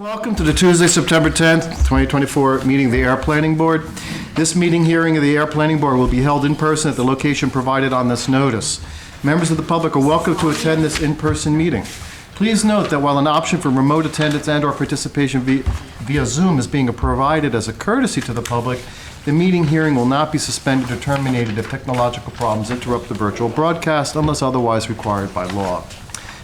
Welcome to the Tuesday, September 10th, 2024 meeting of the Ayer Planning Board. This meeting hearing of the Ayer Planning Board will be held in person at the location provided on this notice. Members of the public are welcome to attend this in-person meeting. Please note that while an option for remote attendance and/or participation via Zoom is being provided as a courtesy to the public, the meeting hearing will not be suspended or terminated if technological problems interrupt the virtual broadcast unless otherwise required by law.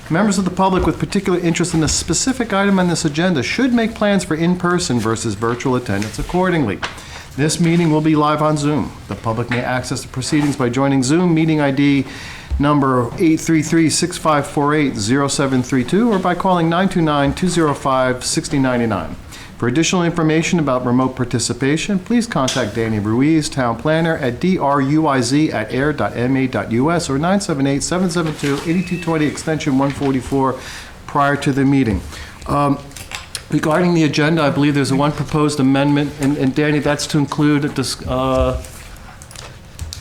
Members of the public with particular interest in a specific item on this agenda should make plans for in-person versus virtual attendance accordingly. This meeting will be live on Zoom. The public may access the proceedings by joining Zoom meeting ID number 833-6548-0732 or by calling 929-205-6099. For additional information about remote participation, please contact Danny Ruiz, Town Planner, at druiz@ayer.ma.us or 978-772-8220, extension 144, prior to the meeting. Regarding the agenda, I believe there's one proposed amendment, and Danny, that's to include,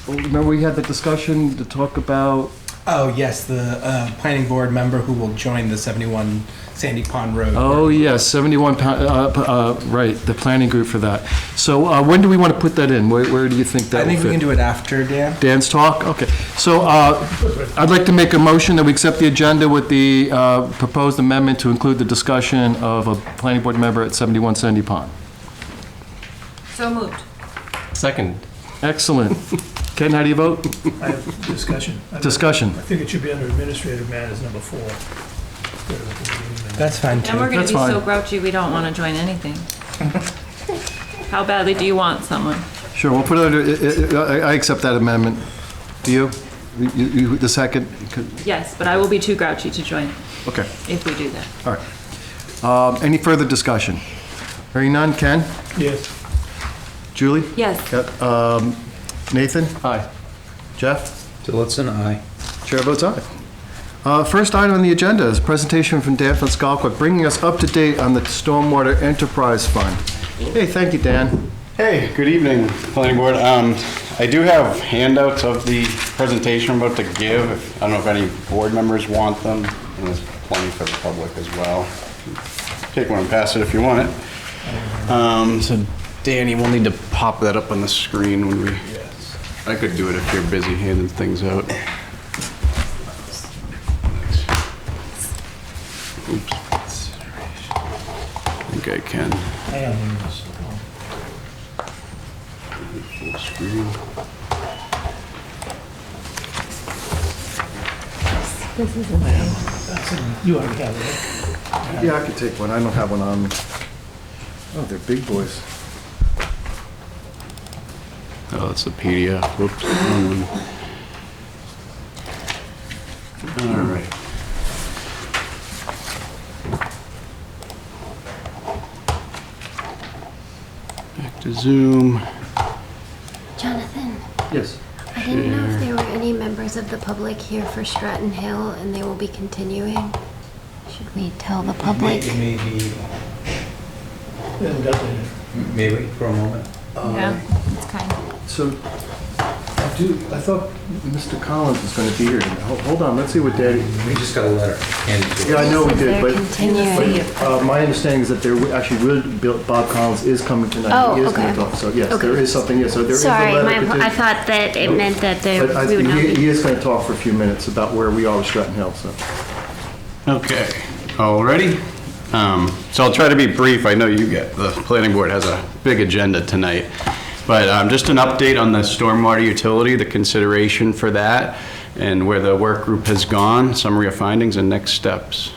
remember we had the discussion to talk about... Oh, yes, the planning board member who will join the 71 Sandy Pond Road. Oh, yes, 71, right, the planning group for that. So when do we want to put that in? Where do you think that will fit? I think we can do it after Dan. Dan's talk? Okay. So I'd like to make a motion that we accept the agenda with the proposed amendment to include the discussion of a planning board member at 71 Sandy Pond. So moved. Second. Excellent. Ken, how do you vote? I have discussion. Discussion. I think it should be under administrative matters, number 4. That's fine, And we're too. going That's to be so fine. grouchy, we don't want to join anything. How badly do you want someone? Sure, we'll put it under, I accept that amendment. Do you? You the second? Yes, but I will be too grouchy to join Okay, if we do that. all right. Any further discussion? Hearing none. Ken? Yes. Julie? Yes. Nathan? Aye. Jeff? Tillotson, aye. Chair votes aye. First item on the agenda is a presentation from Dan von Skalkwyk, bringing us up to date on the Stormwater Enterprise Fund. Hey, thank you, Dan. Hey, good evening, Planning Board. I do have handouts of the presentation I'm about to give. I don't know if any board members want them, and there's plenty for the public as well. Take one and pass it if you want it. So Danny, we'll need to pop that up on the screen when we... Yes. I could do it if you're busy handing things out. Oops. I think I can. I am in this. Full screen. You already have it. Yeah, I could take one. I don't have one on me. Oh, they're big boys. Oh, that's the PDF. Whoops. Wrong one. All right. Back to Zoom. Jonathan, Yes. I didn't know if there were any members of the public here for Stratton Hill and they will be continuing. Should we tell the public? Maybe, We haven't got that yet. maybe for a moment. Yeah, it's kind of. So, I thought Mr. Collins was going to be here. Hold on, let's see what Daddy... We just got a letter handed to us. Yeah, I know we did, They're but continuing. my understanding is that there actually Bob Collins is coming tonight. Oh, He is going okay. to talk. So yes, Okay. there is something, yes, so there is a Sorry, letter. I thought that it meant that But we would not he be. is going to talk for a few minutes about where we are with Stratton Hill, so. Okay, all ready? So I'll try to be brief. I know the planning board has a big agenda tonight. But just an update on the stormwater utility, the consideration for that, and where the work group has gone, summary of findings and next steps.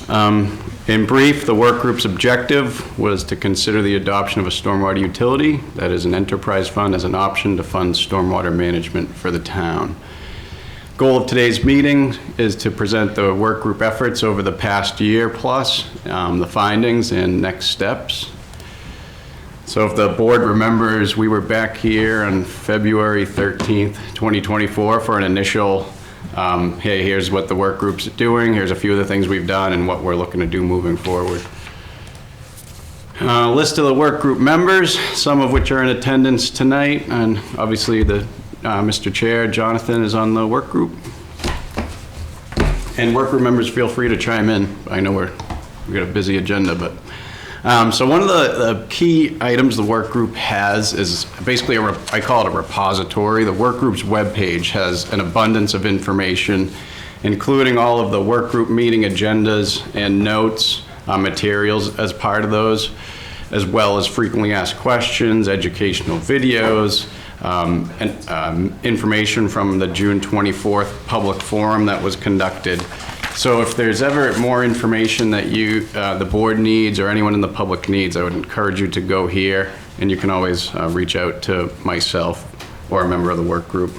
In brief, the work group's objective was to consider the adoption of a stormwater utility, that is an enterprise fund, as an option to fund stormwater management for the town. Goal of today's meeting is to present the work group efforts over the past year plus, the findings and next steps. So if the board remembers, we were back here on February 13th, 2024 for an initial, hey, here's what the work group's doing, here's a few of the things we've done and what we're looking to do moving forward. List of the work group members, some of which are in attendance tonight, and obviously the Mr. Chair, Jonathan, is on the work group. And work group members, feel free to chime in. I know we're we got a busy agenda, but, so one of the key items the work group has is basically I call it a repository. The work group's webpage has an abundance of information, including all of the work group meeting agendas and notes, materials as part of those, as well as frequently asked questions, educational videos, and information from the June 24th public forum that was conducted. So if there's ever more information that the board needs or anyone in the public needs, I would encourage you to go here, and you can always reach out to myself or a member of the work group.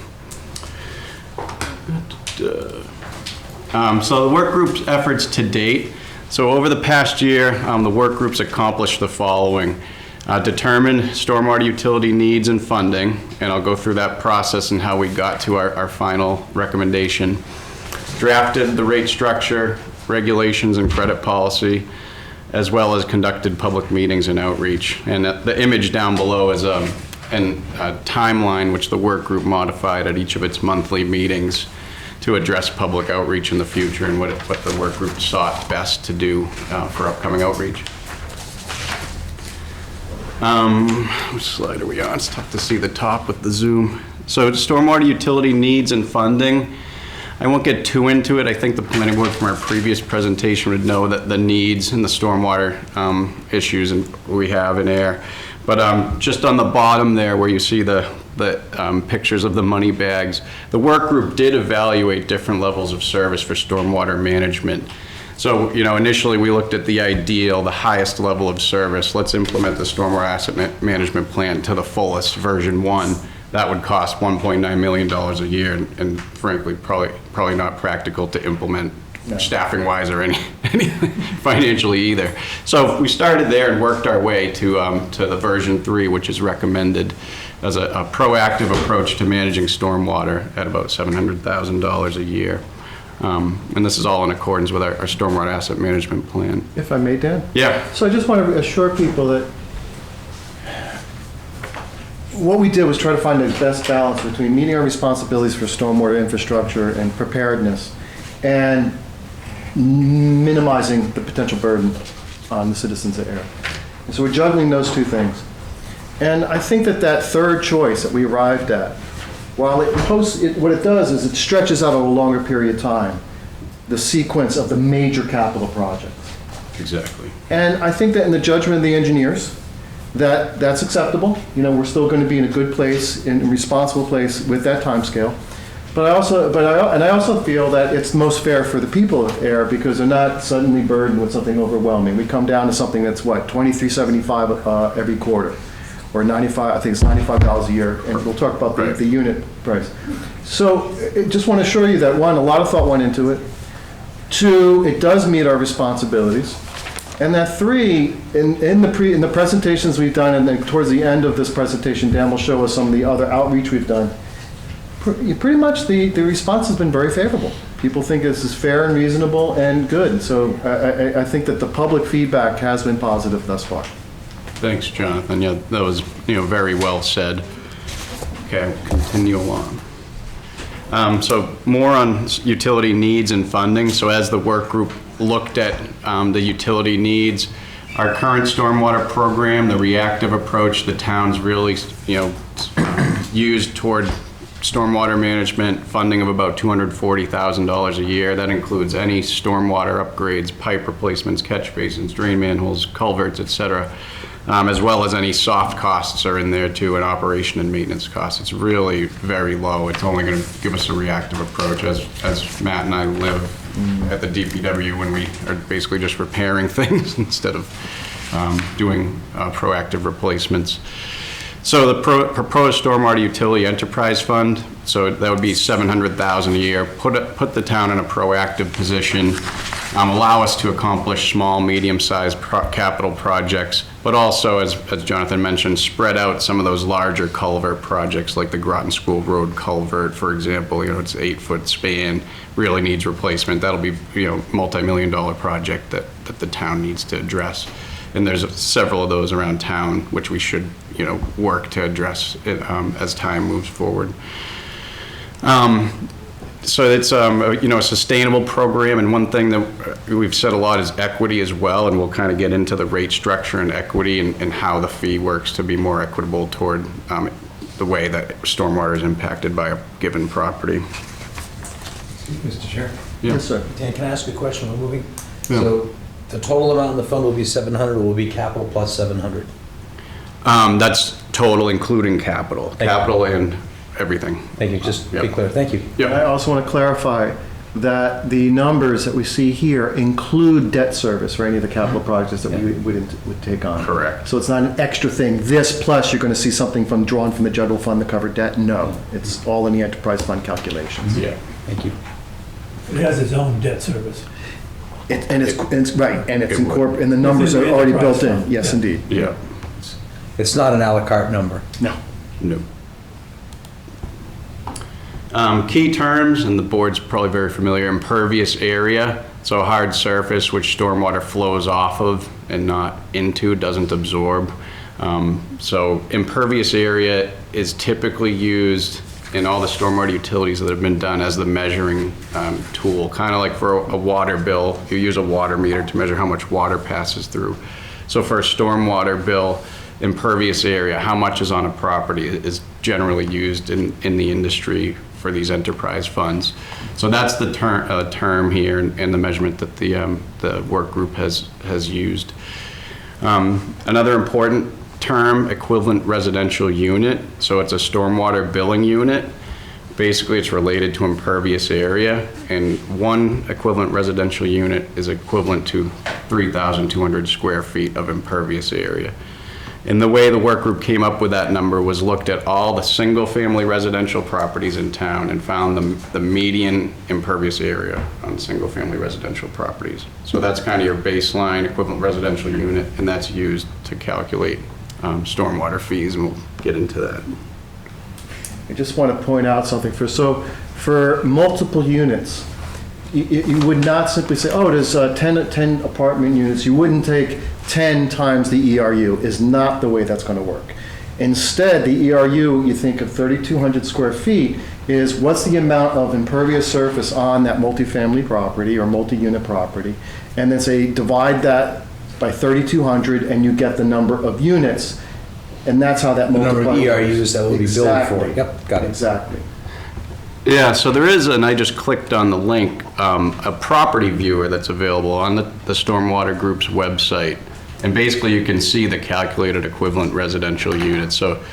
So the work group's efforts to date. So over the past year, the work group's accomplished the following. Determined stormwater utility needs and funding, and I'll go through that process and how we got to our final recommendation. Drafted the rate structure, regulations, and credit policy, as well as conducted public meetings and outreach. And the image down below is a timeline which the work group modified at each of its monthly meetings to address public outreach in the future and what the work group sought best to do for upcoming outreach. Which slide are we on? It's tough to see the top with the zoom. So stormwater utility needs and funding. I won't get too into it. I think the planning board from our previous presentation would know that the needs and the stormwater issues we have in Ayer. But just on the bottom there where you see the pictures of the money bags, the work group did evaluate different levels of service for stormwater management. So, initially we looked at the ideal, the highest level of service. Let's implement the stormwater asset management plan to the fullest, version 1. That would cost $1.9 million a year, and frankly, probably not practical to implement staffing-wise or any financially either. So we started there and worked our way to the version 3, which is recommended as a proactive approach to managing stormwater at about $700,000 a year. And this is all in accordance with our stormwater asset management plan. If I may, Dan? Yeah. So I just want to assure people that what we did was try to find the best balance between meeting our responsibilities for stormwater infrastructure and preparedness and minimizing the potential burden on the citizens of Ayer. And so we're juggling those two things. And I think that third choice that we arrived at, while what it does is it stretches out over a longer period of time the sequence of the major capital projects. Exactly. And I think that in the judgment of the engineers, that's acceptable. We're still going to be in a good place, in a responsible place with that timescale. But I also feel that it's most fair for the people of Ayer because they're not suddenly burdened with something overwhelming. We come down to something that's $23.75 every quarter, or $95. I think it's $95 a year, and we'll talk about the unit price. So I just want to assure you that 1, a lot of thought went into it. 2, it does meet our responsibilities. And that 3, in the presentations we've done, and then towards the end of this presentation, Dan will show us some of the other outreach we've done. Pretty much the response has been very favorable. People think this is fair and reasonable and good. So I think that the public feedback has been positive thus far. Thanks, Jonathan. Yeah, that was very well said. Okay, I'll continue along. So more on utility needs and funding. So as the work group looked at the utility needs, our current stormwater program, the reactive approach the town's really used toward stormwater management, funding of about $240,000 a year. That includes any stormwater upgrades, pipe replacements, catch basins, drain manholes, culverts, etc., as well as any soft costs are in there too, and operation and maintenance costs. It's really very low. It's only going to give us a reactive approach as Matt and I live at the DPW when we are basically just repairing things instead of doing proactive replacements. So the proposed stormwater utility enterprise fund, so that would be $700,000 a year, put the town in a proactive position, allow us to accomplish small, medium-sized capital projects, but also, as Jonathan mentioned, spread out some of those larger culvert projects like the Groton School Road culvert, for example. It's 8-foot span, really needs replacement. That'll be, multi-million-dollar project that the town needs to address. And there's several of those around town, which we should, work to address as time moves forward. So it's, a sustainable program, and one thing that we've said a lot is equity as well, and we'll kind of get into the rate structure and equity and how the fee works to be more equitable toward the way that stormwater is impacted by a given property. Mr. Chair. Yes, sir. Dan, can I ask a question? We're moving. Yeah. So the total amount in the fund will be 700, or will be capital plus 700? That's total, including capital. you. Capital and everything. Thank you, just to be Yep. clear. Thank you. I also want to clarify that the numbers that we see here include debt service for any of the capital projects that we would take on. Correct. So it's not an extra thing. This plus you're going to see something drawn from the general fund to cover debt. No, it's all in the enterprise fund calculations. Yeah. Thank you. It has its own debt service. It's right, and it's It would. and the numbers are already built in. Fund, Yes, yeah. indeed. Yeah. It's not an à la carte number. No. No. Key terms, and the board's probably very familiar, impervious area, so a hard surface which stormwater flows off of and not into, doesn't absorb. So impervious area is typically used in all the stormwater utilities that have been done as the measuring tool, kind of like for a water bill, you use a water meter to measure how much water passes through. So for a stormwater bill, impervious area, how much is on a property, is generally used in the industry for these enterprise funds. So that's the term here and the measurement that the work group has used. Another important term, equivalent residential unit. So it's a stormwater billing unit. Basically, it's related to impervious area, and one equivalent residential unit is equivalent to 3,200 square feet of impervious area. And the way the work group came up with that number was looked at all the single-family residential properties in town and found the median impervious area on single-family residential properties. So that's kind of your baseline equivalent residential unit, and that's used to calculate stormwater fees, and we'll get into that. I just want to point out something. For multiple units, you would not simply say, oh, there's 10 apartment units. You wouldn't take 10 times the ERU. Is not the way that's going to work. Instead, the ERU, you think of 3,200 square feet, is what's the amount of impervious surface on that multifamily property or multi-unit property, and then say divide that by 3,200 and you get the number of units, and that's how that The number of multiplies. ERUs that will be billed for. Yep, got it. Exactly. Yeah, so there is, and I just clicked on the link, a property viewer that's available on the Stormwater Group's website. And basically you can see the calculated equivalent residential unit. So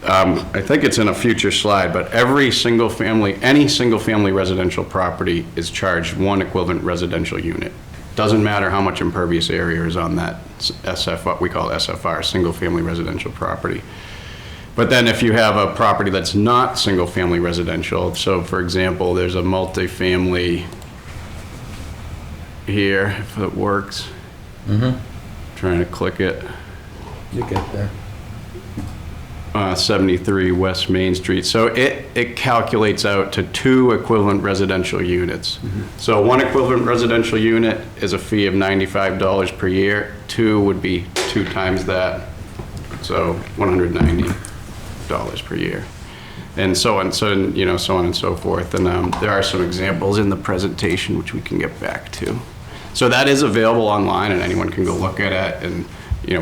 I think it's in a future slide, but any single family residential property is charged one equivalent residential unit. Doesn't matter how much impervious area is on that SFR, we call it SFR, single family residential property. But then if you have a property that's not single-family residential, so for example, there's a multifamily here, if it works. Trying to click it. You get there. 73 West Main Street. So it calculates out to 2 equivalent residential units. So 1 equivalent residential unit is a fee of $95 per year. 2 would be 2 times that, so $190 per year, and so on. So so on and so forth. And there are some examples in the presentation which we can get back to. So that is available online, and anyone can go look at it. And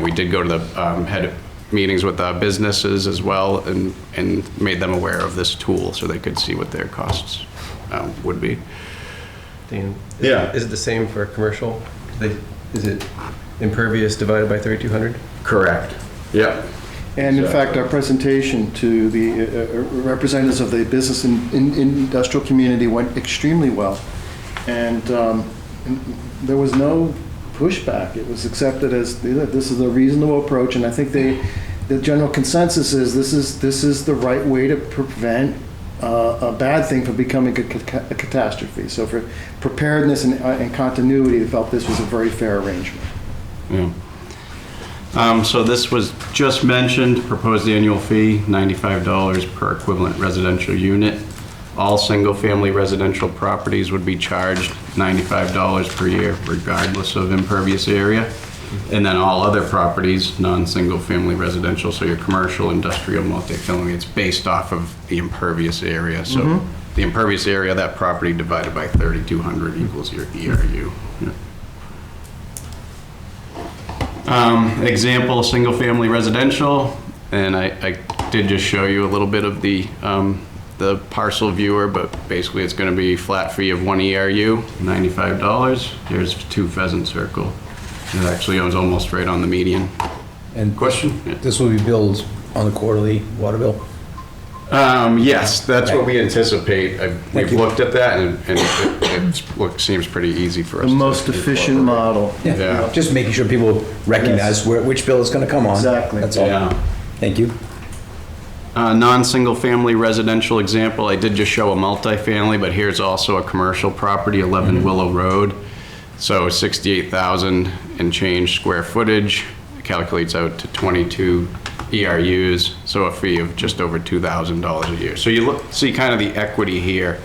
we did go to the head meetings with businesses as well, and made them aware of this tool so they could see what their costs would be. Dan, Yeah. Is it the same for commercial? Is it impervious divided by 3,200? Correct. Yep. And in fact, our presentation to the representatives of the business and industrial community went extremely well. And there was no pushback. It was accepted as this is a reasonable approach. And I think the general consensus is this is the right way to prevent a bad thing from becoming a catastrophe. So for preparedness and continuity, they felt this was a very fair arrangement. Yeah. So this was just mentioned, proposed annual fee, $95 per equivalent residential unit. All single-family residential properties would be charged $95 per year, regardless of impervious area. And then all other properties, non-single-family residential, so your commercial, industrial, multifamily, it's based off of the impervious area. So the impervious area of that property divided by 3,200 equals your ERU. Yeah. Example, single-family residential, and I did just show you a little bit of the parcel viewer, but basically it's going to be flat fee of 1 ERU, $95. Here's 2 Pheasant Circle. It actually owns almost right on the median. And Question? Yeah. this will be billed on the quarterly water bill? Yes, that's what we anticipate. We've you. looked at that, and it seems pretty easy for us. The to most efficient model. Yeah. Just making sure people recognize which bill is gonna come on. Exactly. That's all. Yeah. Thank you. Non-single family residential example, I did just show a multifamily, but here's also a commercial property, 11 Willow Road. So 68,000 and change square footage, calculates out to 22 ERUs, so a fee of just over $2,000 a year. So you see kind of the equity here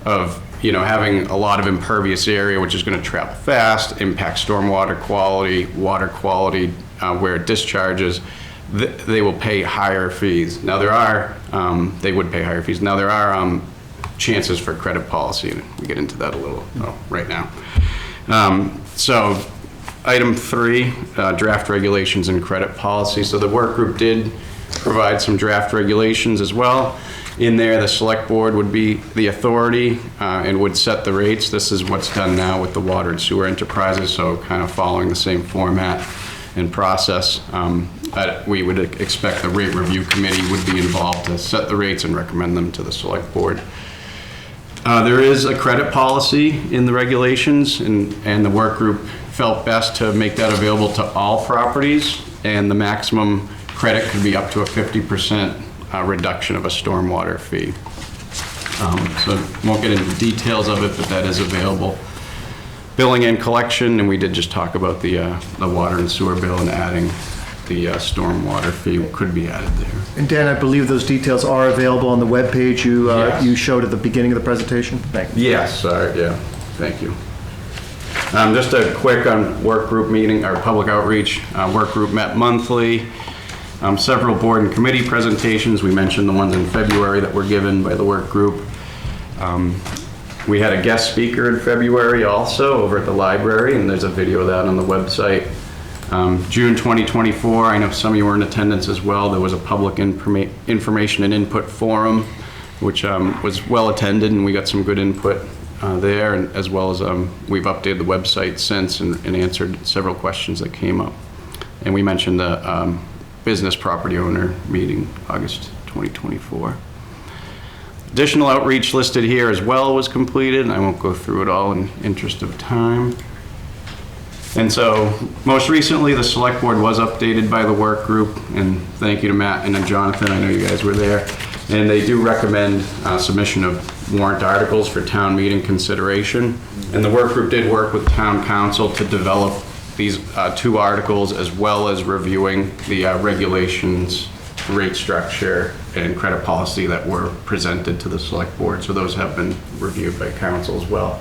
of, you know, having a lot of impervious area, which is going to travel fast, impact stormwater quality, water quality, where it discharges. They will pay higher fees. Now they would pay higher fees. Now there are chances for credit policy, and we get into that a little right now. So item 3, draft regulations and credit policy. So the work group did provide some draft regulations as well. In there, the select board would be the authority and would set the rates. This is what's done now with the water and sewer enterprises, so kind of following the same format and process. We would expect the rate review committee would be involved to set the rates and recommend them to the select board. There is a credit policy in the regulations, and the work group felt best to make that available to all properties, and the maximum credit could be up to a 50% reduction of a stormwater fee. So won't get into details of it, but that is available. Billing and collection, and we did just talk about the water and sewer bill, and adding the stormwater fee could be added there. And Dan, I believe those details are available on the webpage Yes. you showed at the beginning of the presentation? Thank you. Yes, yeah, thank you. Just a quick on work group meeting, our public outreach. Work group met monthly. Several board and committee presentations. We mentioned the ones in February that were given by the work group. We had a guest speaker in February also over at the library, and there's a video of that on the website. June 2024, I know some of you were in attendance as well. There was a public information and input forum, which was well attended, and we got some good input there, and as well as we've updated the website since and answered several questions that came up. And we mentioned the business property owner meeting, August 2024. Additional outreach listed here as well was completed, and I won't go through it all in interest of time. And so, most recently, the select board was updated by the work group, and thank you to Matt and Jonathan, I know you guys were there. And they do recommend submission of warrant articles for town meeting consideration. And the work group did work with town council to develop these 2 articles, as well as reviewing the regulations, rate structure, and credit policy that were presented to the select board. So those have been reviewed by council as well.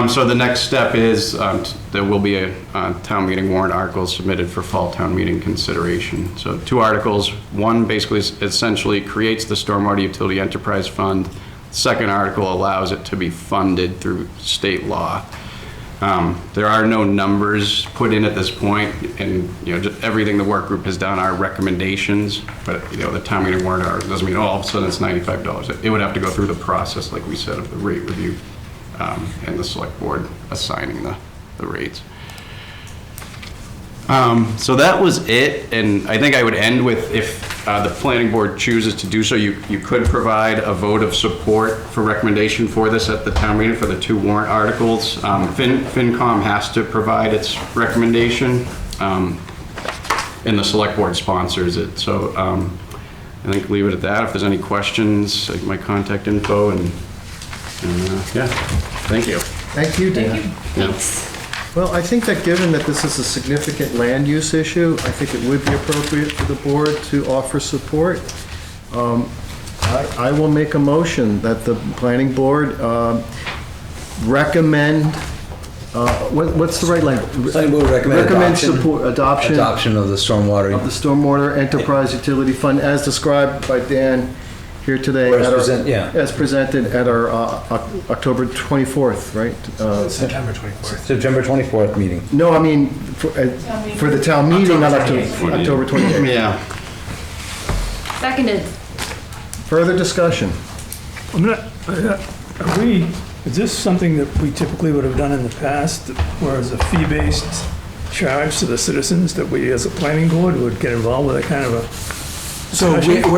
So the next step is there will be a town meeting warrant article submitted for fall town meeting consideration. So 2 articles. One basically essentially creates the Stormwater Utility Enterprise Fund. Second article allows it to be funded through state law. There are no numbers put in at this point, and just everything the work group has done are recommendations. But the town meeting warrant article doesn't mean all of a sudden it's $95. It would have to go through the process, like we said, of the rate review. And the select board assigning the rates. So that was it, and I think I would end with, if the planning board chooses to do so, you could provide a vote of support for recommendation for this at the town meeting for the 2 warrant articles. FinCom has to provide its recommendation, and the select board sponsors it. So I think leave it at that. If there's any questions, like my contact info, and yeah, thank you. Thank you, Dan. Thanks. Well, I think that given that this is a significant land use issue, I think it would be appropriate for the board to offer support. I will make a motion that the planning board recommend, what's the right language? Planning board recommend support, adoption of the of the Stormwater Enterprise Utility Fund as described by Dan here today. Or as at our- present- yeah. As presented at our October 24th, right? September 24th. September 24th meeting. No, I mean, for the town meeting on October 28th. Yeah. Seconded. Further discussion? I'm not, is this something that we typically would have done in the past, whereas a fee-based charge to the citizens that we, as a planning board, would get involved with that kind of a So discussion?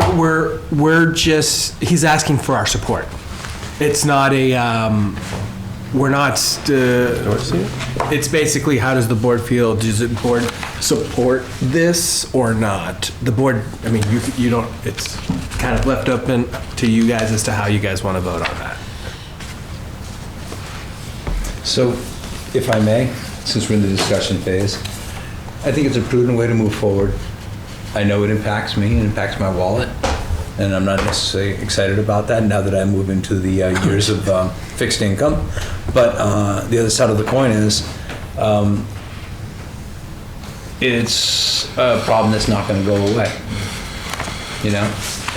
we're just, he's asking for our support. It's not a, we're not, it's basically, how does the board feel? Does the board support this or not? The board, I mean, you don't, it's kind of left open to you guys as to how you guys want to vote on that. So, if I may, since we're in the discussion phase, I think it's a prudent way to move forward. I know it impacts me, it impacts my wallet, and I'm not necessarily excited about that now that I move into the years of fixed income. But the other side of the coin is, it's a problem that's not going to go away, you know?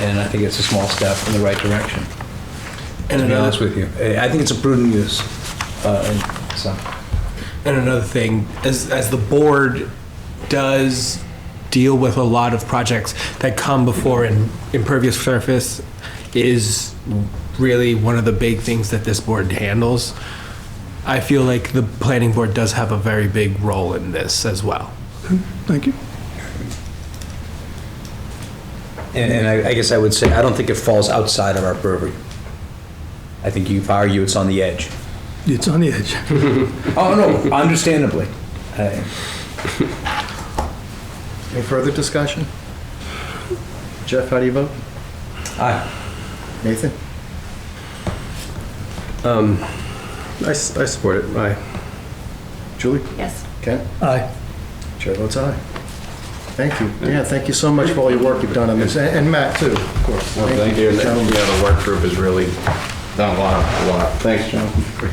And I think it's a small step in the right direction, to be honest with you. I think it's a prudent use, so. And another thing, as the board does deal with a lot of projects that come before an impervious surface is really one of the big things that this board handles. I feel like the planning board does have a very big role in this as well. Thank you. And I guess I would say, I don't think it falls outside of our purview. I think if I argue it's on the edge. It's on the edge. Oh, no, understandably. Any further discussion? Jeff, how do you vote? Aye. Nathan? I support it. Aye. Julie? Yes. Ken? Aye. Chair votes aye. Thank you. Yeah, thank you so much for all your work you've done on this, and Matt, too, of course. Well, thank you. Yeah, gentlemen. the work group has really done a lot. Thanks, Jonathan.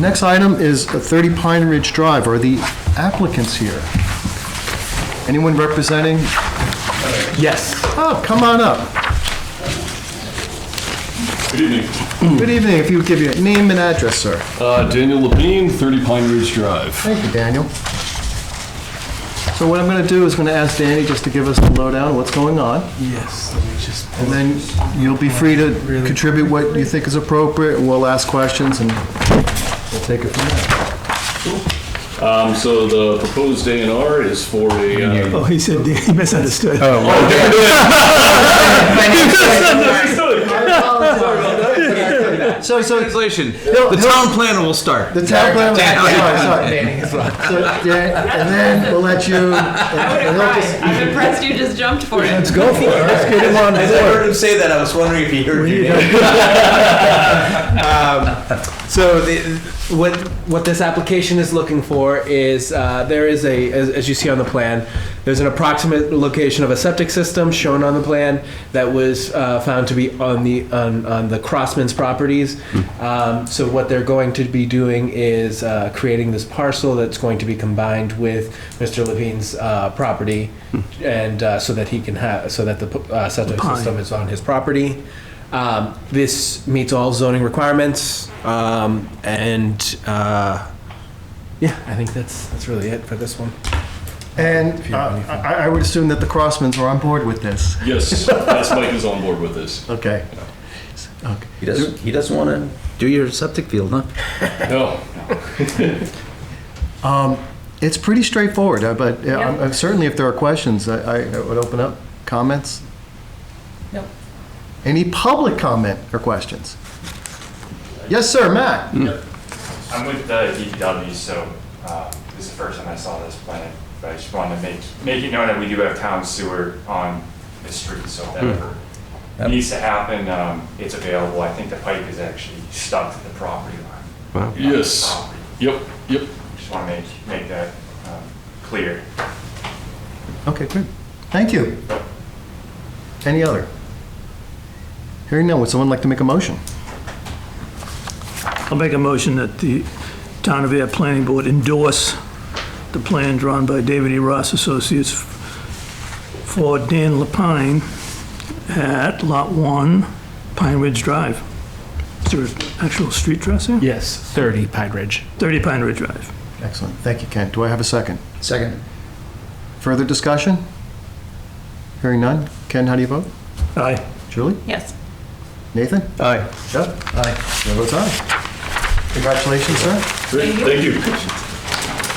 Next item is 30 Pine Ridge Drive. Are the applicants here? Anyone representing? Yes. Oh, come on up. Good evening. Good evening. If you would give your name and address, sir. Daniel Levine, 30 Pine Ridge Drive. Thank you, Daniel. So what I'm going to do is going to ask Danny just to give us the lowdown of what's going on, Yes, let me just. and then you'll be free to contribute what you think is appropriate. We'll ask questions, and we'll take it from there. So the proposed A&R is for a... Oh, he said, he misunderstood. So, Translation, the town planner will start. the town planner, sorry. So, yeah, and then we'll let you, and he'll just- I'm impressed you just jumped for it. Let's go for it. Let's get him on As I heard board. him say that, I was wondering if he heard you. So what this application is looking for is there is as you see on the plan, there's an approximate location of a septic system shown on the plan that was found to be on the Crossman's properties. So what they're going to be doing is creating this parcel that's going to be combined with Mr. Levine's property, and so that he can have the septic system is on his property. This meets all zoning requirements, and yeah, I think that's really it for this one. and I would assume that the Crossmans are on board with this. Yes, yes, Mike is on board with this. Okay. Okay. He doesn't want to do your septic field, huh? No. It's pretty straightforward, but certainly if there are questions, I would open up comments. Nope. Any public comment or questions? Yes, sir, Matt. I'm with DPW, so this is the first time I saw this plan, but I just wanted to make it known that we do have town sewer on the street, so if that ever needs to happen, it's available. I think the pipe is actually stuck to the property line. Wow. Yes. Yep. Just want to make that clear. Okay, good. Thank you. Any other? Hearing none, would someone like to make a motion? I'll make a motion that the Town of Ayer Planning Board endorse the plan drawn by David E. Ross Associates for Dan Lapine at Lot 1, Pine Ridge Drive. Is there an actual street address here? Yes, 30 Pine Ridge. 30 Pine Ridge Drive. Excellent. Thank you, Ken. Do I have a second? Second. Further discussion? Hearing none. Ken, how do you vote? Aye. Julie? Yes. Nathan? Aye. Jeff? Aye. Chair votes aye. Congratulations, sir. Great, thank you.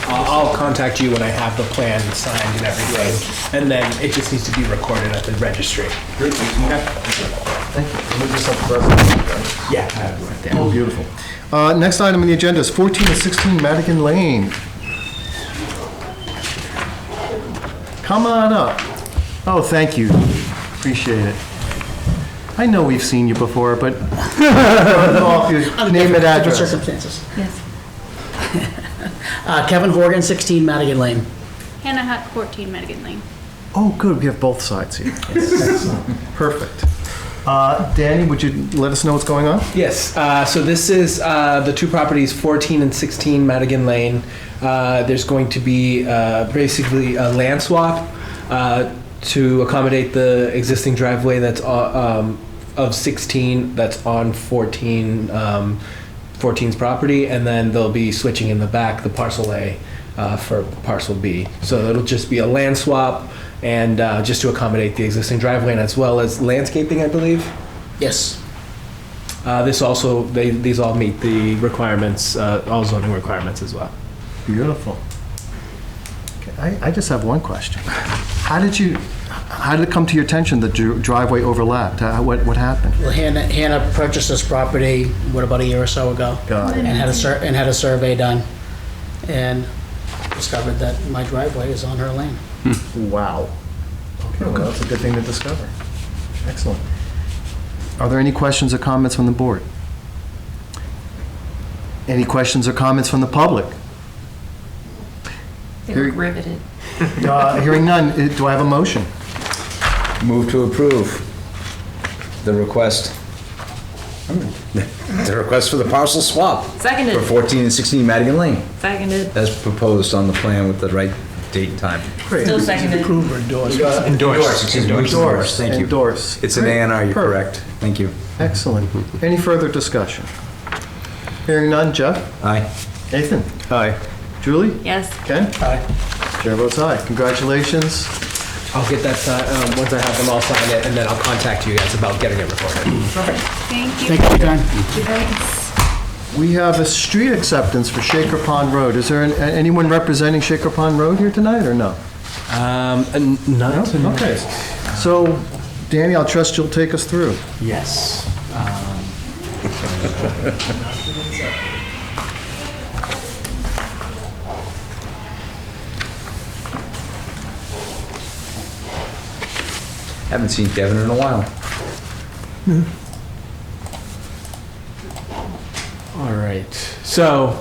I'll contact you when I have the plan signed and everything, and then it just needs to be recorded at the registry. Great. Thank you. Move this up to President, right? Yeah, I have it right there. Oh, beautiful. Next item on the agenda is 14 and 16 Madigan Lane. Come on up. Oh, thank you. Appreciate it. I know we've seen you before, but name and address. Circumstances. Yes. Kevin Horgan, 16 Madigan Lane. Hannah Huck, 14 Madigan Lane. Oh, good. We have both sides here. Perfect. Danny, would you let us know what's going on? Yes, so this is the two properties, 14 and 16 Madigan Lane. There's going to be basically a land swap to accommodate the existing driveway that's of 16 that's on 14's property, and then they'll be switching in the back the parcel A for parcel B. So it'll just be a land swap, and just to accommodate the existing driveway, and as well as landscaping, I believe. Yes. These all meet the requirements, all zoning requirements as well. Beautiful. Okay, I just have one question. How did it come to your attention that driveway overlapped? What happened? Well, Hannah purchased this property, about a year or so ago? Got it. And had a survey done, and discovered that my driveway is on her lane. Wow. Okay, well, that's a good thing to discover. Excellent. Are there any questions or comments from the board? Any questions or comments from the public? They were riveted. Hearing none, do I have a motion? Move to approve the request. The request for the parcel swap. Seconded. For 14 and 16 Madigan Lane, Seconded. as proposed on the plan with the right date and time. Still seconded. Approve or endorse? Endorse, excuse me. Endorse, thank you. Endorse. It's an Great. A&R, you're Perfect. correct. Thank you. Excellent. Any further discussion? Hearing none, Jeff? Aye. Nathan? Aye. Julie? Yes. Ken? Aye. Chair votes aye. Congratulations. I'll get that once I have them all signed it, and then I'll contact you guys about getting it recorded. Thank you. Thank you for your time. We have a street acceptance for Shaker Pond Road. Is there anyone representing Shaker Pond Road here tonight, or no? Not tonight. Okay. So, Danny, I'll trust you'll take us through. Yes. Haven't seen Kevin in a while. All right. So,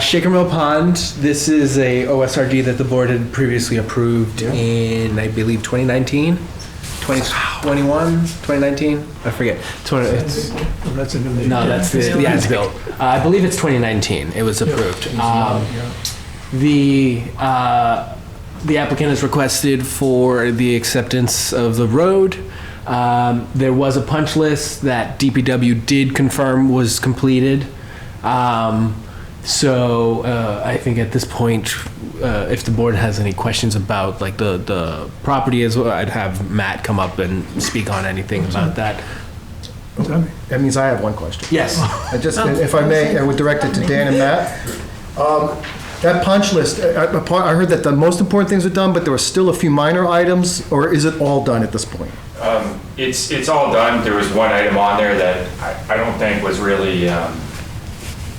Shaker Mill Pond, this is a OSRD that the board had previously approved in, I believe, 2019? 2021? 2019? I forget. That's a new. No, that's the, yeah, it's built. I believe it's 2019. It was approved. The applicant has requested for the acceptance of the road. There was a punch list that DPW did confirm was completed. So I think at this point, if the board has any questions about like the property as well, I'd have Matt come up and speak on anything about that. That means I have one question. Yes. If I may, I would direct it to Dan and Matt. That punch list, I heard that the most important things are done, but there were still a few minor items, or is it all done at this point? It's all done. There was one item on there that I don't think was really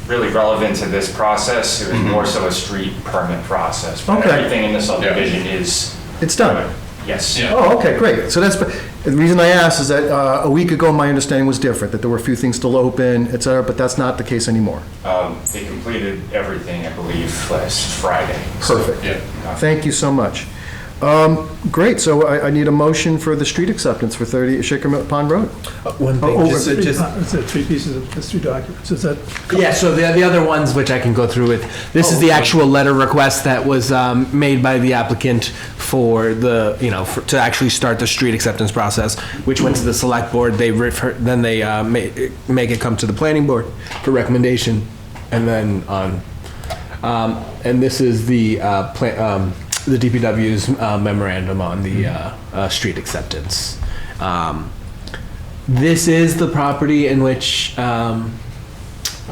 relevant to this process. It was more so a street permit process. But Okay. everything in the subdivision is. It's done? Yes. Oh, okay, great. So the reason I asked is that a week ago, my understanding was different, that there were a few things still open, et cetera, but that's not the case anymore. They completed everything, I believe, last Friday. Perfect. Yeah. Thank you so much. Great, so I need a motion for the street acceptance for 30 Shaker Pond Road. One thing, It's just, three pieces of, it's three documents, is that? yeah, so the other ones, which I can go through with, this is the actual letter request that was made by the applicant for the, to actually start the street acceptance process, which went to the select board, then they make it come to the planning board for recommendation, and then on. And this is the DPW's memorandum on the street acceptance. This is the property in which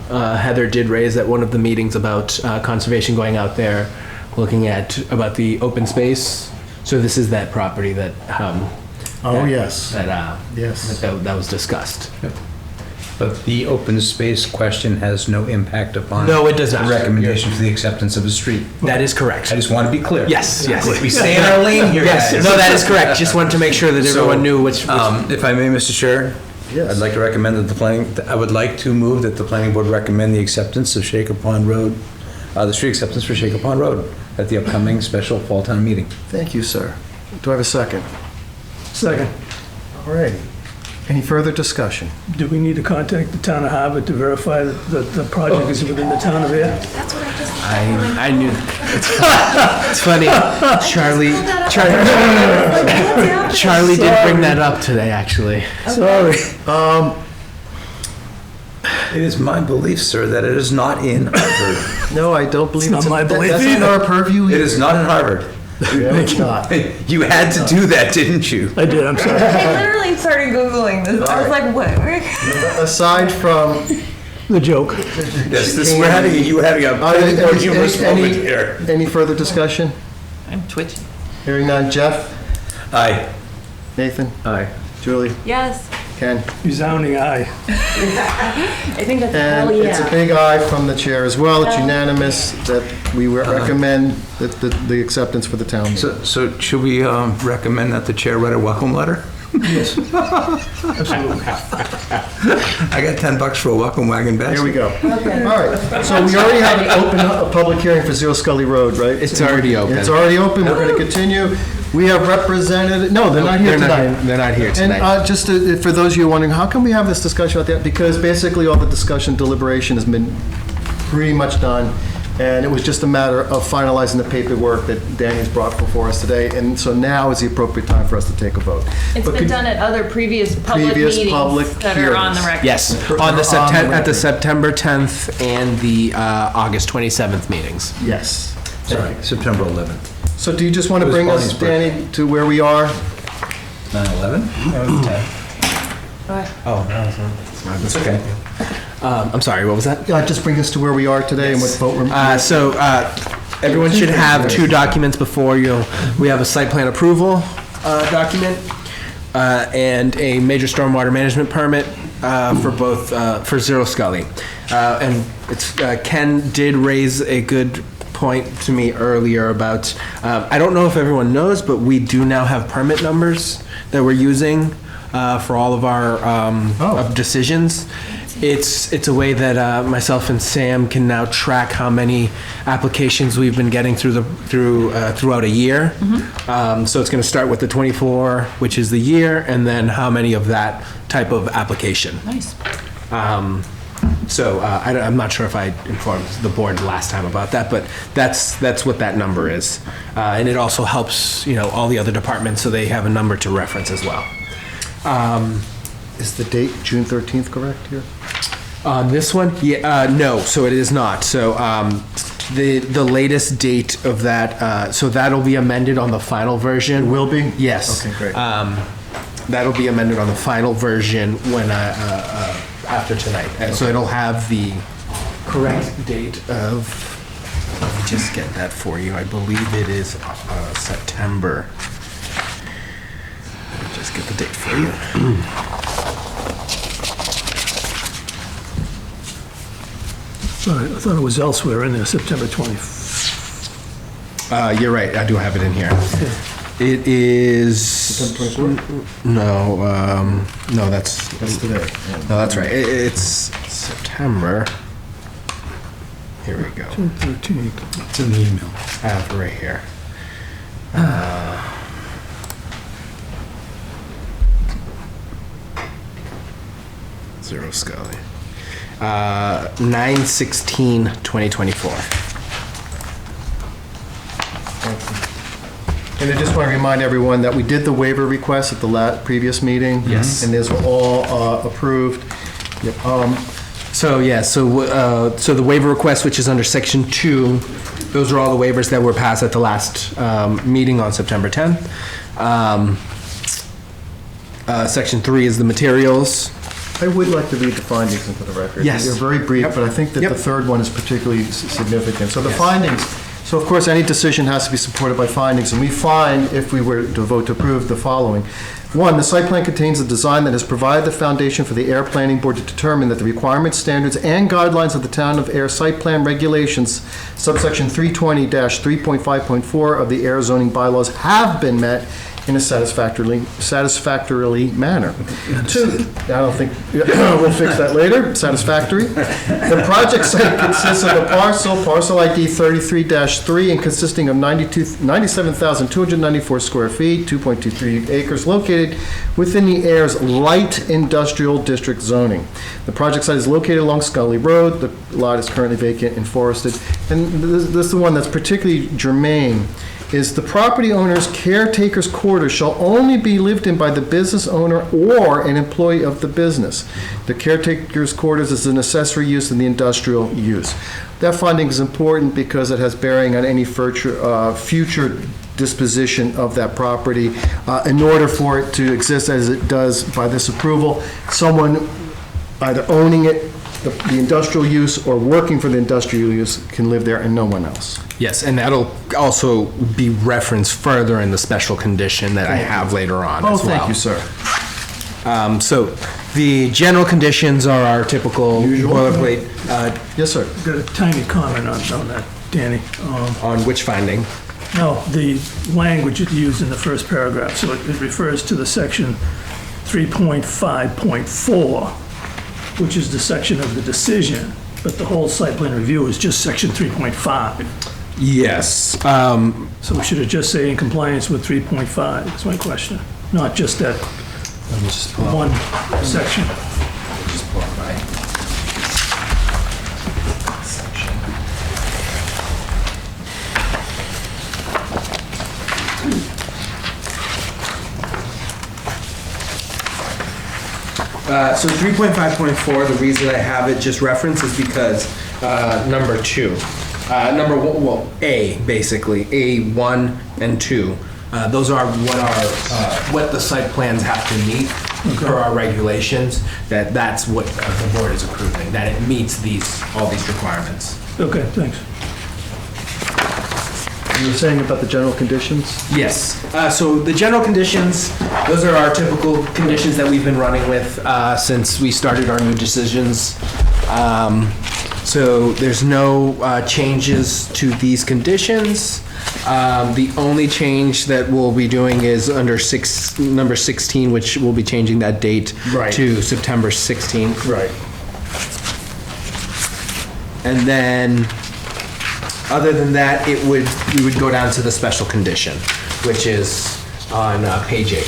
Heather did raise at one of the meetings about conservation going out there, looking at about the open space. So this is that property that. Yes. Yes. That was discussed. But the open space question has no impact upon. No, it does not. The recommendation for the acceptance of a street. That is correct. I just want to be clear. Yes, yes. We stay in our lane here, Yes, guys. no, that is correct. Just wanted to make sure that everyone knew which. If I may, Mr. Chair? Yes. I'd like to recommend I would like to move that the planning board recommend the acceptance of Shaker Pond Road, the street acceptance for Shaker Pond Road at the upcoming special fall town meeting. Thank you, sir. Do I have a second? Second. All right. Any further discussion? Do we need to contact the town of Harvard to verify that the project is within the town of Ayer? That's what I just. I knew. It's funny. Charlie did bring that up today, actually. Sorry. It is my belief, sir, that it is not in Harvard. No, I don't believe It's not my belief That's either. not our purview. It is not in Harvard. It's not. You had to do that, didn't you? I did, I'm sorry. I literally started Googling this. I was like, what? Aside from The joke. Yes, you had a more humorous moment here. Any further discussion? I'm twitching. Hearing none. Jeff? Aye. Nathan? Aye. Julie? Yes. Ken? Resounding aye. I think that's a And hell it's a yeah. big aye from the chair as well. It's unanimous that we recommend the acceptance for the town. So should we recommend that the chair write a welcome letter? Yes. Absolutely. I got $10 for a welcome wagon basket. Here we go. All right, so we already have an open a public hearing for Zero Scully Road, right? It's already open. It's already open, we're going to continue. We have represented, no, they're not here tonight. They're not here tonight. And just for those of you wondering, how come we have this discussion about that? Because basically all the discussion, deliberation has been pretty much done, and it was just a matter of finalizing the paperwork that Danny's brought before us today, and so now is the appropriate time for us to take a It's But been could- done at other previous public Previous meetings public that are on the hearings. record. Yes, On the at the record. September 10th and the August 27th meetings. Yes. Sorry, September 11th. So do you just want to It was bring us, Bonnie's birthday. Danny, to where we are? 9/11? Oh, no, it's okay. I'm sorry, what was that? Just bring us to where we are today and what vote we're... Everyone should have two documents before you. We have a site plan approval document and a major stormwater management permit for both, for Zero Scully. And Ken did raise a good point to me earlier about, I don't know if everyone knows, but we do now have permit numbers that we're using for all of our decisions. It's a way that myself and Sam can now track how many applications we've been getting throughout a year. So it's going to start with the 24, which is the year, and then how many of that type of application. Nice. I'm not sure if I informed the board last time about that, but that's what that number is. And it also helps, all the other departments, so they have a number to reference as well. Is the date June 13th correct here? On this one? Yeah, no, so it is not. So the latest date of that, so that'll be amended on the final version. It will be? Yes. Okay, great. That'll be amended on the final version when after tonight. And so it'll have the correct date of, let me just get that for you. I believe it is September. Let me just get the date for you. Sorry, I thought it was elsewhere in there, September 20th. You're right, I do have it in here. It is... September 24th? No, that's today. No, that's right. It's September. Here we go. 13th. It's in the email. I have it right here. 0 Scully. 9/16/2024. And I just want to remind everyone that we did the waiver request at the previous meeting. Yes. And these were all approved. So the waiver request, which is under section 2, those are all the waivers that were passed at the last meeting on September 10th. Section 3 is the materials. I would like to read the findings into the record. Yes. They're very brief, but I think that the third one is particularly significant. So the findings, so of course, any decision has to be supported by findings, and we find, if we were to vote to approve, the following. 1, the site plan contains a design that has provided the foundation for the Ayer Planning Board to determine that the requirements, standards, and guidelines of the Town of Ayer Site Plan Regulations, subsection 320-3.5.4 of the Ayer zoning bylaws have been met in a satisfactorily manner. 2, I don't think, we'll fix that later, satisfactory. The project site consists of a parcel ID 33-3, and consisting of 97,294 square feet, 2.23 acres, located within the Ayer's light industrial district zoning. The project site is located along Scully Road. The lot is currently vacant and forested. And this is the one that's particularly germane, is the property owner's caretaker's quarters shall only be lived in by the business owner or an employee of the business. The caretaker's quarters is an accessory use in the industrial use. That finding is important because it has bearing on any future disposition of that property. In order for it to exist as it does by this approval, someone either owning it, the industrial use, or working for the industrial use can live there and no one else. Yes, and that'll also be referenced further in the special condition that I have later on as well. Thank you, sir. So the general conditions are our typical boilerplate. Yes, sir. Got a tiny comment on that, Danny. On which finding? No, the language it used in the first paragraph. So it refers to the section 3.5.4, which is the section of the decision, but the whole site plan review is just section 3.5. Yes. So we should have just say in compliance with 3.5, that's my question. Not just that Let me just pull up. one section. Just pull up my section. So 3.5.4, the reason I have it just referenced is because number 2. Number one, well, A, basically, A1 and 2. Those are what the site plans have to meet per our regulations. That's what the board is approving, that it meets all these requirements. Okay, thanks. You were saying about the general conditions? Yes. So the general conditions, those are our typical conditions that we've been running with since we started our new decisions. So there's no changes to these conditions. The only change that we'll be doing is under number 16, which we'll be changing that date to September 16th. Right. And then, other than that, we would go down to the special condition, which is on page 8,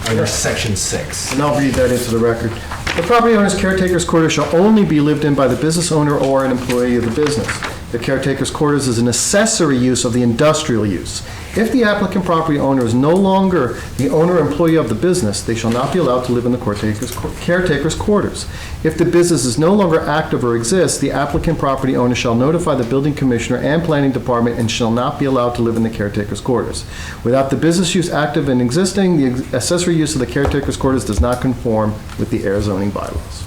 under section 6. And I'll read that into the record. The property owner's caretaker's quarters shall only be lived in by the business owner or an employee of the business. The caretaker's quarters is an accessory use of the industrial use. If the applicant property owner is no longer the owner or employee of the business, they shall not be allowed to live in the caretaker's quarters. If the business is no longer active or exists, the applicant property owner shall notify the building commissioner and planning department and shall not be allowed to live in the caretaker's quarters. Without the business use active and existing, the accessory use of the caretaker's quarters does not conform with the Ayer zoning bylaws.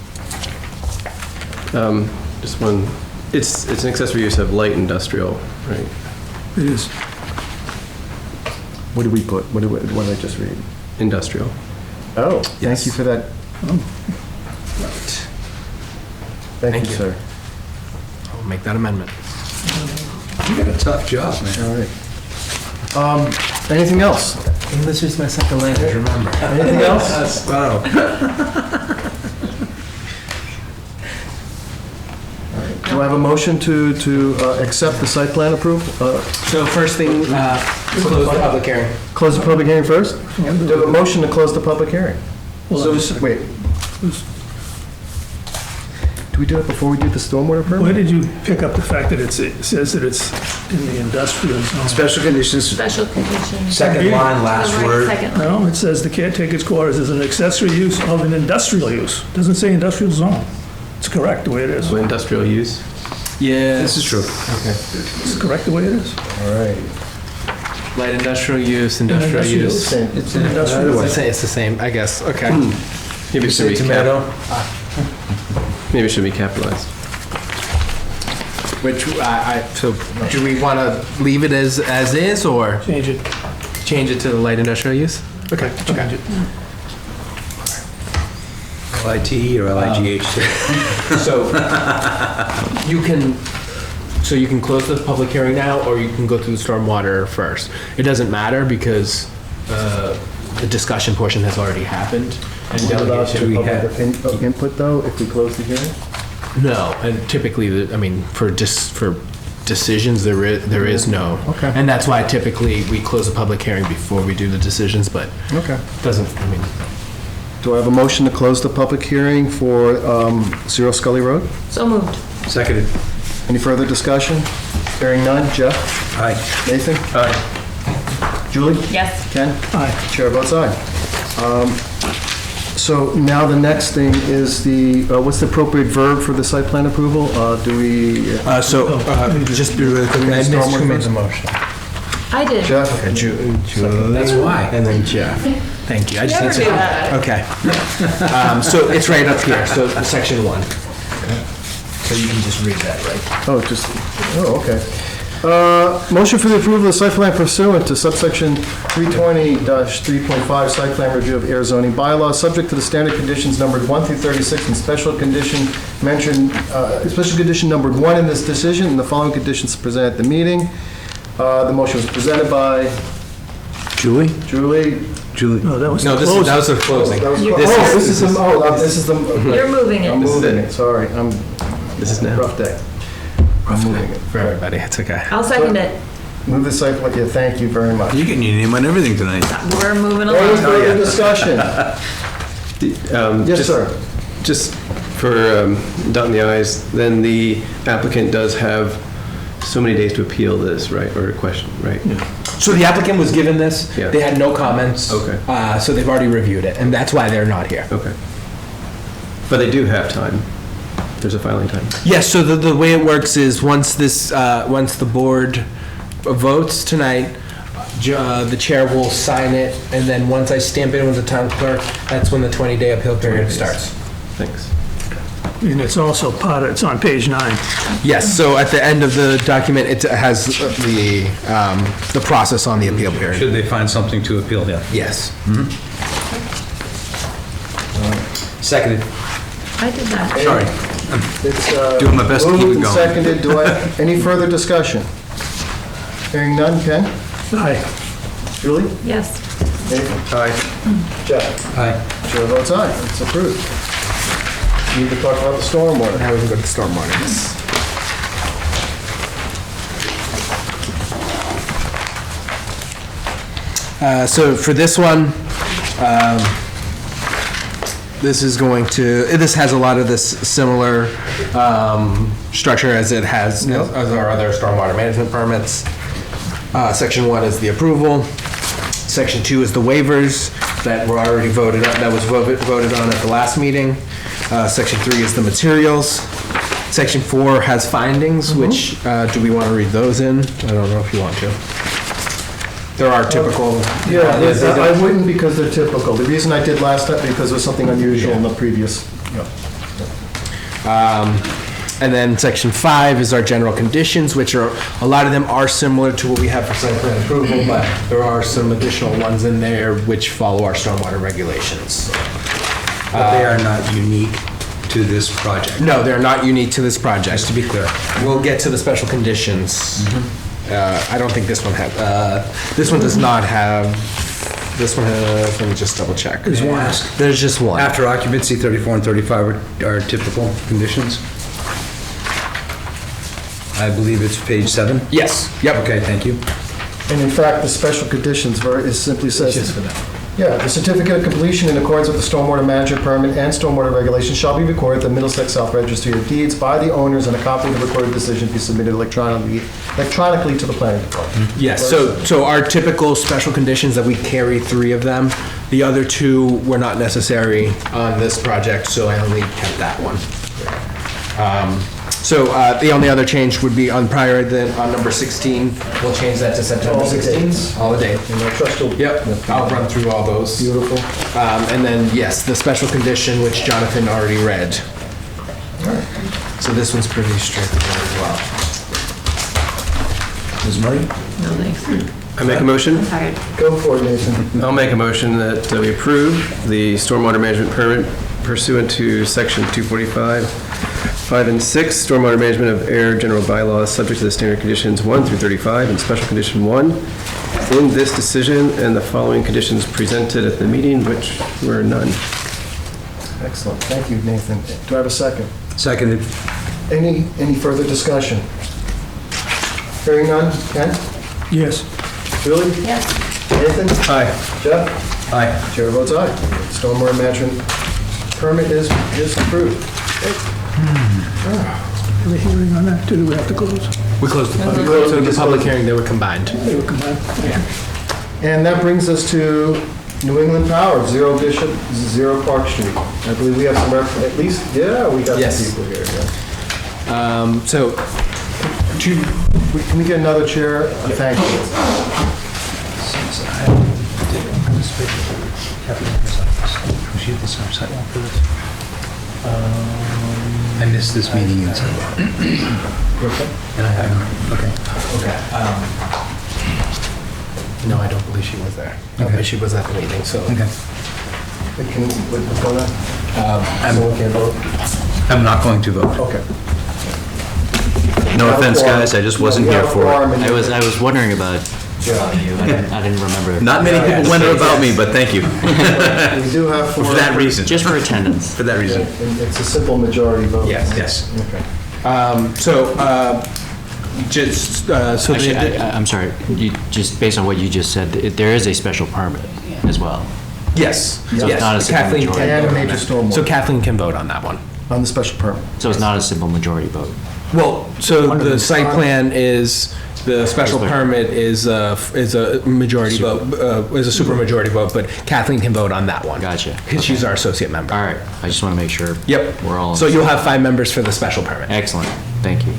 Just one, it's an accessory use of light industrial, right? It is. What did we put? What did I just read? Industrial. Oh, thank you for that. Right. Thank you, sir. I'll make that amendment. You got a tough job, man. All right. Anything else? English is my second language, remember. Anything else? Wow. Do I have a motion to accept the site plan approval? So first thing, close the public hearing. Close the public hearing first? Do I have a motion to close the public hearing? Well, So, wait. Do we do that before we do the stormwater Where permit? did you pick up the fact that it says that it's in the industrial zone? Special conditions, Special conditions. second line, last Right, word. second line. No, it says the caretaker's quarters is an accessory use of an industrial use. Doesn't say industrial zone. It's correct the way it is. Industrial use? Yeah. This is true. It's correct the way it is. All right. Light industrial use, industrial use. It's an industrial use. It's the same, I guess. Okay. Maybe it should Say be tomato. Maybe it should be capitalized. Which so do we want to leave it as is or Change it. change it to the light industrial use? Okay. Change it. LIT or LIGH? So you can close the public hearing now, or you can go through the stormwater first. It doesn't matter because the discussion portion has already happened. And delegation, Public input, though, if we close the hearing? no, and typically, for decisions, there is no. Okay. And that's why typically we close the public hearing before we do the decisions, but Okay. doesn't. Do I have a motion to close the public hearing for 0 Scully Road? So moved. Seconded. Any further discussion? Hearing none. Jeff? Aye. Nathan? Aye. Julie? Yes. Ken? Aye. Chair votes aye. So now the next thing is what's the appropriate verb for the site plan approval? Do we, Just be really quick, I missed who made the motion. I did. Jeff? Julie. That's why. And then Jeff. Thank you. I just Never need to. do that. Okay. So it's right up here, so section 1. So you can just read that, right? Okay. Motion for the approval of the site plan pursuant to subsection 320-3.5 site plan review of air zoning bylaws, subject to the standard conditions numbered 1 through 36 and special condition numbered 1 in this decision, and the following conditions presented at the meeting. The motion was presented by Julie? Julie. No, that was No, the that closing. was the closing. This is the. You're moving it. I'm moving it, sorry. This is now. Rough day. I'm moving it. For everybody, it's okay. I'll second it. Move the site plan, yeah, thank you very much. You're getting your name on everything tonight. We're moving Any along. further discussion? Yes, sir. Just for dotting the i's, then the applicant does have so many days to appeal this, right, or a question, right? So the applicant was given this, Yeah. they had no comments. Okay. So they've already reviewed it, and that's why they're not here. Okay. But they do have time. There's a filing time. Yes, so the way it works is once the board votes tonight, the chair will sign it, and then once I stamp it with the town clerk, that's when the 20-day appeal period starts. Thanks. And it's also it's on page 9. Yes, so at the end of the document, it has the process on the appeal period. Should they find something to appeal, yeah. Yes. Seconded. I did that. Sorry. It's Doing my best to keep moved it and going. seconded. Do I, any further discussion? Hearing none. Ken? Aye. Julie? Yes. Nathan? Aye. Jeff? Aye. Chair votes aye. It's approved. Need to talk about the stormwater. Now we can go to the stormwater. So for this one, this has a lot of this similar structure as it has as our other stormwater management permits. Section 1 is the approval. Section 2 is the waivers that were already voted on, that was voted on at the last meeting. Section 3 is the materials. Section 4 has findings, which, do we want to read those in? I don't know if you want to. There are typical. Yeah, I wouldn't because they're typical. The reason I did last time, because there's something unusual in the previous. And then section 5 is our general conditions, which are, a lot of them are similar to what we have for site plan approval, but there are some additional ones in there which follow our stormwater regulations. But they are not unique to this project. No, they're not unique to this project. Just to be clear. We'll get to the special conditions. I don't think this one this one does not have, this one has, let me just double check. There's one. There's just one. After occupancy, 34 and 35 are typical conditions. I believe it's page 7. Yes, yep. Okay, thank you. And in fact, the special conditions simply says. Just for that. Yeah, the certificate of completion in accordance with the stormwater management permit and stormwater regulations shall be recorded at the Middlesex South Registry of Deeds by the owners, and a copy of the recorded decision be submitted electronically to the planning department. Yes, so our typical special conditions that we carry 3 of them. The other 2 were not necessary on this project, so I only kept that one. So the only other change would be on number 16. We'll change that to September 16th. Holiday. And I trust you'll... Yep, I'll run through all those. Beautiful. And then, yes, the special condition, which Jonathan already read. So this one's pretty straightforward as well. Ms. Murray? No, thanks. I make a motion? Go for it, Nathan. I'll make a motion that we approve the stormwater management permit pursuant to section 245, 5 and 6, stormwater management of Ayer general bylaws, subject to the standard conditions 1 through 35, and special condition 1 in this decision, and the following conditions presented at the meeting, which were none. Excellent. Thank you, Nathan. Do I have a second? Seconded. Any further discussion? Hearing none. Ken? Yes. Julie? Yes. Nathan? Aye. Jeff? Aye. Chair votes aye. Stormwater management permit is approved. Have a hearing on that, too? Do we have to close? We closed the public hearing. They were combined. They will come back. And that brings us to New England Power, 0 Bishop, 0 Park Street. I believe we have some, at least, yeah, we got Yes. some people here. Yeah. So, Can we get another chair? Thank you. I missed this meeting in Sunday. Okay. no, I don't believe she was there. Okay. She was at the meeting, so. Okay. Someone can't vote? I'm not going to vote. Okay. No offense, guys, I just wasn't here for it. I was wondering about you. I didn't remember. Not many people wonder about me, but thank you. We do have For that reason. Just for attendance. For that reason. And it's a simple majority vote. Yes. Okay. Actually, I'm sorry, just based on what you just said, there is a special permit as well. Yes. So it's not a simple Kathleen majority. And a major stormwater. So Kathleen can vote on that one. On the special permit. So it's not a simple majority vote. Well, so the site plan is, the special permit is a majority vote, is a super majority vote, but Kathleen can vote on that one. Gotcha. Because she's our associate member. All right, I just want to make sure. Yep. We're all. So you'll have 5 members for the special permit. Excellent, thank you.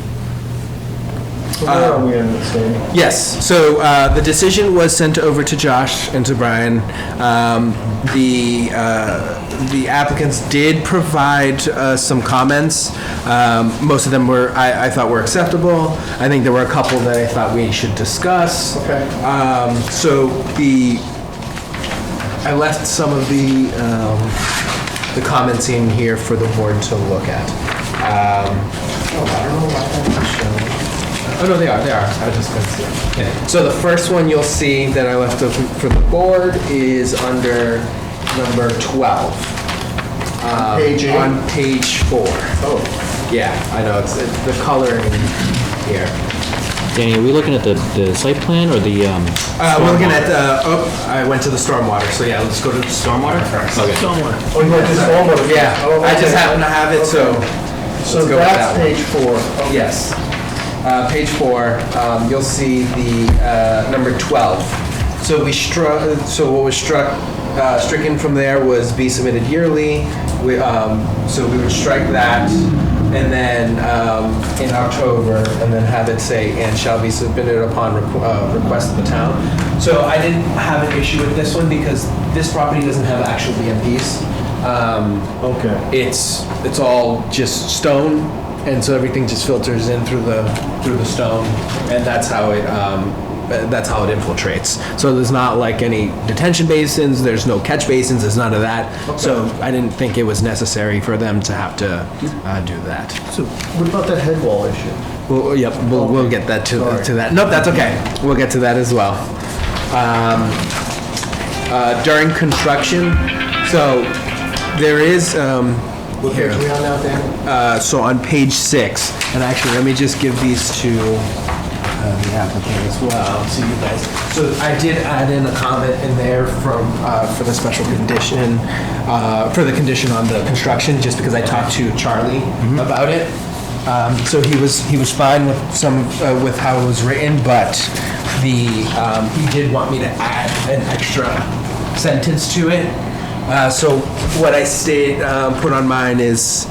So where are we in this thing? Yes, so the decision was sent over to Josh and to Brian. The applicants did provide some comments. Most of them I thought were acceptable. I think there were a couple that I thought we should discuss. Okay. I left some of the comments in here for the board to look at. I don't know why that's showing. Oh, no, they are. I just couldn't see them. Okay. So the first one you'll see that I left open for the board is under number 12. Page 8? On page 4. Oh. Yeah, I know, it's the coloring here. Danny, are we looking at the site plan or the? We're looking at, I went to the stormwater, so yeah, let's go to the stormwater first. Okay. Stormwater. Oh, you went to stormwater? Yeah, Oh, I just okay. happen to have it, so. So let's go with that's that one. page 4. Okay. Yes. Page 4, you'll see the number 12. So what was stricken from there was be submitted yearly. So we would strike that, and then in October, and then have it say, and shall be submitted upon request of the town. So I didn't have an issue with this one because this property doesn't have actual BMPs. Okay. It's all just stone. And so everything just filters in through the stone, and that's how it infiltrates. So there's not like any detention basins, there's no catch basins, there's none of that. Okay. So I didn't think it was necessary for them to have to do that. So what about that head wall issue? Well, yep, we'll get that to that. Nope, that's okay. We'll get to that as well. During construction, so there is. What page are we on now, Dan? So on page 6, and actually, let me just give these to the applicant as well, so you guys. So I did add in a comment in there from, for the special condition, for the condition on the construction, just because I talked to Charlie about it. So he was fine with some, with how it was written, but he did want me to add an extra sentence to it. So what I put on mine is,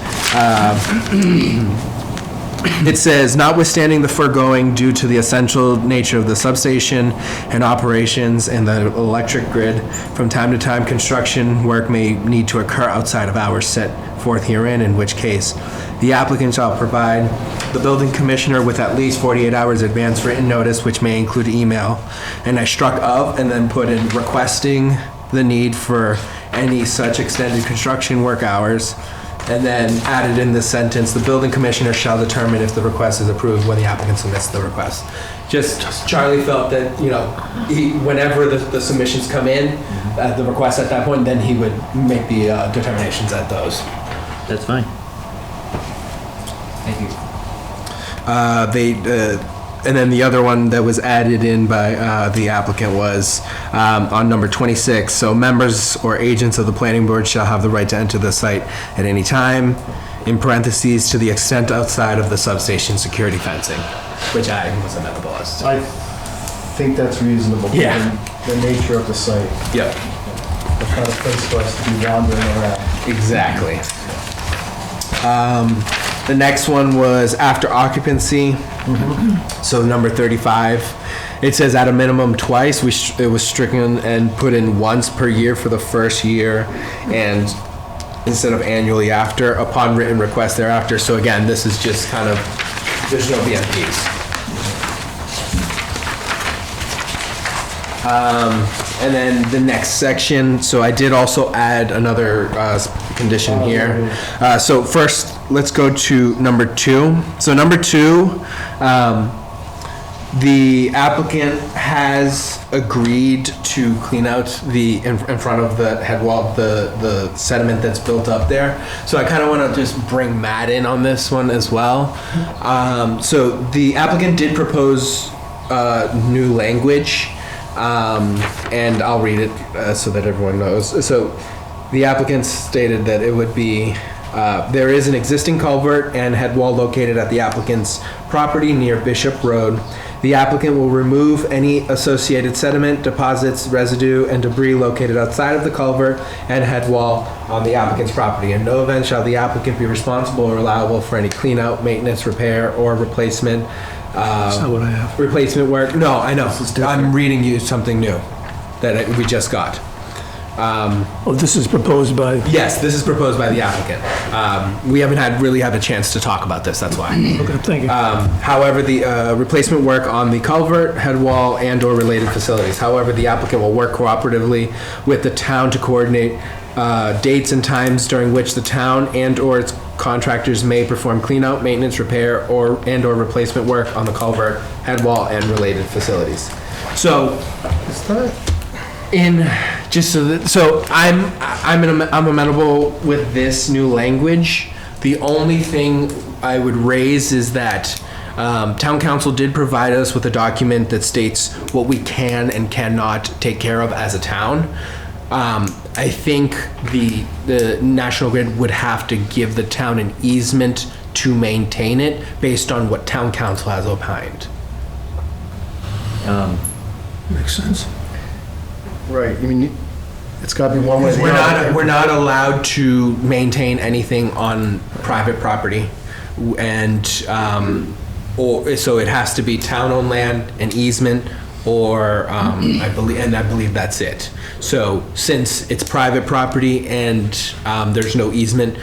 it says, notwithstanding the foregoing, due to the essential nature of the substation and operations and the electric grid, from time to time, construction work may need to occur outside of hours set forth herein, in which case the applicant shall provide the building commissioner with at least 48 hours advance written notice, which may include email. And I struck of and then put in requesting the need for any such extended construction work hours, and then added in this sentence, the building commissioner shall determine if the request is approved when the applicant submits the request. Just Charlie felt that, whenever the submissions come in, the request at that point, then he would make the determinations at those. That's fine. Thank you. And then the other one that was added in by the applicant was on number 26. So members or agents of the planning board shall have the right to enter the site at any time, in parentheses, to the extent outside of the substation security fencing, which I was amenable as. I think that's reasonable. Yeah. Given the nature of the site. Yep. It's not a place for us to be wandering around. Exactly. The next one was after occupancy. So number 35, it says at a minimum twice. It was stricken and put in once per year for the first year, and instead of annually after, upon written request thereafter. So again, this is just kind of, there's no BMPs. And then the next section, so I did also add another condition here. So first, let's go to number 2. So number 2, the applicant has agreed to clean out in front of the head wall, the sediment that's built up there. So I kind of want to just bring Matt in on this one as well. So the applicant did propose new language. And I'll read it so that everyone knows. So the applicant stated that it would be, there is an existing culvert and head wall located at the applicant's property near Bishop Road. The applicant will remove any associated sediment, deposits, residue, and debris located outside of the culvert and head wall on the applicant's property. In no event shall the applicant be responsible or liable for any clean out, maintenance, repair, or replacement. That's not what I have. Replacement work. No, I know. I'm reading you something new that we just got. This is proposed by... Yes, this is proposed by the applicant. We haven't really had a chance to talk about this, that's why. Okay, thank you. However, the replacement work on the culvert, head wall, and/or related facilities. However, the applicant will work cooperatively with the town to coordinate dates and times during which the town and/or its contractors may perform cleanout, maintenance, repair, and/or replacement work on the culvert, head wall, and related facilities. So, I'm amenable with this new language. The only thing I would raise is that town council did provide us with a document that states what we can and cannot take care of as a town. I think the National Grid would have to give the town an easement to maintain it based on what town council has opined. Makes sense. Right, I mean, it's got to be one way or the other. We're not allowed to maintain anything on private property, and so it has to be town-owned land, an easement, or I believe that's it. So since it's private property and there's no easement,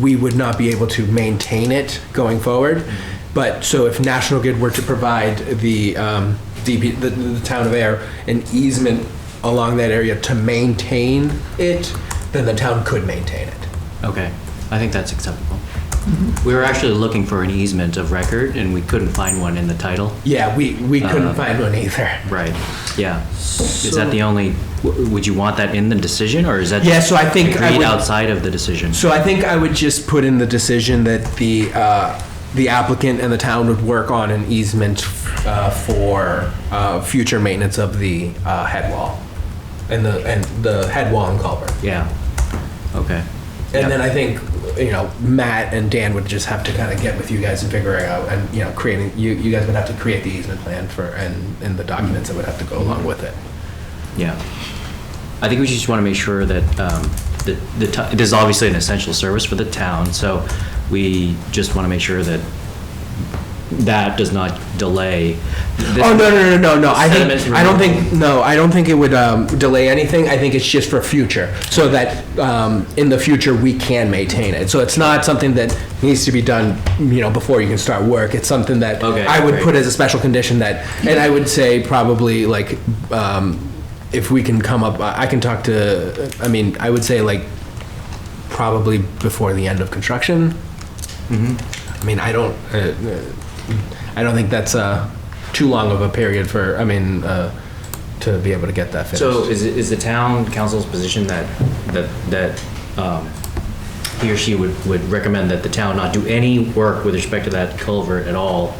we would not be able to maintain it going forward. But so if National Grid were to provide the town of Ayer an easement along that area to maintain it, then the town could maintain it. Okay, I think that's acceptable. We were actually looking for an easement of record, and we couldn't find one in the title. Yeah, we couldn't find one either. Right, yeah. Is that the only, would you want that in the decision, or is that Yeah, so I think agreed outside of the decision? So I think I would just put in the decision that the applicant and the town would work on an easement for future maintenance of the head wall and the head wall and culvert. Yeah. Okay. And then I think, Matt and Dan would just have to kind of get with you guys and figure it out, and, creating, you guys would have to create the easement plan and the documents that would have to go along with it. Yeah. I think we just want to make sure that this is obviously an essential service for the town, so we just want to make sure that that does not delay. Oh, no. I don't think it would delay anything. I think it's just for future, so that in the future we can maintain it. So it's not something that needs to be done, before you can start work. It's something that I would put as a special condition and I would say probably like, if we can come up, I can talk to, I would say like probably before the end of construction. Mm-hmm. I don't think that's too long of a period for, to be able to get that finished. So is the town council's position that he or she would recommend that the town not do any work with respect to that culvert at all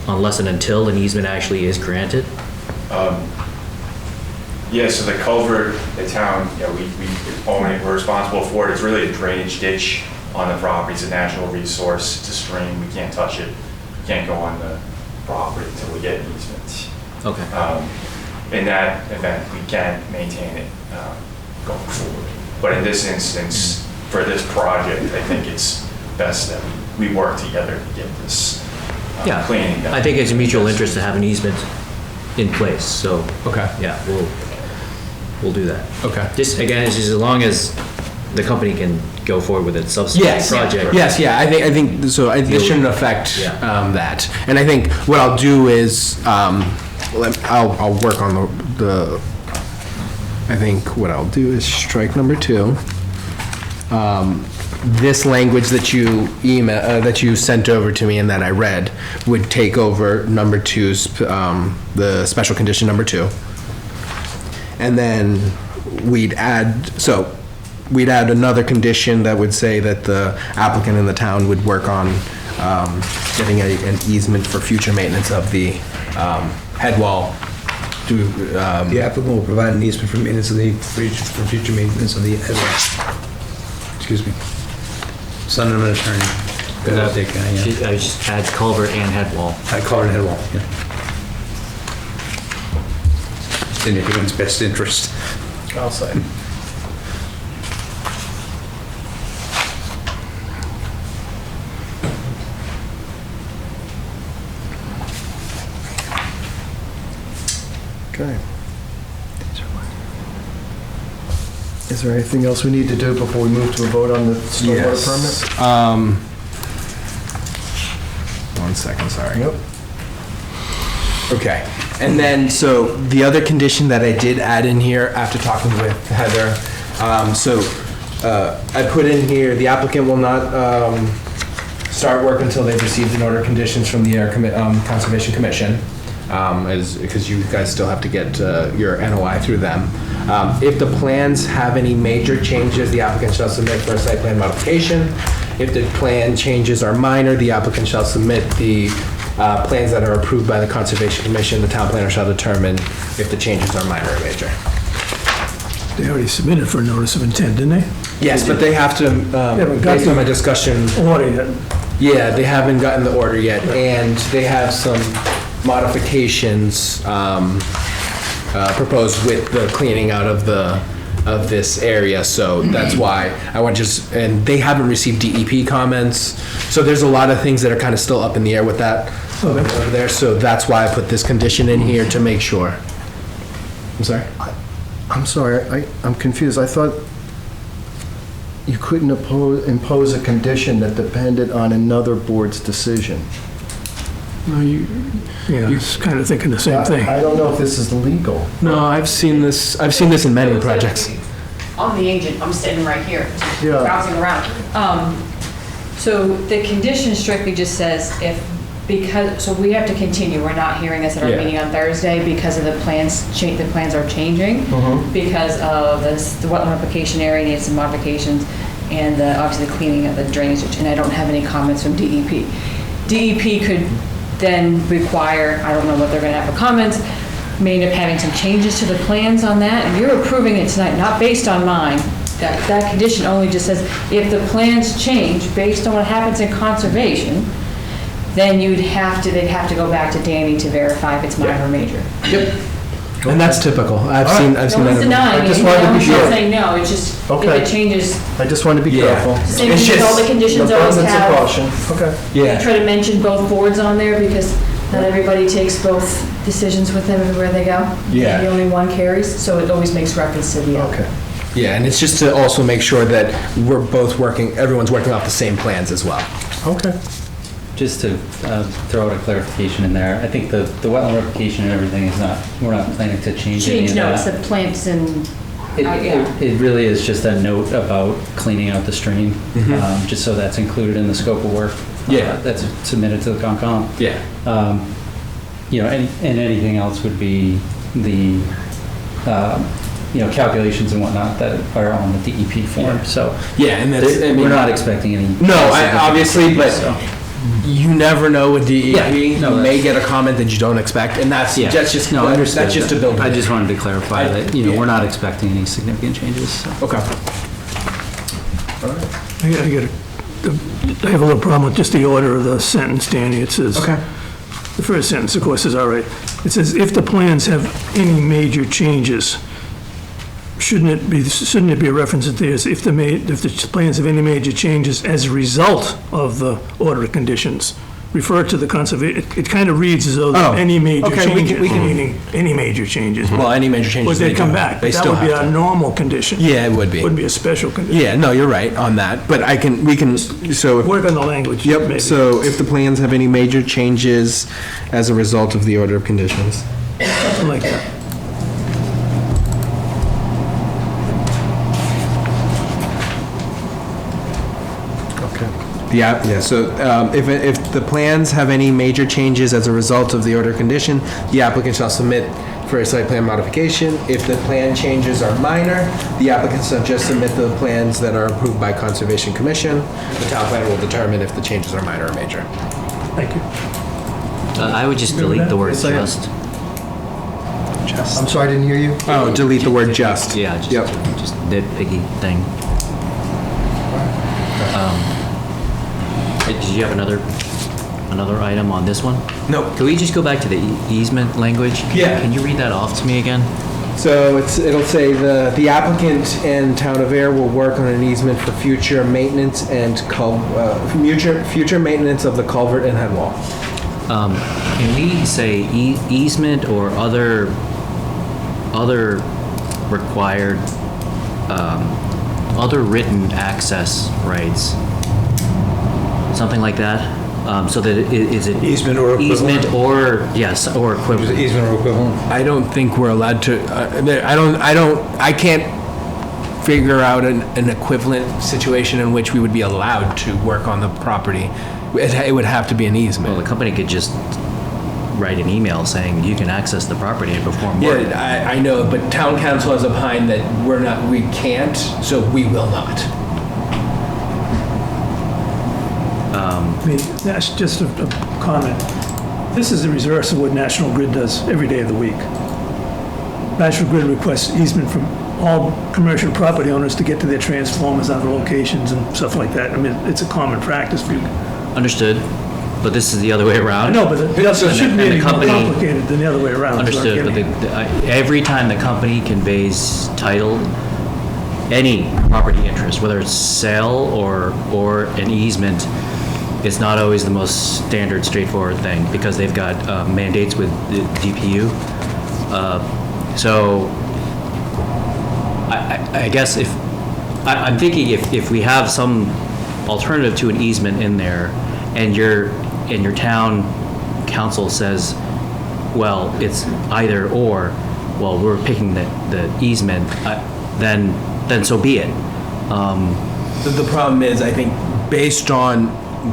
unless and until an easement actually is granted? Yeah, so the culvert, the town, we own it, we're responsible for it. It's really a drainage ditch on the property. It's a natural resource. It's a stream. We can't touch it. We can't go on the property until we get an easement. Okay. In that event, we can maintain it going forward. But in this instance, for this project, I think it's best that we work together to get this cleaning done. I think it's a mutual interest to have an easement in place, so. Okay. Yeah, we'll do that. Okay. Just, again, it's just as long as the company can go forward with its subsequent project. Yes, yeah, I think so. This shouldn't affect that. And I think what I'll do is I'll work on the. I think what I'll do is strike number 2. This language that you sent over to me and that I read would take over number 2's the special condition number 2, and then we'd add another condition that would say that the applicant and the town would work on getting an easement for future maintenance of the head wall. The applicant will provide an easement for maintenance for future maintenance of the head wall. Excuse me. Son of an attorney. Good update, guy, I just add culvert and head wall. Culvert and head wall, yeah. It's in everyone's best interest. I'll say. Okay. Is there anything else we need to do before we move to a vote on the stormwater permit? 1 second, sorry. Yep. Okay, and then, so the other condition that I did add in here after talking with Heather, I put in here, the applicant will not start work until they've received an order of conditions from the Ayer Conservation Commission, because you guys still have to get your NOI through them. If the plans have any major changes, the applicant shall submit for a site plan modification. If the plan changes are minor, the applicant shall submit the plans that are approved by the Conservation Commission. The town planner shall determine if the changes are minor or major. They already submitted for a notice of intent, didn't they? Yes, but they have to, based on my discussion. Order yet. Yeah, they haven't gotten the order yet, and they have some modifications proposed with the cleaning out of this area, so that's why I want and they haven't received DEP comments, so there's a lot of things that are kind of still up in the air with that over there, so that's why I put this condition in here to make sure. I'm sorry? I'm sorry, I'm confused. I thought you couldn't impose a condition that depended on another board's decision. No, you kind of thinking the same thing. I don't know if this is legal. No, I've seen this in many projects. I'm the agent, I'm sitting right here, Yeah. browsing around. So the condition strictly just says so we have to continue, we're not hearing this at our meeting on Thursday because of the plans are changing, because of the wetland application area needs some modifications, and obviously the cleaning of the drainage, and I don't have any comments from DEP. DEP could then require, I don't know what they're gonna have for comments, may end up having some changes to the plans on that, and you're approving it tonight, not based on mine. That condition only just says, if the plans change based on what happens in conservation, then they'd have to go back to Danny to verify if it's minor or major. Yep. And that's typical. I've seen No that. one's denying I it, just no wanted to be one's sure. saying no, it's just, if Okay. it changes, I just wanted to be Yeah. careful. same It's thing with all the just conditions always Abundance of have. caution. Okay. Yeah. Try to mention both boards on there, because not everybody takes both decisions with them everywhere they go. Yeah. Maybe only one carries, so it always makes reference to the other. Okay. Yeah, and it's just to also make sure that everyone's working off the same plans as well. Okay. Just to throw out a clarification in there, I think the wetland replication and everything is not, we're not planning to change any Change, of no, it's that. the plants and, yeah. It really is just a note about cleaning out the stream, just so that's included in the scope of work. Yeah. That's submitted to the Concom. Yeah. And anything else would be the, calculations and whatnot that are on the DEP form, so. Yeah, and that's, I mean, We're not expecting any. No, obviously, but So. you never know with DEP. Yeah, no, you may that's- get a comment that you don't expect, and that's Yeah. just No, understood. that's just to build. I just wanted to clarify that, yeah. we're not expecting any significant changes, so. Okay. I have a little problem with just the order of the sentence, Danny. It says, Okay. the first sentence, of course, is all right. It says, if the plans have any major changes, shouldn't it be a reference that there's, if the plans have any major changes as a result of the order of conditions, refer to the conservation, it kind of reads as though Oh, any major okay, changes, we can- meaning any major changes. Well, any major changes. Would they come do. back? They That still would be have a to. normal condition. Yeah, it would be. Wouldn't be a special condition. Yeah, no, you're right on that, but we can, so if. Work on the language. Yep, maybe. so if the plans have any major changes as a result of the order of conditions. Something like that. Okay. Yeah, so if the plans have any major changes as a result of the order of condition, the applicant shall submit for a site plan modification. If the plan changes are minor, the applicant shall just submit the plans that are approved by Conservation Commission. The town plan will determine if the changes are minor or major. Thank you. I would just delete the word Yes, I am. just. I'm sorry, I didn't hear you. Oh, delete the word just. Yeah, Yep. just nitpicky thing. Did you have another item on this one? No. Can we just go back to the easement language? Yeah. Can you read that off to me again? So it'll say the applicant and Town of Ayer will work on an easement for future maintenance and future maintenance of the culvert and head wall. Can we say easement or other required, other written access rights? Something like that? So that is it? Easement or equivalent? Easement or, yes, or equivalent. Easement or equivalent? I don't think we're allowed to, I can't figure out an equivalent situation in which we would be allowed to work on the property. It would have to be an Well, easement. the company could just write an email saying you can access the property and perform work. Yeah, I know, but town council has opined that we can't, so we will not. I mean, that's just a comment. This is the reverse of what National Grid does every day of the week. National Grid requests easement from all commercial property owners to get to their transformers on other locations and stuff like that. I mean, it's a common practice for you. Understood, but this is the other way around. I know, but it shouldn't be and the any more company- complicated than the other way around. is what I'm Understood, but getting at. every time the company conveys title, any property interest, whether it's sale or an easement, it's not always the most standard, straightforward thing, because they've got mandates with the DPU. So I guess I'm thinking if we have some alternative to an easement in there, and your town council says, well, it's either or, well, we're picking the easement, then so be it. The problem is, I think, based on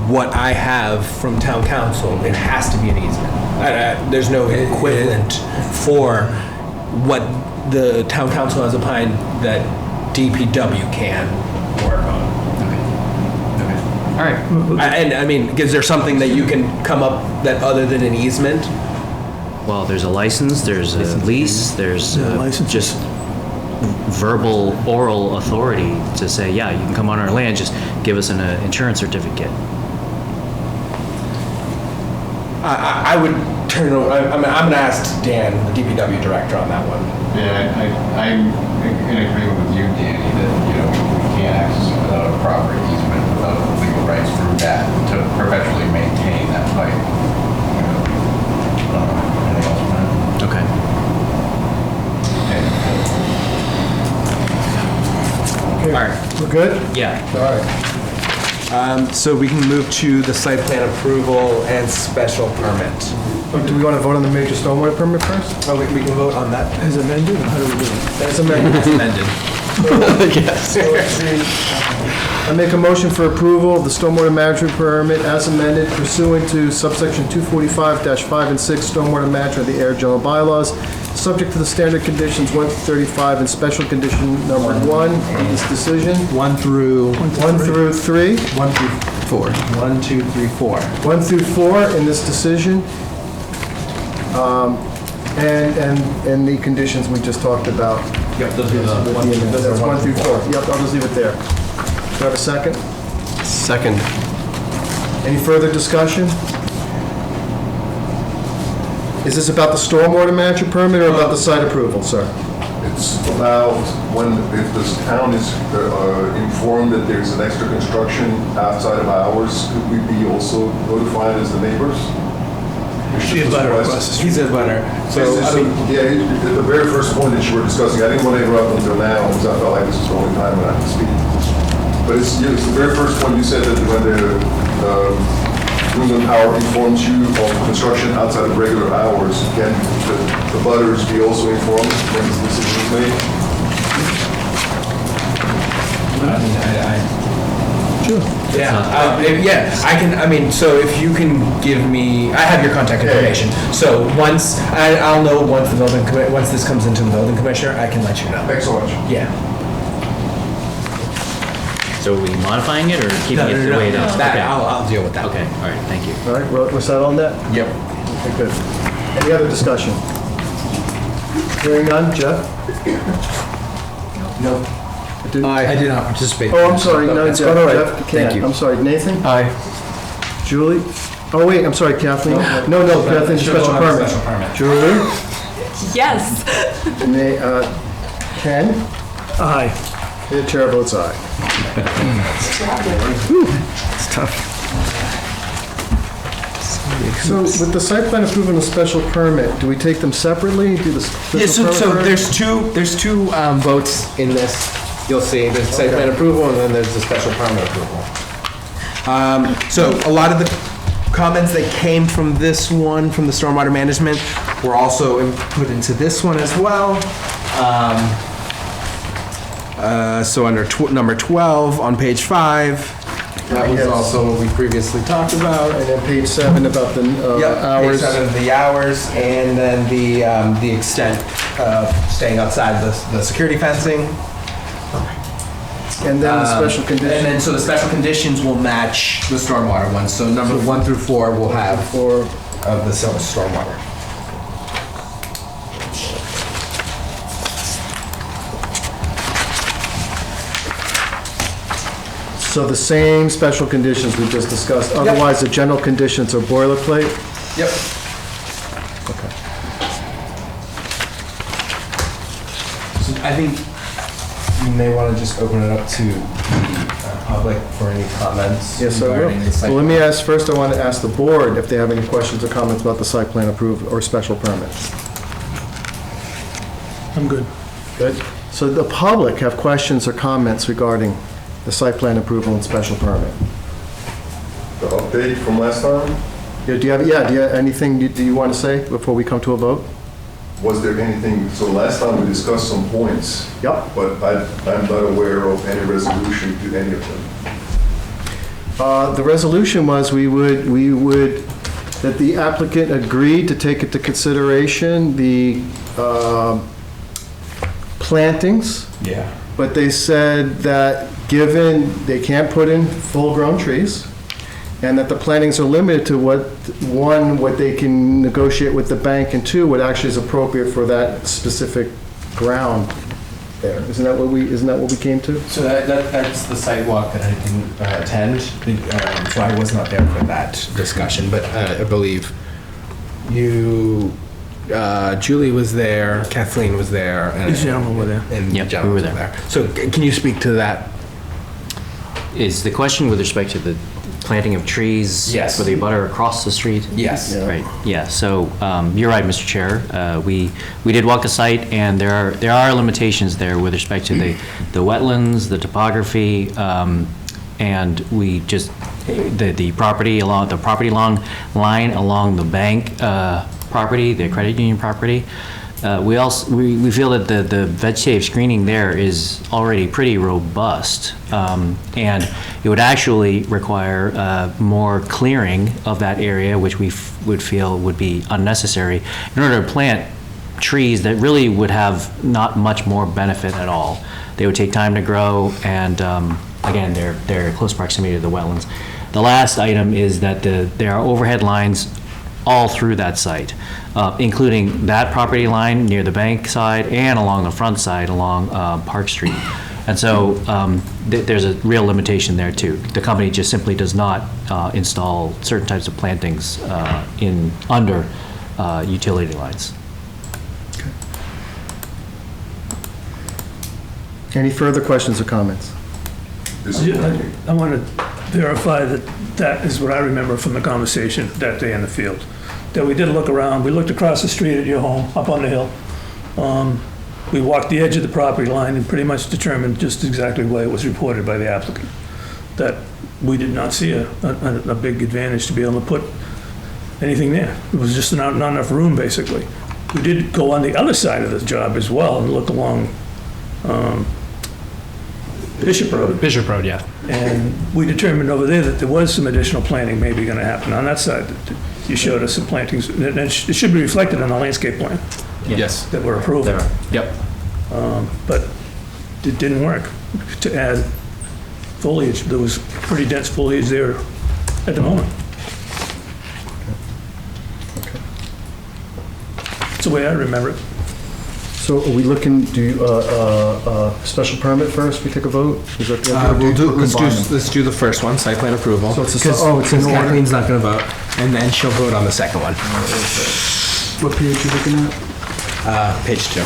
what I have from town council, it has to be an easement. There's no equivalent for what the town council has opined that DPW can work on. All right. And I mean, is there something that you can come up that other than an easement? Well, there's a license, there's a lease, there's just verbal, oral authority to say, yeah, you can come on our land, just give us an insurance certificate. I would turn over, I'm going to ask Dan, the DPW director, on that one. Yeah, I'm in agreement with you, Danny, that, you know, we can't access it without a proper easement, without legal rights through that, to perpetually maintain that pipe. You know, anything else on that? Okay. Okay, All right. we're good? Yeah. All right. So we can move to the site plan approval and special permit. Do we want to vote on the major stormwater permit first? Oh, we can vote on that. As amended, or how do we do it? As amended. As amended. I make a motion for approval of the stormwater management permit as amended pursuant to subsection 245-5 and 6 stormwater management of the Ayer general bylaws, subject to the standard conditions 1 through 35 and special condition number 1 in this decision. 1 through 1 through 3. 1 through 4. 1, 2, 3, 4. 1 through 4 in this decision. And the conditions we just talked about. Yep, those are the That's 1 through 4. Yep, I'll just leave it there. Do I have a second? Second. Any further discussion? Is this about the stormwater management permit or about the site approval, sir? It's about if the town is informed that there's an extra construction outside of hours, could we be also notified as the neighbors? He's a butter across the street. He's a butter. So, at the very first point that you were discussing, I didn't want to interrupt until now, because I felt like this was the only time when I could speak. But it's the very first point you said that when the New England Power informs you of construction outside of regular hours, can the butters be also informed when this decision is made? Sure. Yeah, I can, I mean, so if you can give me, I have your contact information. So once, I'll know once once this comes into the building commissioner, I can let you know. Thanks so much. Yeah. So are we modifying it or keeping it the way it is? That, Okay. I'll deal with that. Okay, all right, thank you. All right, we're set on that? Yep. Okay, good. Any other discussion? Hearing none, Jeff? No. I did not participate. Oh, I'm sorry, no, That's Jeff. all right. Jeff can't. Thank you. I'm sorry, Nathan? Aye. Julie? Oh, wait, I'm sorry, Kathleen? No, Kathleen, special permit. Julie? Yes. Ken? Aye. The chair votes aye. It's tough. So with the site plan approval and the special permit, do we take them separately? Do the Yeah, special so permit first? there's two votes in this. You'll see, there's site plan approval and then there's the special permit approval. So a lot of the comments that came from this one, from the stormwater management, were also put into this one as well. So under number 12 on page 5, that was Yes. also what we previously talked about. And then page 7 about the Yep, hours. page 7 of the hours, and then the extent of staying outside the security fencing. And then the special And condition. then, so the special conditions will match the stormwater ones, so number 1 through 4 will have Or of the stormwater. So the same special conditions we just discussed, otherwise the general conditions are boilerplate? Yep. Okay. So I think you may want to just open it up to the public for any comments. Yes, I regarding the will. site Well, let me plan. ask, first I want to ask the board if they have any questions or comments about the site plan approval or special permit. I'm good. Good. So the public have questions or comments regarding the site plan approval and special permit? The update from last time, Do you have anything do you want to say before we come to a vote? was there anything, so last time we discussed some points. Yep. But I'm not aware of any resolution to any of them. The resolution was that the applicant agreed to take into consideration the plantings, Yeah. but they said that given they can't put in full-grown trees, and that the plantings are limited to what they can negotiate with the bank, and two, what actually is appropriate for that specific ground there. Isn't that what we came to? So that's the sidewalk that I didn't attend, so I was not there for that discussion, but I believe you, Julie was there, Kathleen was there. And These gentlemen were there. And Yep, gentlemen we were there. So can you speak to that? Is the question with respect to the planting of trees? Yes. For the abutter across the street? Yes. Right, yeah, so you're right, Mr. Chair. We did walk the site, and there are limitations there with respect to the wetlands, the topography, and we just, the property line along the bank property, the credit union property. We feel that the vegetative screening there is already pretty robust, and it would actually require more clearing of that area, which we would feel would be unnecessary in order to plant trees that really would have not much more benefit at all. They would take time to grow, and again, they're in close proximity to the wetlands. The last item is that there are overhead lines all through that site, including that property line near the bank side and along the front side along Park Street. And so there's a real limitation there too. The company just simply does not install certain types of plantings under utility lines. Any further questions or comments? I want to verify that that is what I remember from the conversation that day in the field. That we did look around, we looked across the street at your home, up on the hill. We walked the edge of the property line and pretty much determined just exactly the way it was reported by the applicant. That we did not see a big advantage to be able to put anything there. It was just not enough room, basically. We did go on the other side of the job as well and look along Bishop Road. Bishop Road, yeah. And we determined over there that there was some additional planting maybe going to happen on that side. You showed us some plantings, and it should be reflected on the landscape plan Yes. that we're approving. Yep. But it didn't work to add foliage. There was pretty dense foliage there at the moment. That's the way I remember it. So are we looking, special permit first, we take a vote? Is that the idea? Let's do the first one, site plan approval. So it's a- Because oh, it's in order. Kathleen's not going to vote, and then she'll vote on the second one. What page are you looking at? Page 2.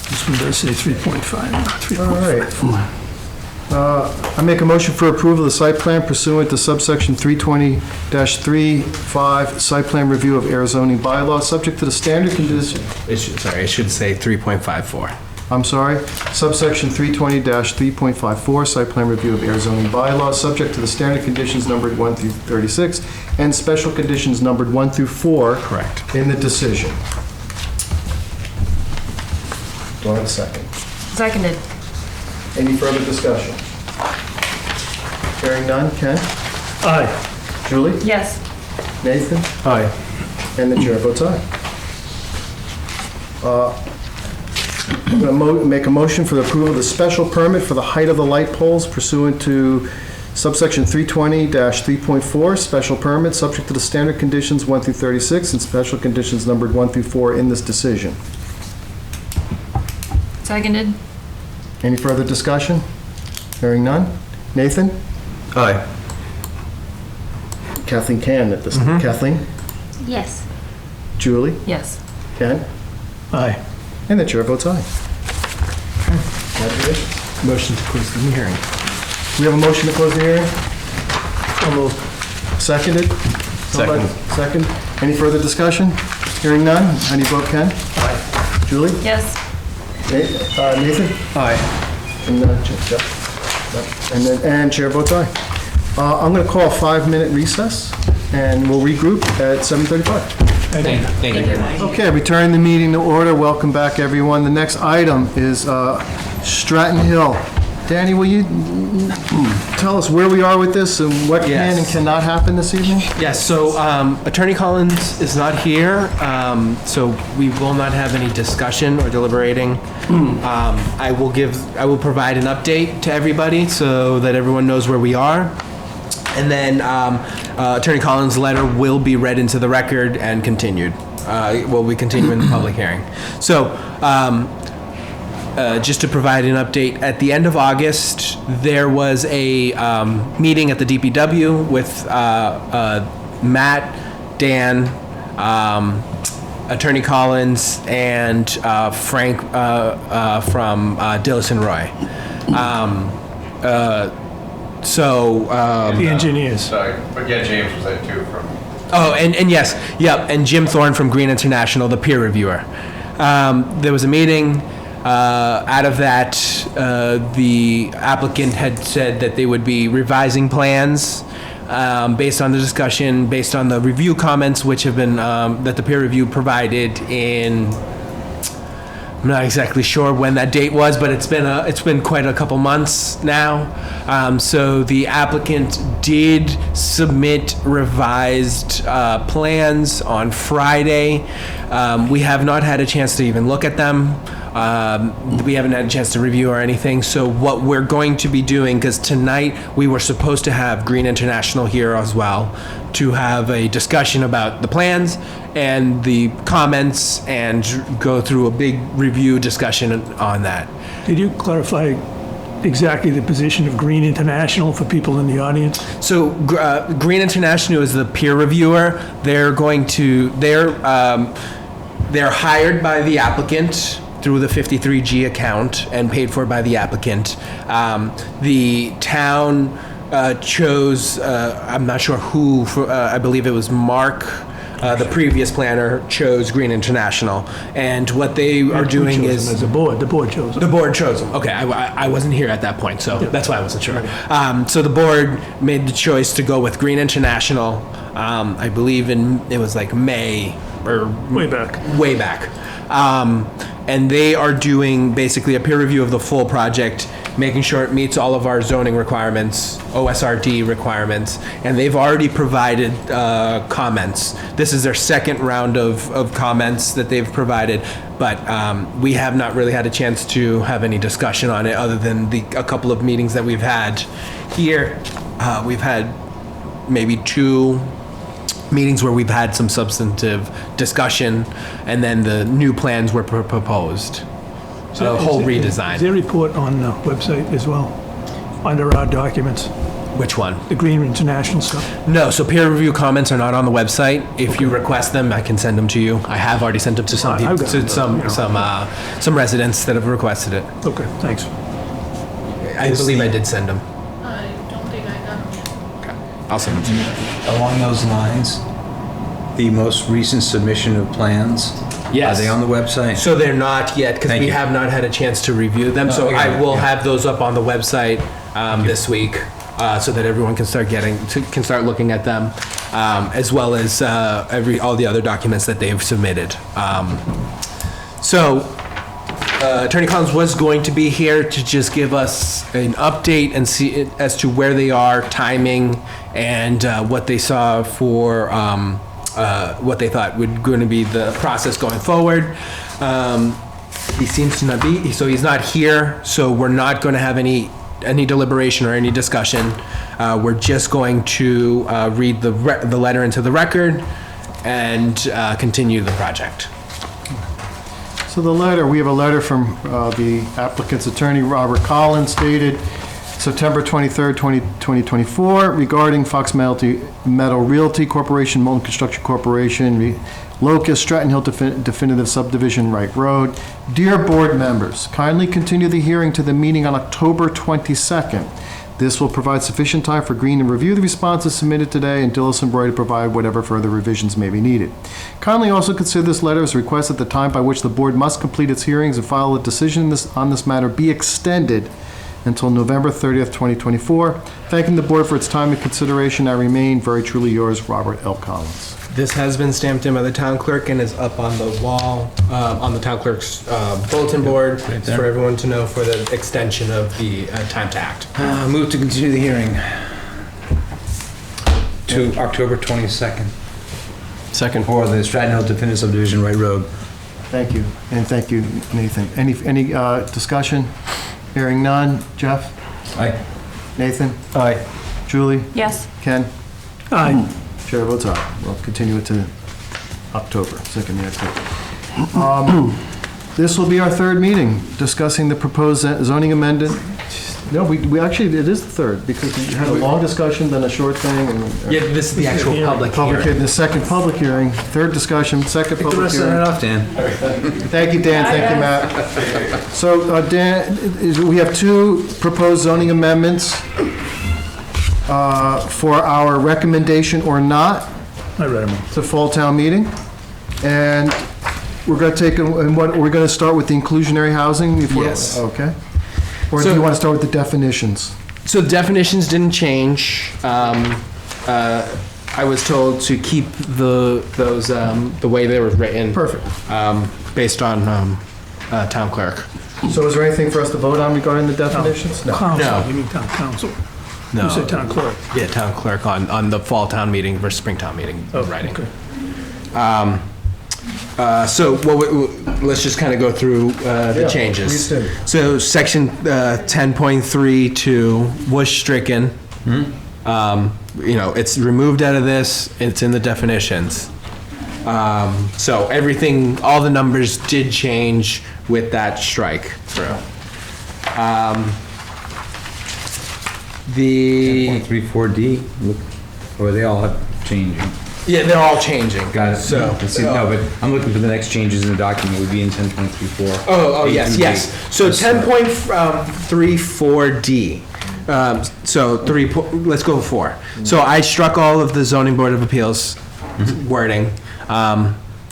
This one does say 3.5, not 3.5. I make a motion for approval of the site plan pursuant to subsection 320-35, site plan review of air zoning bylaws, subject to the standard condition. It should say 3.54. I'm sorry, subsection 320-3.54, site plan review of air zoning bylaws, subject to the standard conditions numbered 1 through 36, and special conditions numbered 1 through 4. Correct. In the decision. Do I have a second? Seconded. Any further discussion? Hearing none, Ken? Aye. Julie? Yes. Nathan? Aye. And the chair votes aye. I'm going to make a motion for the approval of the special permit for the height of the light poles pursuant to subsection 320-3.4, special permit subject to the standard conditions 1 through 36 and special conditions numbered 1 through 4 in this decision. Seconded. Any further discussion? Hearing none. Nathan? Aye. Kathleen can at this time. Kathleen? Yes. Julie? Yes. Ken? Aye. And the chair votes aye. Congratulations. Motion to close the hearing. We have a motion to close the hearing? Seconded? Somebody? Second. Any further discussion? Hearing none. How do you vote, Ken? Aye. Julie? Yes. Nathan? Aye. And chair votes aye. I'm going to call a 5-minute recess, and we'll regroup at 7:35. Thank you very much. Okay, returning the meeting to order. Welcome back, everyone. The next item is Stratton Hill. Danny, will you tell us where we are with this and what can and cannot happen this evening? Yes, so Attorney Collins is not here, so we will not have any discussion or deliberating. I will provide an update to everybody so that everyone knows where we are. And then Attorney Collins' letter will be read into the record and continued. Will be continuing the public hearing. So, just to provide an update, at the end of August, there was a meeting at the DPW with Matt, Dan, Attorney Collins, and Frank from Dillis and Roy. The engineers. Sorry, but yeah, James was there too from. Oh, and yes, yep, and Jim Thorne from Green International, the peer reviewer. There was a meeting. Out of that, the applicant had said that they would be revising plans based on the discussion, based on the review comments, which have been that the peer review provided in. I'm not exactly sure when that date was, but it's been quite a couple months now. So the applicant did submit revised plans on Friday. We have not had a chance to even look at them. We haven't had a chance to review or anything. So what we're going to be doing, because tonight we were supposed to have Green International here as well, to have a discussion about the plans and the comments and go through a big review discussion on that. Did you clarify exactly the position of Green International for people in the audience? So Green International is the peer reviewer. They're hired by the applicant through the 53G account and paid for by the applicant. The town chose, I'm not sure who, I believe it was Mark, the previous planner, chose Green International. And what they are doing is... As a board, the board chose them. The board chose them. Okay, I wasn't here at that point, so that's why I wasn't sure. So the board made the choice to go with Green International, I believe it was like May, or... Way back. Way back. And they are doing basically a peer review of the full project, making sure it meets all of our zoning requirements, OSRD requirements, and they've already provided comments. This is their second round of comments that they've provided, but we have not really had a chance to have any discussion on it other than a couple of meetings that we've had here. We've had maybe 2 meetings where we've had some substantive discussion, and then the new plans were proposed. So a whole redesign. Is there a report on the website as well, under our documents? Which one? The Green International stuff? No, so peer review comments are not on the website. If you request them, I can send them to you. I have already sent them to some people, to some residents that have requested it. Okay, thanks. I believe I did send them. I don't think I got them yet. Okay, I'll send them to you. Along those lines, the most recent submission of plans, yes. Are they on the website? So they're not yet, because we have not had a chance to review them. So I will have those up on the website this week, so that everyone can start looking at them, as well as all the other documents that they've submitted. Attorney Collins was going to be here to just give us an update and see as to where they are, timing, and what they saw for what they thought would going to be the process going forward. He seems to not be, so he's not here. So we're not going to have any deliberation or any discussion. We're just going to read the letter into the record and continue the project. So we have a letter from the applicant's attorney, Robert Collins, dated September 23rd, 2024, regarding Fox Meadow Realty Corporation, Molten Construction Corporation, Locust, Stratton Hill Definitive Subdivision, Wright Road. Dear board members, kindly continue the hearing to the meeting on October 22nd. This will provide sufficient time for Green to review the responses submitted today and Dillis and Roy to provide whatever further revisions may be needed. Kindly also consider this letter as a request that the time by which the board must complete its hearings and file a decision on this matter be extended until November 30th, 2024. Thanking the board for its time and consideration, I remain very truly yours, Robert L. Collins. This has been stamped in by the town clerk and is up on the wall, on the town clerk's bulletin board for everyone to know for the extension of the time to act. Move to continue the hearing to October 22nd. Second. For the Stratton Hill Definitive Subdivision, Wright Road. Thank you, and thank you, Nathan. Any discussion? Hearing none. Jeff? Aye. Nathan? Aye. Julie? Yes. Ken? Aye. Chair votes aye. We'll continue it to October, second of October. This will be our third meeting, discussing the proposed zoning amendment. No, we actually, it is the third, because we had a long discussion, then a short thing, and... Yeah, this is the actual public Public, hearing. the second public hearing, third discussion, second Take the public rest of hearing. that off, Dan. Thank you, Dan, thank you, Matt. So, Dan, we have two proposed zoning amendments for our recommendation or not I read them. to fall town meeting. And we're going to take, and what, we're going to start with the inclusionary housing? Yes. Okay. Or do So- you want to start with the definitions? So definitions didn't change. I was told to keep those the way they were written. Perfect. Based on town clerk. So is there anything for us to vote on regarding the definitions? No. Council, you mean town council? No. You said town clerk. Yeah, town clerk on the fall town meeting versus spring town meeting Oh, writing. okay. So let's just kind of go through the Yeah, changes. please do. So section 10.32 was stricken. It's removed out of this. It's in the definitions. So everything, all the numbers did change with that strike through. The 10.34D, or they all have changing. yeah, they're all changing. Got it. So No, but I'm looking for the next changes in the document would be in 10.34. Oh, yes, yes. So 10.34D. Let's go 4. So I struck all of the zoning board of appeals wording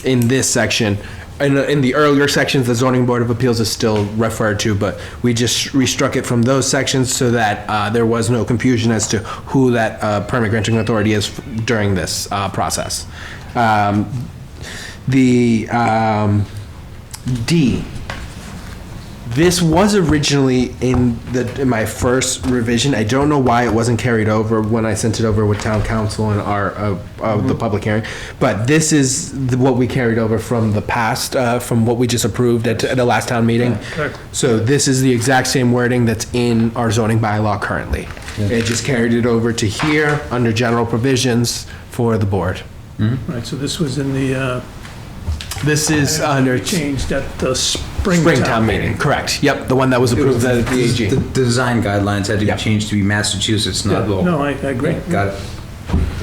in this section. In the earlier sections, the zoning board of appeals is still referred to, but we just restruck it from those sections so that there was no confusion as to who that permit granting authority is during this process. D. This was originally in my first revision. I don't know why it wasn't carried over when I sent it over with town council and the public hearing. But this is what we carried over from the past, from what we just approved at the last town meeting. Correct. So this is the exact same wording that's in our zoning bylaw currently. It just carried it over to here under general provisions for the board. Right, so this was in the, This is under changed at the Springtown meeting. Correct. Yep, the one that was approved at the AG. The design guidelines had to be changed to be Massachusetts, not local. No, I agree. Got it.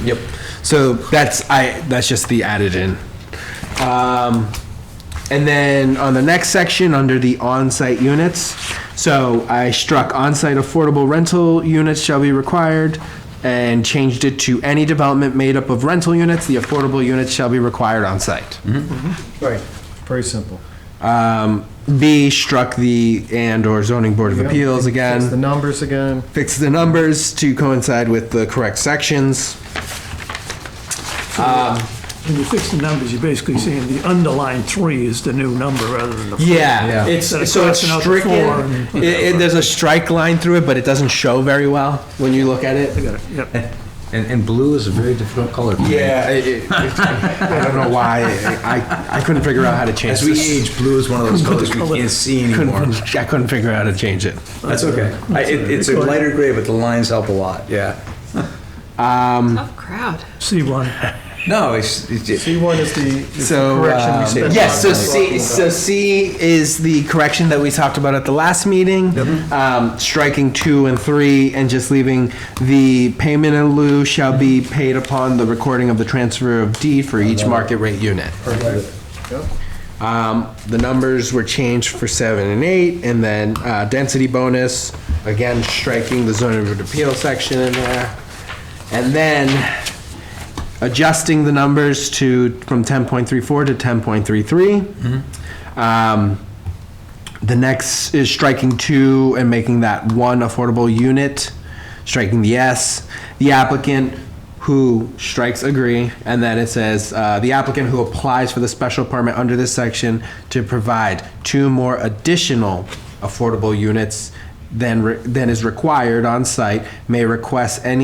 Yep. So that's just the added in. And then on the next section, under the on-site units, so I struck on-site affordable rental units shall be required and changed it to any development made up of rental units, the affordable units shall be required on-site. Right. Very simple. B, struck the and/or zoning board of appeals Fix the again. numbers again. Fix the numbers to coincide with the correct sections. When you fix the numbers, you're basically saying the underline 3 is the new number rather than the 4. Yeah, it's Instead of so it's crossing out the stricken. 4 and- There's a strike line through it, but it doesn't show very well when you look at I it. got it, yep. And blue is a very difficult color. Yeah, I don't know why. I couldn't figure out how to change As we this. age, blue is one of those colors we can't see anymore. I couldn't figure out how to change it. That's okay. It's a lighter gray, but the lines help a lot, yeah. Tough crowd. C1. No, it's C1 is the So, correction we spent. yes, on. so C is the correction that we talked about at the last meeting, striking 2 and 3 and just leaving the payment in lieu shall be paid upon the recording of the transfer of deed for each market rate unit. The numbers were changed for 7 and 8, and then density bonus, again, striking the zoning board of appeal section in there. And then adjusting the numbers from 10.34 to 10.33. The next is striking 2 and making that 1 affordable unit, striking the S. The applicant who strikes agree, and then it says, the applicant who applies for the special permit under this section to provide 2 more additional affordable units than is required on site may request an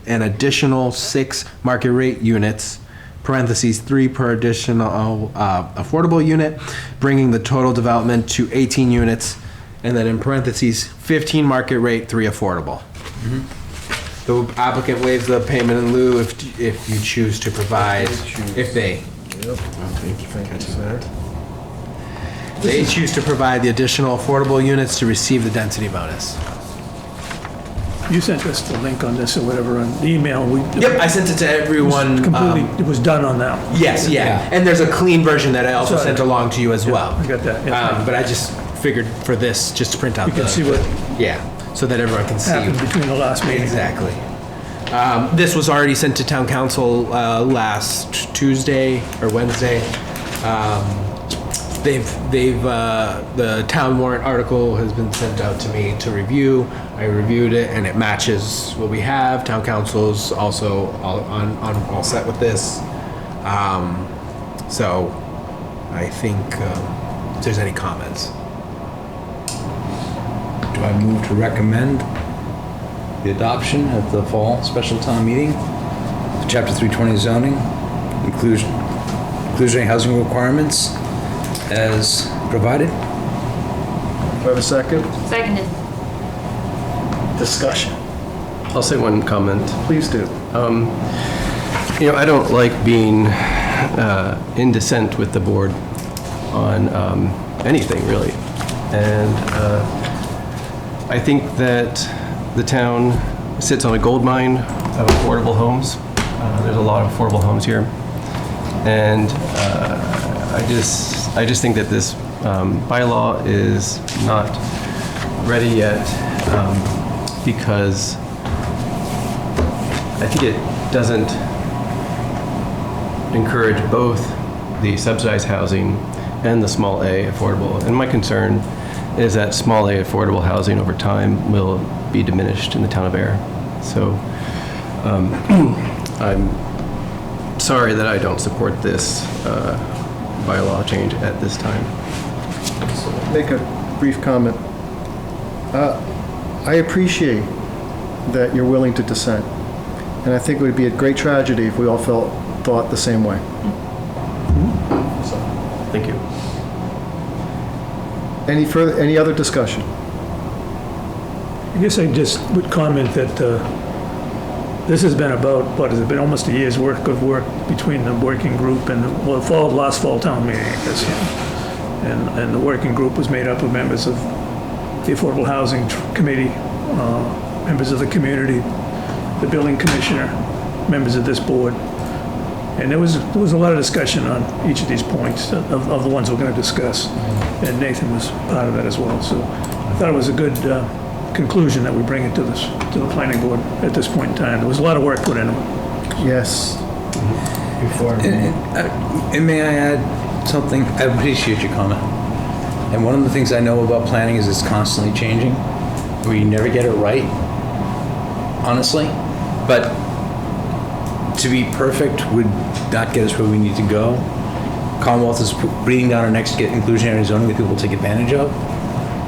additional 6 market rate units, parentheses 3 per additional affordable unit, bringing the total development to 18 units, and then in parentheses 15 market rate, 3 affordable. The applicant waives the payment in lieu if you choose to provide, if they. They choose to provide the additional affordable units to receive the density bonus. You sent us the link on this or whatever on the email. Yep, I sent it to everyone. It was done on that. Yes, yeah. And there's a clean version that I also sent along to you as well. I got that. Yeah. But I just figured for this, just to print out. You can see what. Yeah, so that everyone can see. Happened between the last meeting. Exactly. This was already sent to town council last Tuesday or Wednesday. The town warrant article has been sent out to me to review. I reviewed it and it matches what we have. Town council's also all set with this. So I think if there's any comments. Do I move to recommend the adoption at the fall special town meeting, Chapter 320 zoning, inclusionary housing requirements as provided? Do I have a second? Seconded. Discussion. I'll say one comment. Please do. I don't like being in dissent with the board on anything, really. And I think that the town sits on a gold mine of affordable homes. There's a lot of affordable homes here. And I just think that this bylaw is not ready yet because I think it doesn't encourage both the subsidized housing and the small A affordable. And my concern is that small A affordable housing over time will be diminished in the town of Ayer. So I'm sorry that I don't support this bylaw change at this time. Make a brief comment. I appreciate that you're willing to dissent, and I think it would be a great tragedy if we all thought the same way. So, thank you. Any other discussion? I guess I just would comment that this has been about, what has it been, almost a year's worth of work between the working group and last fall town meeting, I guess. And the working group was made up of members of the Affordable Housing Committee, members of the community, the building commissioner, members of this board. And there was a lot of discussion on each of these points of the ones we're going to discuss. And Nathan was part of that as well. So I thought it was a good conclusion that we bring it to the planning board at this point in time. There was a lot of work put into it. Yes. And may I add something? I appreciate your comment. And one of the things I know about planning is it's constantly changing. We never get it right, honestly. But to be perfect would not get us where we need to go. Commonwealth is breathing down our necks to get inclusionary zoning that people take advantage of.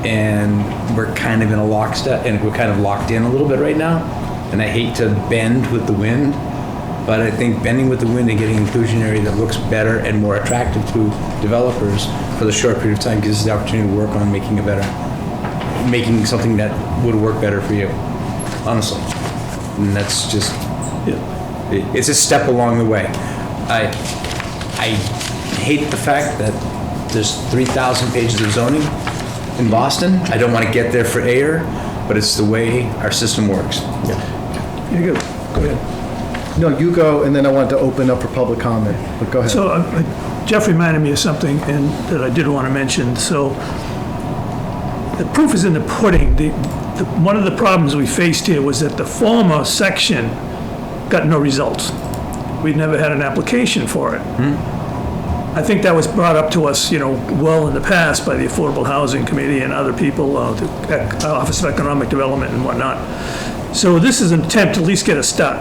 And we're kind of in a lockstep, and we're kind of locked in a little bit right now. And I hate to bend with the wind, but I think bending with the wind and getting inclusionary that looks better and more attractive to developers for the short period of time gives us the opportunity to work on making it better, making something that would work better for you, honestly. And that's just, it's a step along the way. I hate the fact that there's 3,000 pages of zoning in Boston. I don't want to get there for Ayer, but it's the way our system works. You go ahead. No, you go, and then I wanted to open up for public comment, but go ahead. So Jeff reminded me of something that I did want to mention. So the proof is in the pudding. One of the problems we faced here was that the former section got no results. We'd never had an application for it. I think that was brought up to us, well in the past by the Affordable Housing Committee and other people, the Office of Economic Development and whatnot. So this is an attempt to at least get a start.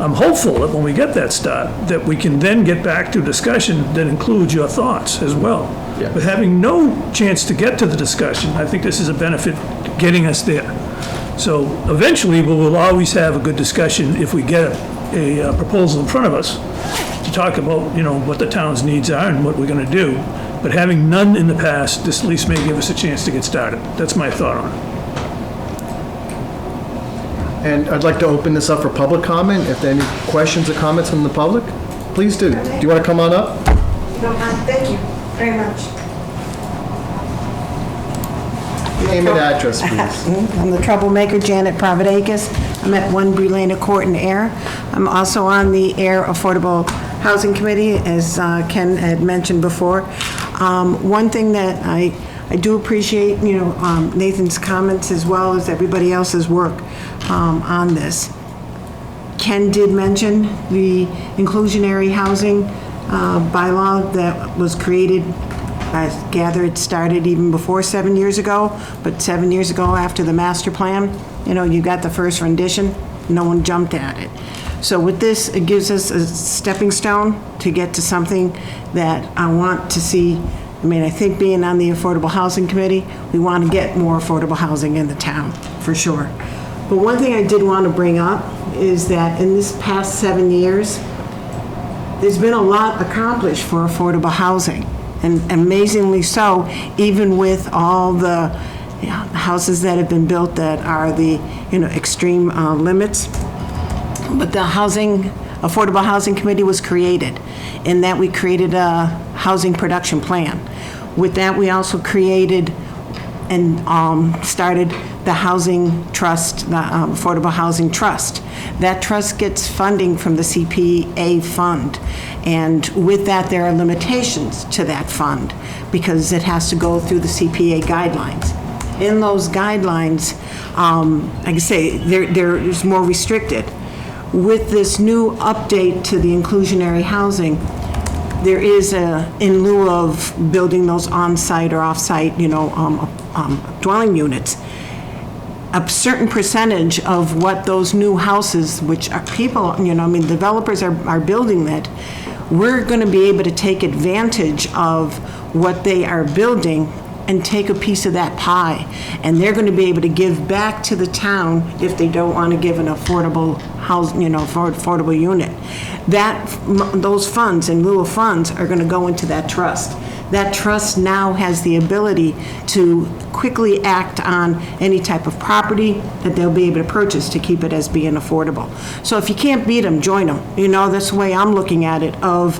I'm hopeful that when we get that start, that we can then get back to discussion that includes your thoughts as well. Yeah. But having no chance to get to the discussion, I think this is a benefit getting us there. So eventually, we will always have a good discussion if we get a proposal in front of us to talk about, you know, what the town's needs are and what we're gonna do. But having none in the past, this at least may give us a chance to get started. That's my thought on it. And I'd like to open this up for public comment. If there are any questions or comments from the public, please do. Do you want to come on up? No, thank you very much. Name and address, please. I'm the troublemaker, Janet Providakis. I'm at 1 Brulana Court in Ayer. I'm also on the Ayer Affordable Housing Committee, as Ken had mentioned before. One thing that I do appreciate, you know, Nathan's comments as well as everybody else's work on this. Ken did mention the inclusionary housing bylaw that was created. I gather it started even before 7 years ago, but 7 years ago after the master plan, you know, you got the first rendition, no one jumped at it. So with this, it gives us a stepping stone to get to something that I want to see. I mean, I think being on the Affordable Housing Committee, we want to get more affordable housing in the town, for sure. But one thing I did want to bring up is that in this past 7 years, there's been a lot accomplished for affordable housing. And amazingly so, even with all the houses that have been built that are the, you know, extreme limits. But the Affordable Housing Committee was created, in that we created a housing production plan. With that, we also created and started the Housing Trust, the Affordable Housing Trust. That trust gets funding from the CPA fund. And with that, there are limitations to that fund because it has to go through the CPA guidelines. In those guidelines, like I say, there is more restricted. With this new update to the inclusionary housing, there is in lieu of building those on-site or off-site, you know, dwelling units, a certain percentage of what those new houses, which are people, you know, I mean, developers are building that, we're going to be able to take advantage of what they are building and take a piece of that pie. And they're going to be able to give back to the town if they don't want to give an affordable house, you know, affordable unit. Those funds, in lieu of funds, are going to go into that trust. That trust now has the ability to quickly act on any type of property that they'll be able to purchase to keep it as being affordable. So if you can't beat them, join them. You know, that's the way I'm looking at it, of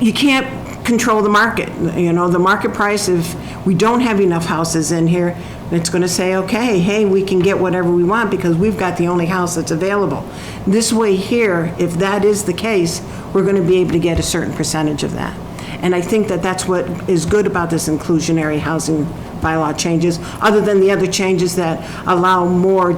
you can't control the market. You know, the market price, if we don't have enough houses in here, it's going to say, okay, hey, we can get whatever we want because we've got the only house that's available. This way here, if that is the case, we're going to be able to get a certain percentage of that. And I think that that's what is good about this inclusionary housing bylaw changes, other than the other changes that allow more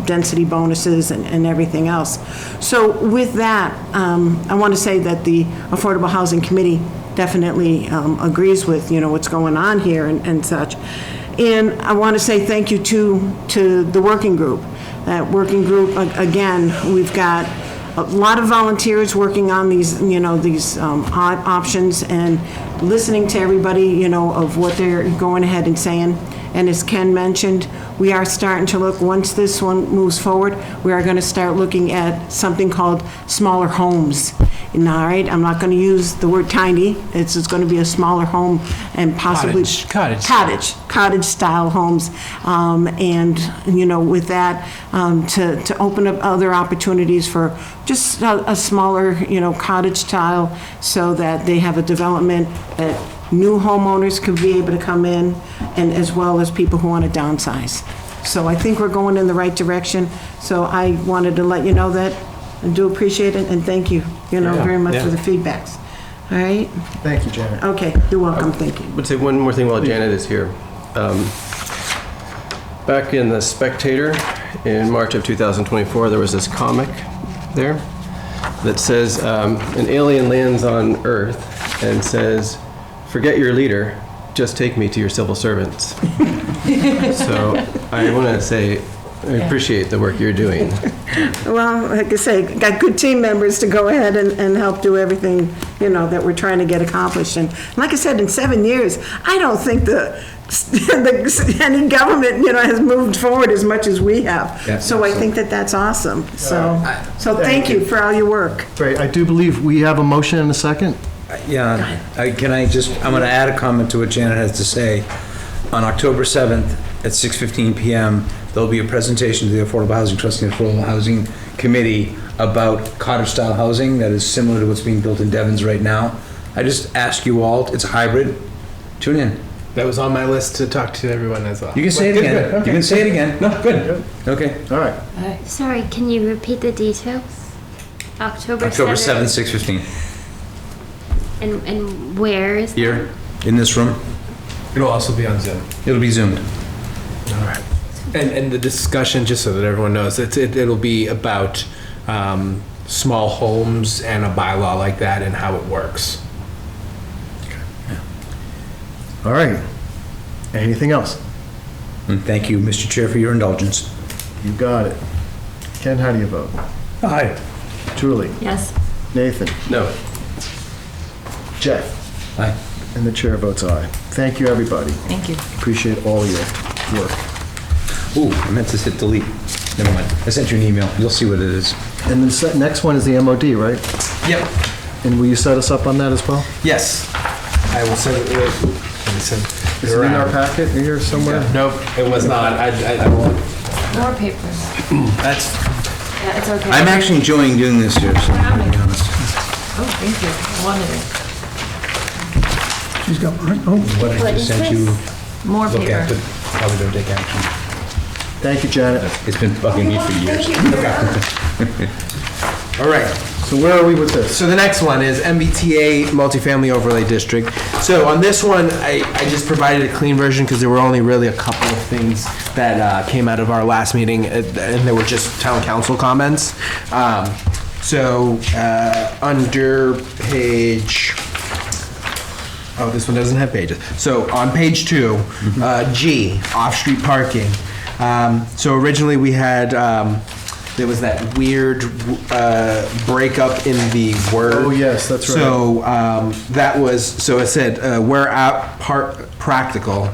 density bonuses and everything else. So with that, I want to say that the Affordable Housing Committee definitely agrees with, you know, what's going on here and such. And I want to say thank you to the working group. That working group, again, we've got a lot of volunteers working on these, you know, these options and listening to everybody, you know, of what they're going ahead and saying. And as Ken mentioned, we are starting to look, once this one moves forward, we are going to start looking at something called smaller homes. And, all right, I'm not going to use the word tiny. It's going to be a smaller home and possibly cottage style homes. And, you know, with that, to open up other opportunities for just a smaller, you know, cottage style, so that they have a development that new homeowners could be able to come in, and as well as people who want to downsize. So I think we're going in the right direction. So I wanted to let you know that. I do appreciate it, and thank you, you know, very much for the feedbacks. All right? Thank you, Janet. Okay, you're welcome, thank you. I would say one more thing while Janet is here. Back in The Spectator in March of 2024, there was this comic there that says an alien lands on Earth and says, "Forget your leader, just take me to your civil servants." So I want to say I appreciate the work you're doing. Well, like I say, got good team members to go ahead and help do everything, that we're trying to get accomplished. And like I said, in 7 years, I don't think any government, has moved forward as much as we have. Yeah, so I think that's awesome. So thank you for all your work. Great. I do believe we have a motion and a second. Yeah, I'm going to add a comment to what Janet has to say. On October 7th at 6:15 PM, there'll be a presentation to the Affordable Housing Trust and Affordable Housing Committee about cottage-style housing that is similar to what's being built in Devon's right now. I just ask you all, it's a hybrid, tune in. That was on my list to talk to everyone as well. You can say it again. You can say it again. No, good. Okay. All right. Sorry, can you repeat the details? October 7th, 6:15. And where is Here, in this room. It'll also be on Zoom. It'll be Zoomed. All right. And the discussion, just so that everyone knows, it'll be about small homes and a bylaw like that and how it works. All right. Anything else? And thank you, Mr. Chair, for your indulgence. You got it. Ken, how do you vote? Aye. Julie? Yes. Nathan? No. Jeff? Aye. And the chair votes aye. Thank you, everybody. Thank you. Appreciate all your work. Ooh, I meant to hit delete. Never mind. I sent you an email. You'll see what it is. And the next one is the MOD, right? Yep. And will you set us up on that as well? Yes. I will send it. Is it in our packet here somewhere? Nope, it was not. I won't. More paper. That's. Yeah, it's okay. I'm actually enjoying doing this here, so I'm going to be honest. Oh, thank you. I wanted it. She's got, oh, What I just sent you, More look at, paper. but probably don't take action. Thank you, Janet. It's been bugging me for years. All right. So where are we with this? So the next one is MBTA Multifamily Overlay District. So on this one, I just provided a clean version because there were only really a couple of things that came out of our last meeting, and they were just town council comments. Under page, oh, this one doesn't have pages. So on page 2, G, off-street parking. So originally we had, there was that weird breakup in the word. Oh, yes, that's right. So that was, so it said, where practicable.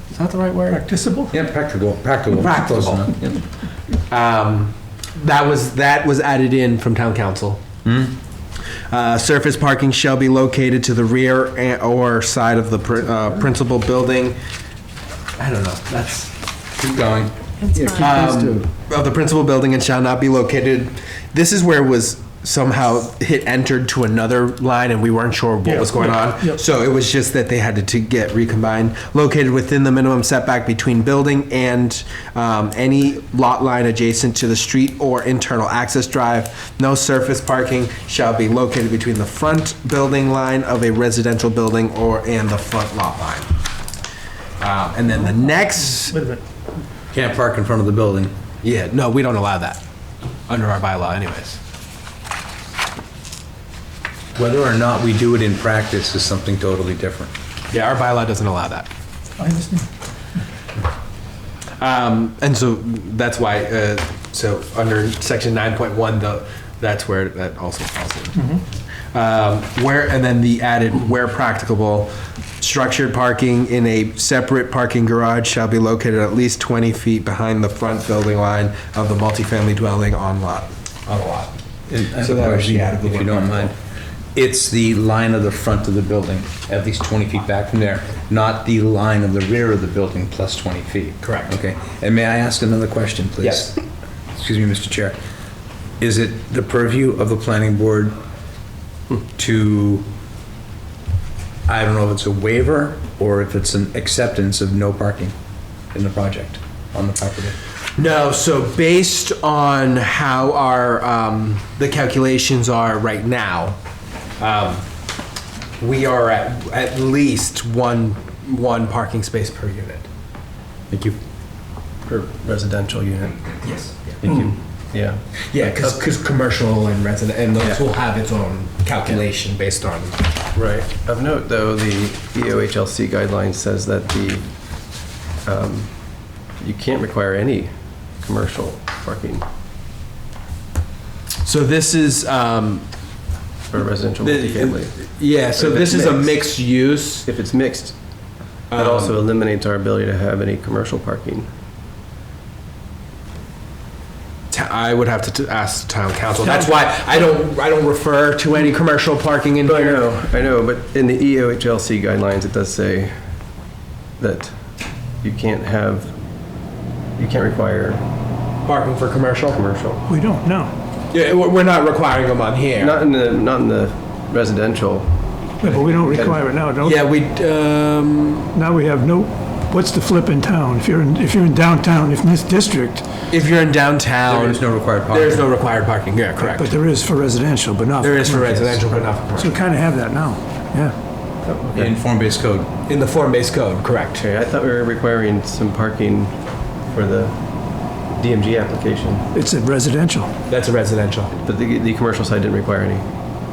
Is that the right word? practicable? Yeah, practical. Close Practicable. enough. Yep. That was added in from town council. Surface parking shall be located to the rear or side of the principal building. I don't know, that's. Keep going. Yeah, keep these two. Of the principal building and shall not be located. This is where it was somehow hit entered to another line and we weren't sure what was going on. Yep. So it was just that they had to get recombined. Located within the minimum setback between building and any lot line adjacent to the street or internal access drive. No surface parking shall be located between the front building line of a residential building and the front lot line. And then the next. Wait a minute. Can't park in front of the building. Yeah, no, we don't allow that under our bylaw anyways. Whether or not we do it in practice is something totally different. Yeah, our bylaw doesn't allow that. I understand. And so that's why, so under section 9.1, that's where that also falls in. And then the added, where practicable, structured parking in a separate parking garage shall be located at least 20 feet behind the front building line of the multifamily dwelling on a lot. And I have So a that was question, the added if you don't mind. It's the line of the front of the building, at least 20 feet back from there, not the line of the rear of the building plus 20 feet. Correct. Okay. And may I ask another question, please? Yes. Excuse me, Mr. Chair. Is it the purview of the planning board to, I don't know if it's a waiver or if it's an acceptance of no parking in the project on the property? No, so based on how our, the calculations are right now, we are at least one parking space per unit. Thank you. Per residential unit. Yes. Thank you. Yeah. Yeah, because commercial and resident, and those will have its own calculation based on. Right. Of note, though, the EOHLC guideline says that the you can't require any commercial parking So this is, for residential multifamily. yeah, so If this it's is a mixed. mixed use. If it's mixed, that also eliminates our ability to have any commercial parking. I would have to ask the town council. That's why I don't refer to any commercial parking in here. I know, but in the EOHLC guidelines, it does say that you can't require Parking for commercial? commercial. We don't, no. Yeah, we're not requiring them on here. Not in the residential. Yeah, but we don't require it now, don't we? Yeah, we, Now we have no, what's the flip in town? If you're in downtown, if in this district, if you're in downtown. There is no required parking. There's no required parking, yeah, correct. but there is for residential, but not for There is for commercial. residential, but not for So commercial. we kind of have that now, yeah. In form-based code. In the form-based code, correct. Okay, I thought we were requiring some parking for the DMG application, It's a residential. That's a residential. but the commercial side didn't require any.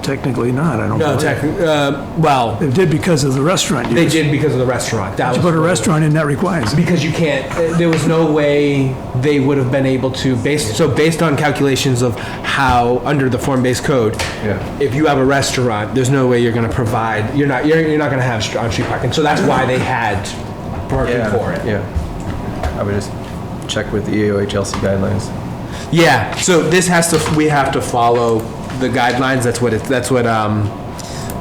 Technically not, I don't No, believe. well, They did because of the restaurant they use. did because of the restaurant. That You was put a restaurant in, that requires it. because you can't, there was no way they would have been able to, based on calculations of how, under the form-based code, Yeah. if you have a restaurant, there's no way you're gonna provide, you're not gonna have on-street parking, so that's why they had parking for it. Yeah. I would just check with the EOHLC guidelines. Yeah, so this we have to follow the guidelines, that's what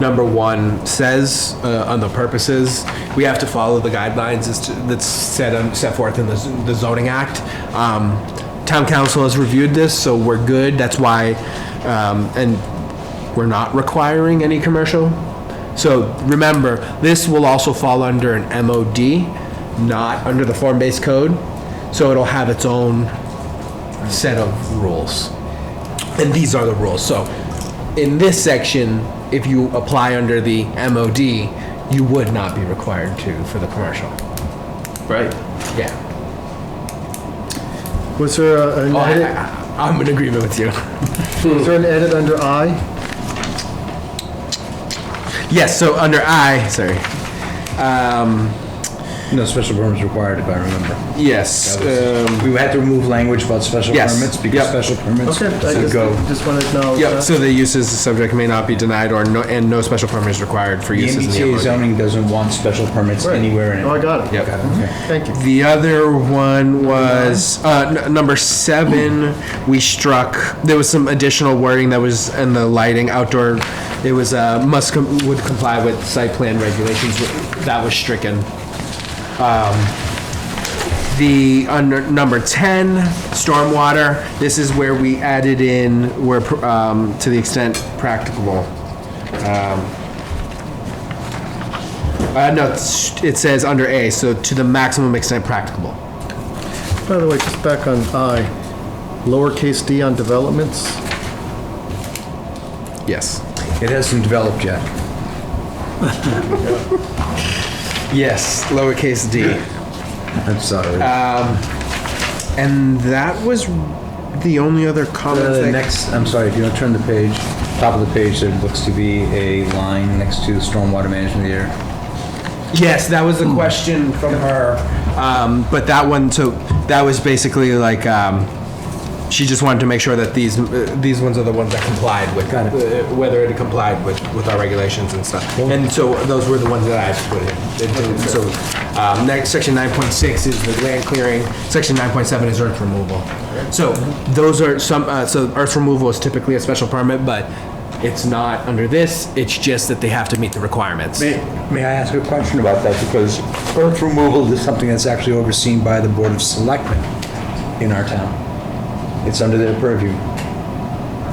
number 1 says, on the purposes. We have to follow the guidelines that's set forth in the zoning act. Town council has reviewed this, so we're good, that's why, and we're not requiring any commercial. So remember, this will also fall under an MOD, not under the form-based code, so it'll have its own set of rules. And these are the rules. So in this section, if you apply under the MOD, you would not be required to for the commercial. Right. Yeah. Was there an edit? I'm in agreement with you. Was there an edit under I? Yes, so under I, sorry. No special permits required, if I remember. Yes. We had to remove language about special Yes. permits because Yep. special permits Okay, I should go. just want to acknowledge Yep, that. so the uses the subject may not be denied and no special permit is required for The uses in the MBTA MOD. zoning doesn't want special permits Right. anywhere in it. Oh, I got it. Yep. Thank you. The other one was, number 7, we struck, there was some additional wording that was in the lighting outdoor, it was, would comply with site plan regulations, that was stricken. The, under number 10, stormwater, this is where we added in, where, to the extent practicable. No, it says under A, so to the maximum extent practicable. By the way, just back on I, lowercase d on developments. Yes. It hasn't developed yet. Yes, lowercase d. I'm sorry. And that was the only other comment The thing. next, I'm sorry, if you don't turn the page, top of the page, there looks to be a line next to stormwater management here. Yes, that was the question from her. But that one, so that was basically like, she just wanted to make sure that these ones are the ones that complied with, whether it complied with our regulations and stuff. And so those were the ones that I had to put in. So, next, section 9.6 is the land clearing, section 9.7 is earth removal. So those are so earth removal is typically a special permit, but it's not under this, it's just that they have to meet the requirements. May I ask a question about that? Because earth removal is something that's actually overseen by the Board of Selectmen in our town. It's under their purview.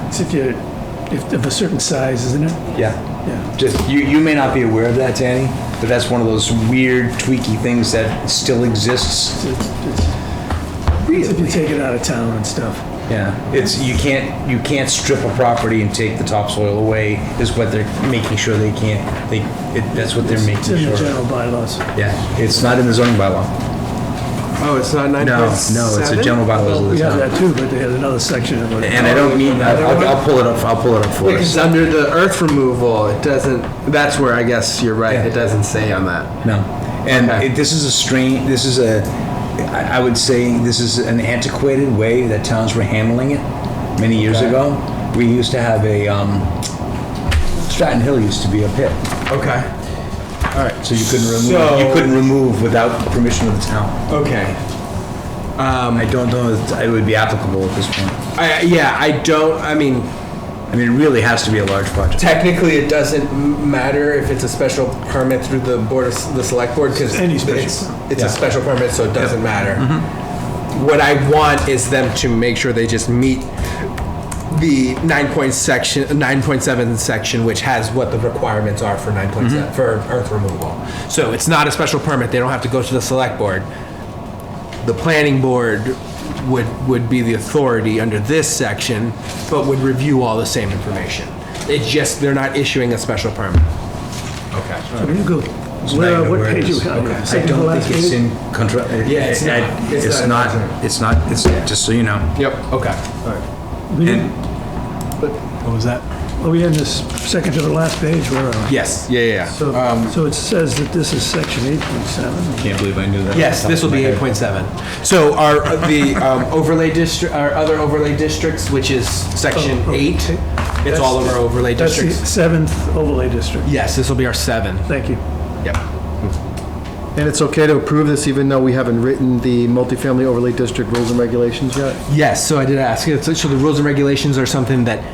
It's if of a certain size, isn't it? Yeah. Yeah. Just, you may not be aware of that, Danny, but that's one of those weird, tweaky things that still exists. If you take it out of town and stuff. Yeah, it's, you can't strip a property and take the topsoil away, is what they're making sure they can't, that's what they're making It's sure. in the general bylaws. Yeah, it's not in the zoning bylaw. Oh, it's not 9.7? No, it's a general bylaws of We the have town. that too, but they have another section of it. And I don't mean, I'll pull it up for Because us. under the earth removal, it doesn't, that's where I guess you're right, it doesn't say on that. No, and Okay. this is a I would say this is an antiquated way that towns were handling it many years ago. We used to have a, Stratton Hill used to be a pit. Okay. All right. So you couldn't remove, So- without permission of the town. Okay. I don't know if it would be applicable at this point. I mean, it really has to be a large project. technically, it doesn't matter if it's a special permit through the the select board, because Any special it's Yeah. a special permit, so it doesn't matter. Mm-hmm. What I want is them to make sure they just meet the 9.7 section, which has what the requirements are for 9.7 Mm-hmm. for earth removal. So it's not a special permit. They don't have to go to the select board. The planning board would be the authority under this section, but would review all the same information. It's just, they're not issuing a special permit. Okay. So when you go, So now you know what where it page you is. got? Okay. I Second to don't last think it's page? in contra. Yeah, it's not. It's not, just so you know. Yep, okay. We And didn't- What was that? Are we in this second to the last page? Where are we? Yes, yeah. So it says that this is section 8.7. Can't believe I knew that. Yes, this will be 8.7. So the overlay district, our other overlay districts, which is section 8, it's all of our overlay That's the districts. 7th overlay district. Yes, this will be our 7. Thank you. Yep. And it's okay to approve this even though we haven't written the multifamily overlay district rules and regulations yet? Yes, so I did ask. So the rules and regulations are something that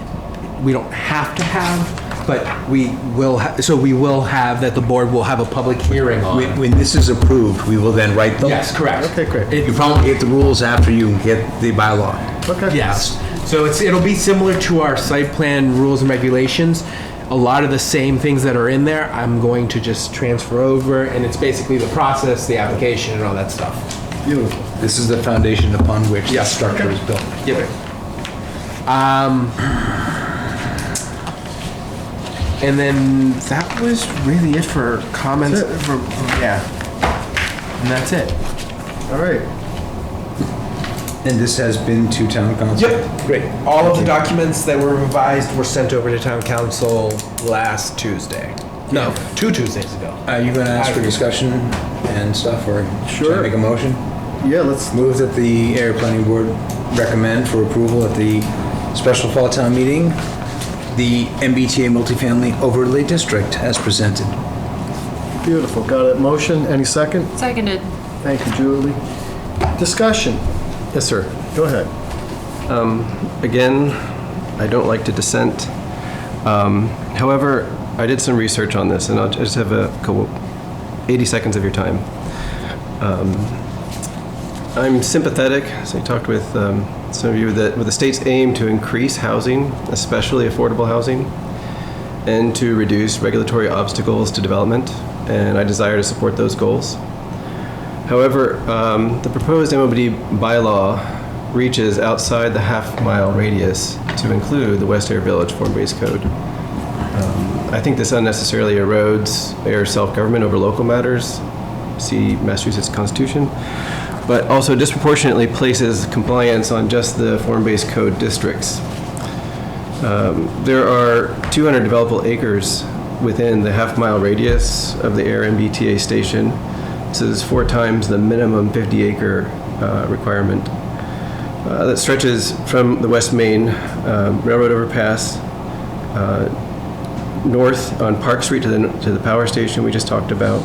we don't have to have, but we will have that the board will have a public hearing on. When this is approved, we will then write them. Yes, correct. Okay, great. You probably get the rules after you get the bylaw. Okay. Yes. So it'll be similar to our site plan rules and regulations. A lot of the same things that are in there, I'm going to just transfer over, and it's basically the process, the application, and all that stuff. Beautiful. This is the foundation upon which the structure is built. Yep. And then that was really it for comments. That's And that's it. All right. And this has been to town council? Yep. Great. All of the documents that were revised were sent over to town council last Tuesday. No, 2 Tuesdays ago. Are you going to ask for discussion and stuff, or should I Sure. make a motion? Yeah, let's, Move that the Ayer Planning Board recommend for approval at the special fall town meeting, the MBTA multifamily overlay district as presented. beautiful. Got it. Motion, any second? Seconded. Thank you, Julie. Discussion. Yes, sir. Go ahead. Again, I don't like to dissent. However, I did some research on this, and I'll just have a couple, 80 seconds of your time. I'm sympathetic, so I talked with some of you, that with the state's aim to increase housing, especially affordable housing, and to reduce regulatory obstacles to development, and I desire to support those goals. However, the proposed MOD bylaw reaches outside the half-mile radius to include the West Ayer Village form-based code. I think this unnecessarily erodes Ayer self-government over local matters, see Massachusetts Constitution, but also disproportionately places compliance on just the form-based code districts. There are 200 developable acres within the half-mile radius of the Ayer MBTA station. This is 4 times the minimum 50-acre requirement. That stretches from the West Main Railroad overpass north on Park Street to the power station we just talked about,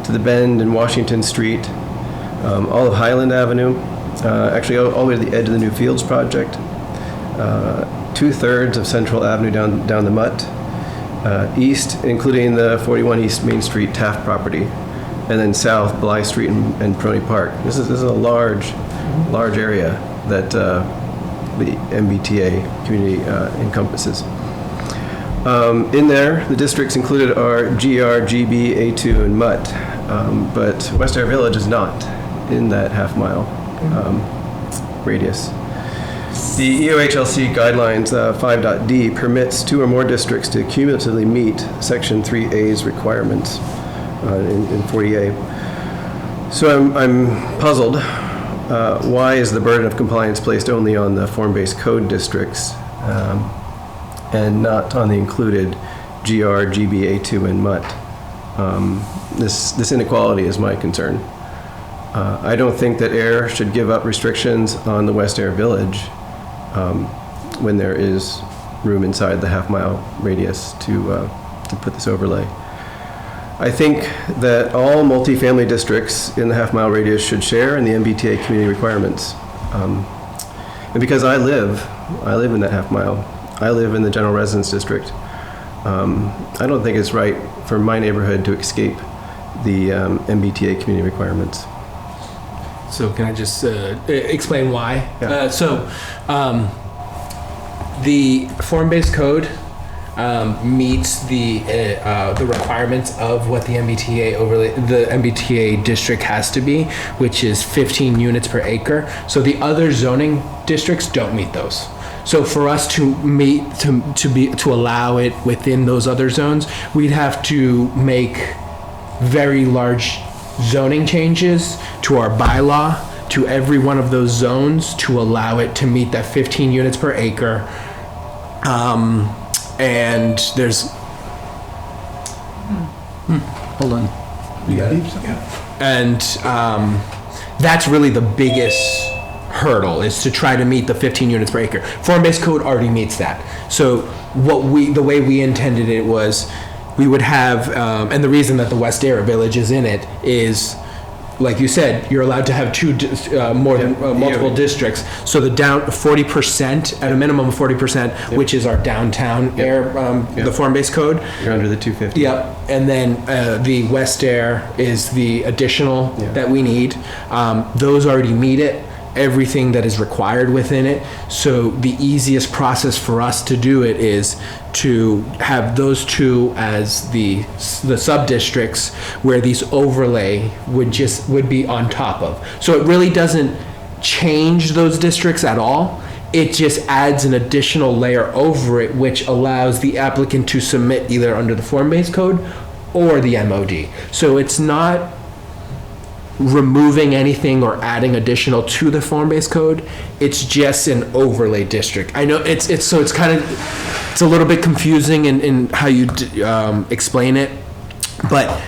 to the bend in Washington Street, all of Highland Avenue, actually all the way to the edge of the new Fields project, 2/3 of Central Avenue down the Mutt, east, including the 41 East Main Street Taft property, and then south, Bly Street and Prony Park. This is a large area that the MBTA community encompasses. In there, the districts included are GR, GB, A2, and Mutt, but West Ayer Village is not in that half-mile radius. The EOHLC guidelines 5.d permits 2 or more districts to cumulatively meet Section 3A's requirements in 40A. So I'm puzzled. Why is the burden of compliance placed only on the form-based code districts and not on the included GR, GB, A2, and Mutt? This inequality is my concern. I don't think that Ayer should give up restrictions on the West Ayer Village when there is room inside the half-mile radius to put this overlay. I think that all multifamily districts in the half-mile radius should share in the MBTA community requirements. And because I live in that half-mile, I live in the general residence district, I don't think it's right for my neighborhood to escape the MBTA community requirements. So can I just explain why? Yeah. The form-based code meets the requirements of what the MBTA district has to be, which is 15 units per acre. So the other zoning districts don't meet those. So for us to allow it within those other zones, we'd have to make very large zoning changes to our bylaw to every one of those zones to allow it to meet that 15 units per acre. And there's hold on. You got it? And that's really the biggest hurdle, is to try to meet the 15 units per acre. Form-based code already meets that. So the way we intended it was, we would have, and the reason that the West Ayer Village is in it is, like you said, you're allowed to have multiple districts. So the 40%, at a minimum of 40%, which is our downtown Ayer, the form-based code. You're under the 250. Yep. And then the West Ayer is the additional that we need. Those already meet it, everything that is required within it. So the easiest process for us to do it is to have those two as the sub-districts where these overlay would be on top of. So it really doesn't change those districts at all. It just adds an additional layer over it, which allows the applicant to submit either under the form-based code or the MOD. So it's not removing anything or adding additional to the form-based code. It's just an overlay district. I know it's a little bit confusing in how you explain it, but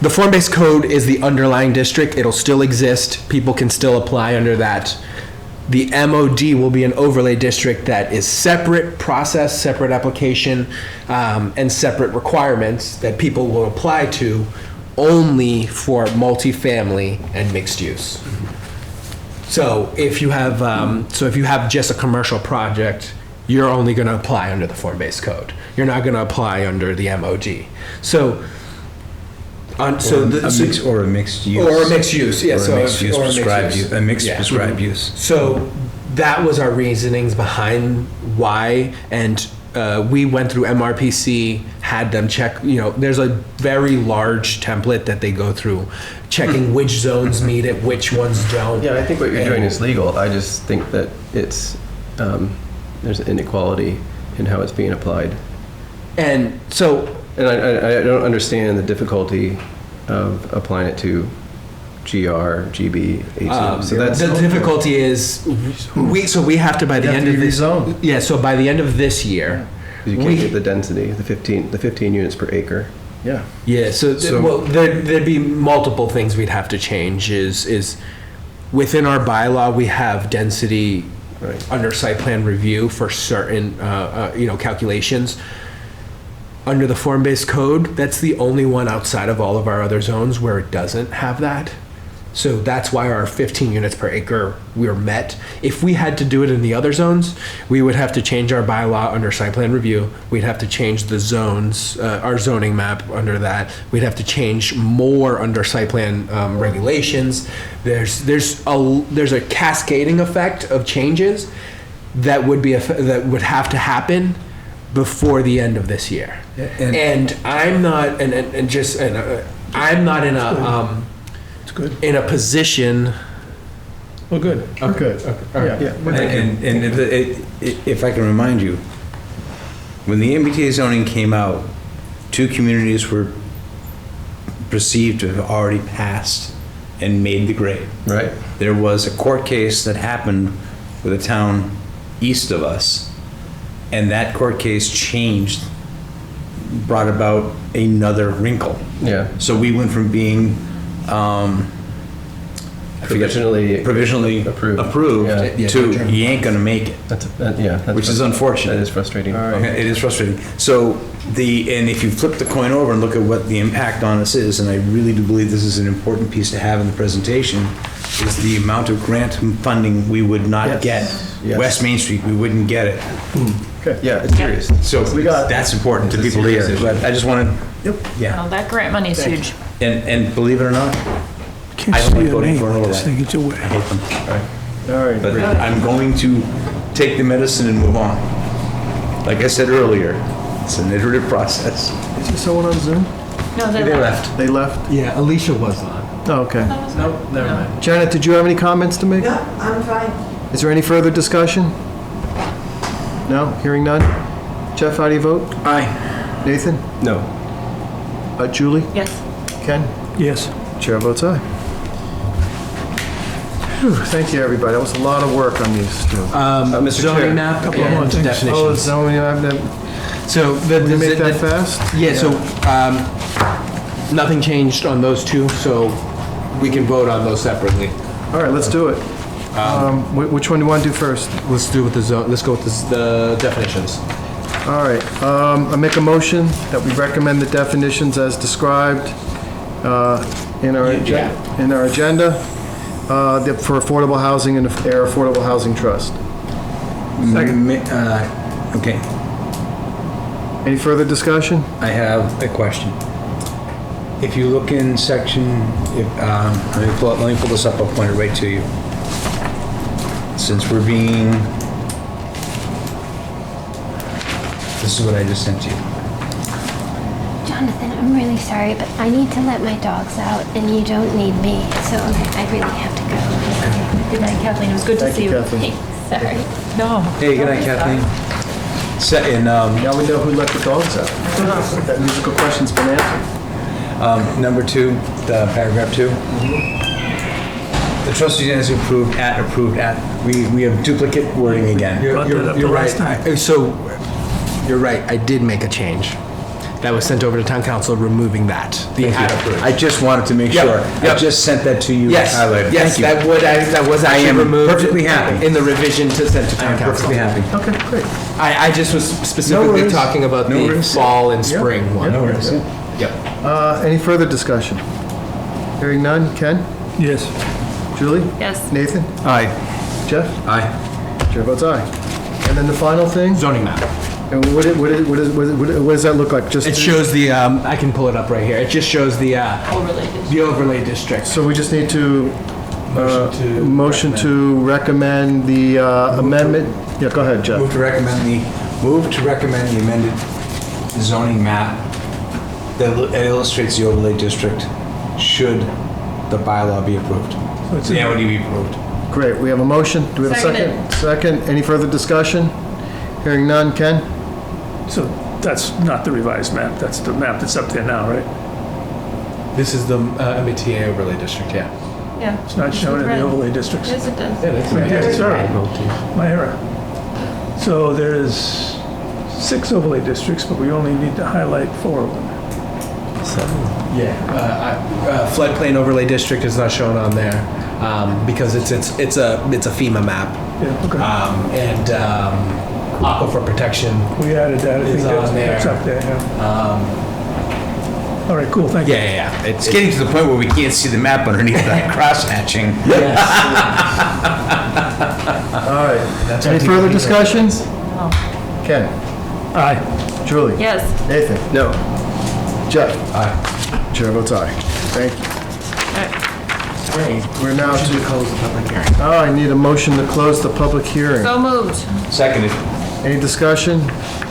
the form-based code is the underlying district. It'll still exist. People can still apply under that. The MOD will be an overlay district that is separate process, separate application, and separate requirements that people will apply to, only for multifamily and mixed use. So if you have just a commercial project, you're only going to apply under the form-based code. You're not going to apply under the MOD. So a mixed use. Or a mixed use, yeah. Or a mixed use prescribed use. A mixed prescribed use. So that was our reasonings behind why, and we went through MRPC, had them check, there's a very large template that they go through, checking which zones meet it, which ones don't. Yeah, I think what you're doing is legal. I just think that it's, there's an inequality in how it's being applied. And so... And I don't understand the difficulty of applying it to GR, GB, HC. So that's the difficulty is we have to by the end of this rezone. Yeah, so by the end of this year, you can't get the density, the 15 units per acre. Yeah. Yeah. So there'd be multiple things we'd have to change. Is within our bylaw we have density under site plan review for certain calculations. Under the form-based code, that's the only one outside of all of our other zones where it doesn't have that. So that's why our 15 units per acre, we're met. If we had to do it in the other zones, we would have to change our bylaw under site plan review. We'd have to change the zones, our zoning map under that. We'd have to change more under site plan regulations. There's a cascading effect of changes that would have to happen before the end of this year. And I'm not, I'm not in a, it's good. In a position. Well, good. Okay. Good. Okay. And if I can remind you, when the MBTA zoning came out, 2 communities were perceived to have already passed and made the grade. Right. There was a court case that happened with a town east of us, and that court case brought about another wrinkle. Yeah. So we went from being provisionally approved Yeah. to, you ain't gonna make it. Which is unfortunate. That is frustrating. Okay, it is frustrating. So and if you flip the coin over and look at what the impact on us is, and I really do believe this is an important piece to have in the presentation, is the amount of grant funding we would not get. Yes. West Main Street, we wouldn't get it. Okay. Yeah, it's serious. So that's important to It's a people here. serious But I just wanted, yeah. Oh, that grant money is huge. And believe it or not, Can't I don't see like your voting name. for an I overlay. just think it's a way. I hate them. All right. But great. I'm going to take the medicine and move on. Like I said earlier, it's an iterative process. Is there someone on Zoom? No, They left. They left? Yeah, Alicia was on. Oh, okay. No, never mind. Janet, did you have any comments to make? No, I'm fine. Is there any further discussion? No? Hearing none? Jeff, how do you vote? Aye. Nathan? No. Julie? Yes. Ken? Yes. Chair votes aye. Whew, thank you, everybody. That was a lot of work on these two. Mr. Chair. Zoning map Couple more and things. definitions. Oh, zoning, So the, we make that fast? Yeah, so nothing changed on those two, so we can vote on those separately. All right, let's do it. Which one do you want to do first? Let's do with the zone. Let's go with the definitions. All right, I make a motion that we recommend the definitions as described in our agenda for affordable housing and Air Affordable Housing Trust. Okay, Any further discussion? I have a question. If you look in section, let me pull this up, I'll point it right to you. Since we're being, this is what I just sent you. Jonathan, I'm really sorry, but I need to let my dogs out, and you don't need me, so I really have to go. Good night, Kathleen. It was good to Thank see you, you. Kathleen. Sorry. No. Hey, good night, Kathleen. Now we know who let the dogs out. That musical question's been answered. Number 2, the paragraph 2. The trustee has approved at, we have duplicate wording again. You're right. You're right. I did make a change. That was sent over to town council, removing that. The Thank at you. approved. I just wanted to make Yep, sure. yep. I just sent that to you Yes, highlighted. yes, Thank you. that was actually am removed. perfectly happy. In the revision to send to I town am council. perfectly happy. Okay, great. I just was specifically worries. talking about No the worries. fall and Yeah. spring one. No worries. Yep. Any further discussion? Hearing none. Ken? Yes. Julie? Yes. Nathan? Aye. Jeff? Aye. Chair votes aye. And then the final thing? Zoning map. And what does that look like? Just It shows the, I can pull it up right here. It just shows the overlay district. So we just need to Motion to recommend the amendment. Yeah, go ahead, Jeff. Move to recommend the amended zoning map that illustrates the overlay district should the bylaw be approved. Yeah, would be approved. Great. We have a motion. Do we have a second? Second. Any further discussion? Hearing none. Ken? So that's not the revised map, that's the map that's up there now, right? This is the MBTA overlay district, yeah. Yeah. It's not shown in the overlay districts. Yes, it does. Yeah, that's Right here, sorry. right. My error. So there's 6 overlay districts, but we only need to highlight 4 of them. Yeah, floodplain overlay district is not shown on there because it's a FEMA map. Yeah, okay. And aquifer protection. We added that, I think is on that's there. up there, yeah. All right, cool, thank you. Yeah. It's getting to the point where we can't see the map underneath that cross-hatching. All right. Any further discussions? Ken? Aye. Julie? Yes. Nathan? No. Jeff? Aye. Chair votes aye. Thank you. Great. We're now to close the public hearing. Oh, I need a motion to close the public hearing. So moved. Seconded. Any discussion?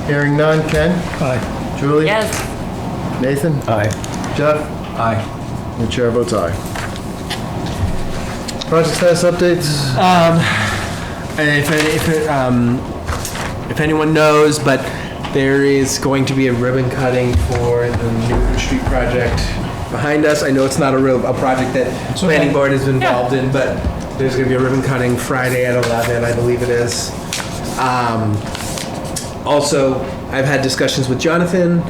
Hearing none. Ken? Aye. Julie? Yes. Nathan? Aye. Jeff? Aye. The chair votes aye. Project status updates? And if anyone knows, but there is going to be a ribbon cutting for the Newton Street project behind us. I know it's not a project that planning board is involved in, but there's going to be a ribbon cutting Friday at 11, I believe it is. Also, I've had discussions with Jonathan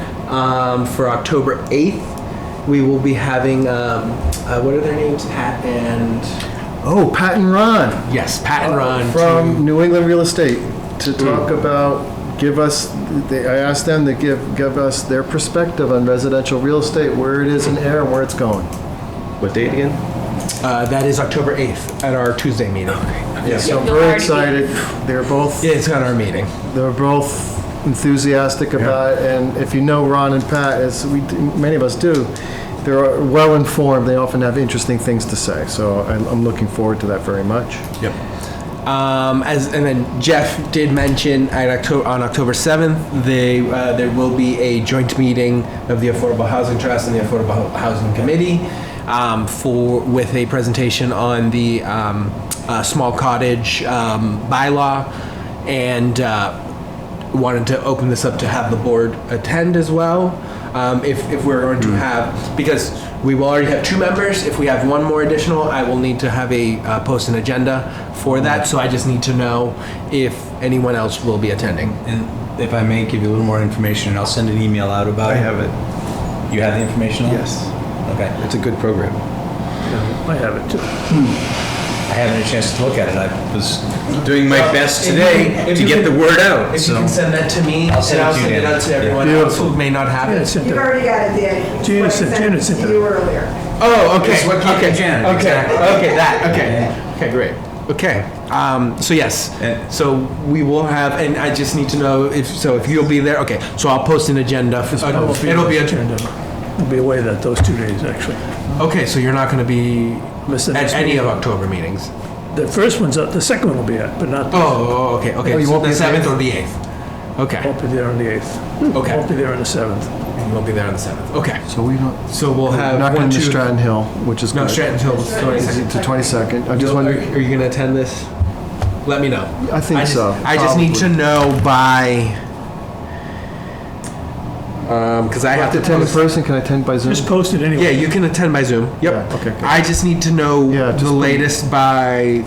for October 8th. We will be having, what are their names? Hat and Oh, Pat and Ron. Yes, Pat and Ron. From New England Real Estate to talk about, I asked them to give us their perspective on residential real estate, where it is in Ayer and where it's going. What date again? That is October 8th at our Tuesday meeting. Yeah, so I'm very excited. They're both. Yeah, it's at our meeting. They're both enthusiastic about it, and if you know Ron and Pat, as many of us do, they're well informed. They often have interesting things to say. So I'm looking forward to that very much. Yep. And then Jeff did mention on October 7th, there will be a joint meeting of the Affordable Housing Trust and the Affordable Housing Committee with a presentation on the small cottage bylaw, and wanted to open this up to have the board attend as well. If we're going to have, because we will already have 2 members. If we have one more additional, I will need to have post an agenda for that. So I just need to know if anyone else will be attending. And if I may give you a little more information, and I'll send an email out about it. I have it. You have the information on it? Yes. Okay. It's a good program. I have it too. I haven't had a chance to look at it. I was doing my best today to get the word out. If you can send that to me, I'll send it out to everyone else who may not have it. You've already got it, Dan. Janet sent to you earlier. Oh, okay. It's what came from Janet, Okay. exactly. Okay. That. Okay. Okay. Great. Okay. So yes. So we will have, and I just need to know if you'll be there. Okay. So I'll post an agenda. It'll be agenda. I'll be away those 2 days, actually. Okay. So you're not going to be at any of October meetings. The first one's up, the second one will be at, but not. Oh, okay. Okay. Oh, you so won't the be at the 7th or the 8th. Okay. Won't be there on the 8th. Okay. Won't be there on the 7th. You won't be there on the 7th. Okay. So we don't. So we'll have We're not one, going to two. Stratton Hill, which is No, good. Stratton Hill is 22nd. It's the 22nd. I'm just Are wondering. you going to attend this? Let me know. I think so. I just need to Probably. know by. Because I have to attend in post. person. Can I attend by Zoom? Just post it anyway. Yeah, you can attend by Zoom. Yep. Yeah, okay, good. I just need to know just the put- latest by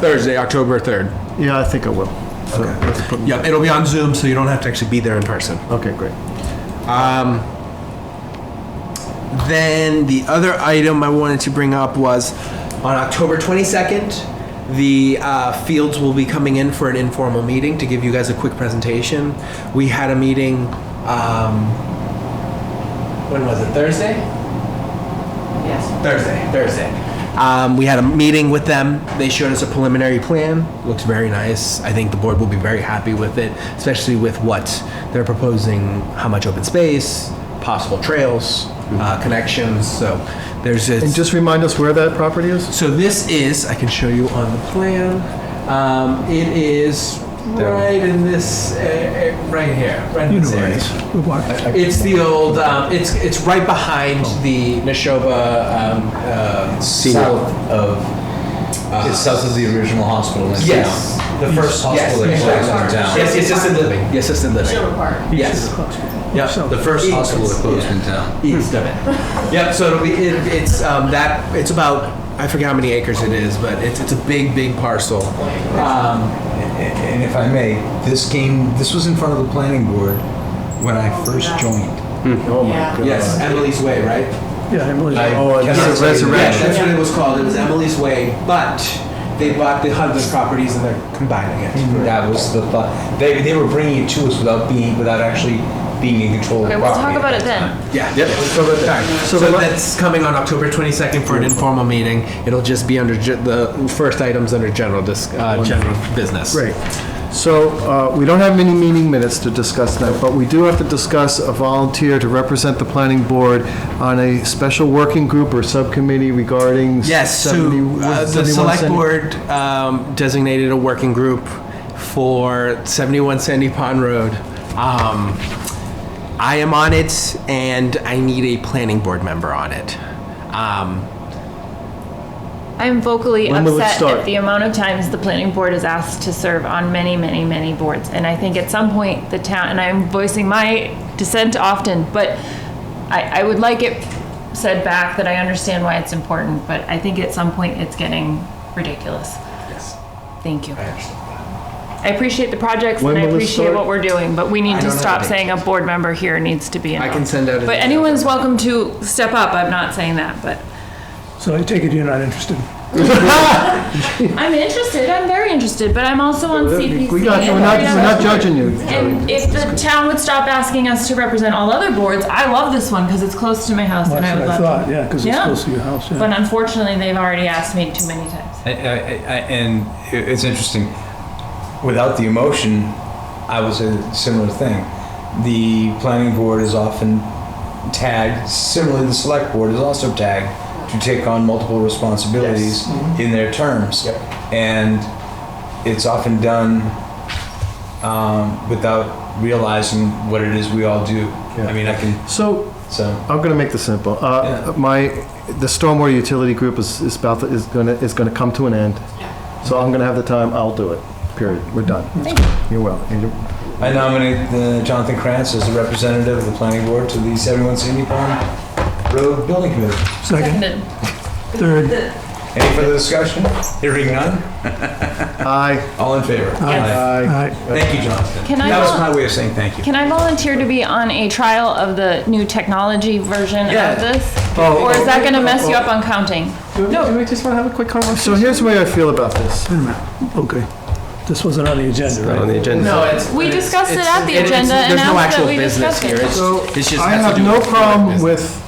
Thursday, October 3rd. Yeah, I think I will. So let's put- Yep, it'll be on Zoom, so you don't have to actually be there in person. Okay, great. Then the other item I wanted to bring up was on October 22nd, the Fields will be coming in for an informal meeting to give you guys a quick presentation. We had a meeting, when was it, Thursday? Yes. Thursday. We had a meeting with them. They showed us a preliminary plan. Looks very nice. I think the board will be very happy with it, especially with what they're proposing, how much open space, possible trails, connections. So there's And just remind us where that property is? So this is, I can show you on the plan. It is right in this, right here, right in this area. We walked. It's the old, it's right behind the Neshoba, South of, it's south of the original hospital in Yes. town. The first hospital that closed in town. Yes, assisted living. Yes, assisted living. Yes. Yep. The first hospital that closed in town. East of it. Yep. So it'll be it's about, I forget how many acres it is, but it's a big parcel. And if I may, this was in front of the planning board when I first joined. Oh my God. Yes, Emily's Way, right? Yeah, Emily. Oh, Cannot it's a say- resurrection. That's what it was called. It was Emily's Way, but they bought the Hudson properties and they're combining it. That was the thought. They were bringing it to us without actually being in control of Okay, the we'll property. talk about it then. Yeah. Yep. So that's coming on October 22nd for an informal meeting. It'll just be under the first items under general business. Great. So we don't have many meeting minutes to discuss tonight, but we do have to discuss a volunteer to represent the planning board on a special working group or subcommittee regarding. Yes, so 71 the select Sandy- board designated a working group for 71 Sandy Pond Road. I am on it, and I need a planning board member on it. I'm vocally When will it upset start? at the amount of times the planning board is asked to serve on many boards. And I think at some point the town, and I'm voicing my dissent often, but I would like it said back that I understand why it's important, but I think at some point it's getting ridiculous. Yes. Thank you. I understand. I appreciate the projects When and I will it appreciate start? what we're doing, but we need I to don't know stop the date. saying a board member here needs to be involved. can send out an But email. anyone's welcome to step up. I'm not saying that, but So I take it you're not interested? I'm interested, I'm very interested, but I'm also on CPC. We got you, we're not judging you. And if the town would stop asking us to represent all other boards, I love this one because it's close to my house and I That's would what I love thought, to. yeah, because it's close to your house, yeah. But unfortunately, they've already asked me too many times. And it's interesting, without the emotion, I would say a similar thing. The planning board is often tagged, similarly the select board is also tagged to take on multiple responsibilities in their terms. And it's often done without realizing what it is we all do. I mean, I can... So, I'm gonna make this simple. The stormwater utility group is gonna come to an end. So I'm gonna have the time, I'll do it, period. We're done. Thank you. You're welcome. I nominate Jonathan Krantz as the representative of the planning board to the 71 Sydney Pond Road Building Committee. Second. Third. Any further discussion? Hearing none? Aye. All in favor? Aye. Thank you, Jonathan. Can I That was vol- my way of saying thank you. Can I volunteer to be on a trial of the new technology version of this? Oh, Or is that gonna mess you up on counting? No, we just want to have a quick conversation. So here's the way I feel about this. Wait a minute, okay. This wasn't on the agenda, right? Not on the agenda. No, it's. We discussed it at the it's- agenda and there's no asked that actual we business discuss it. here. It's- So it's just I has to have do no with problem business. with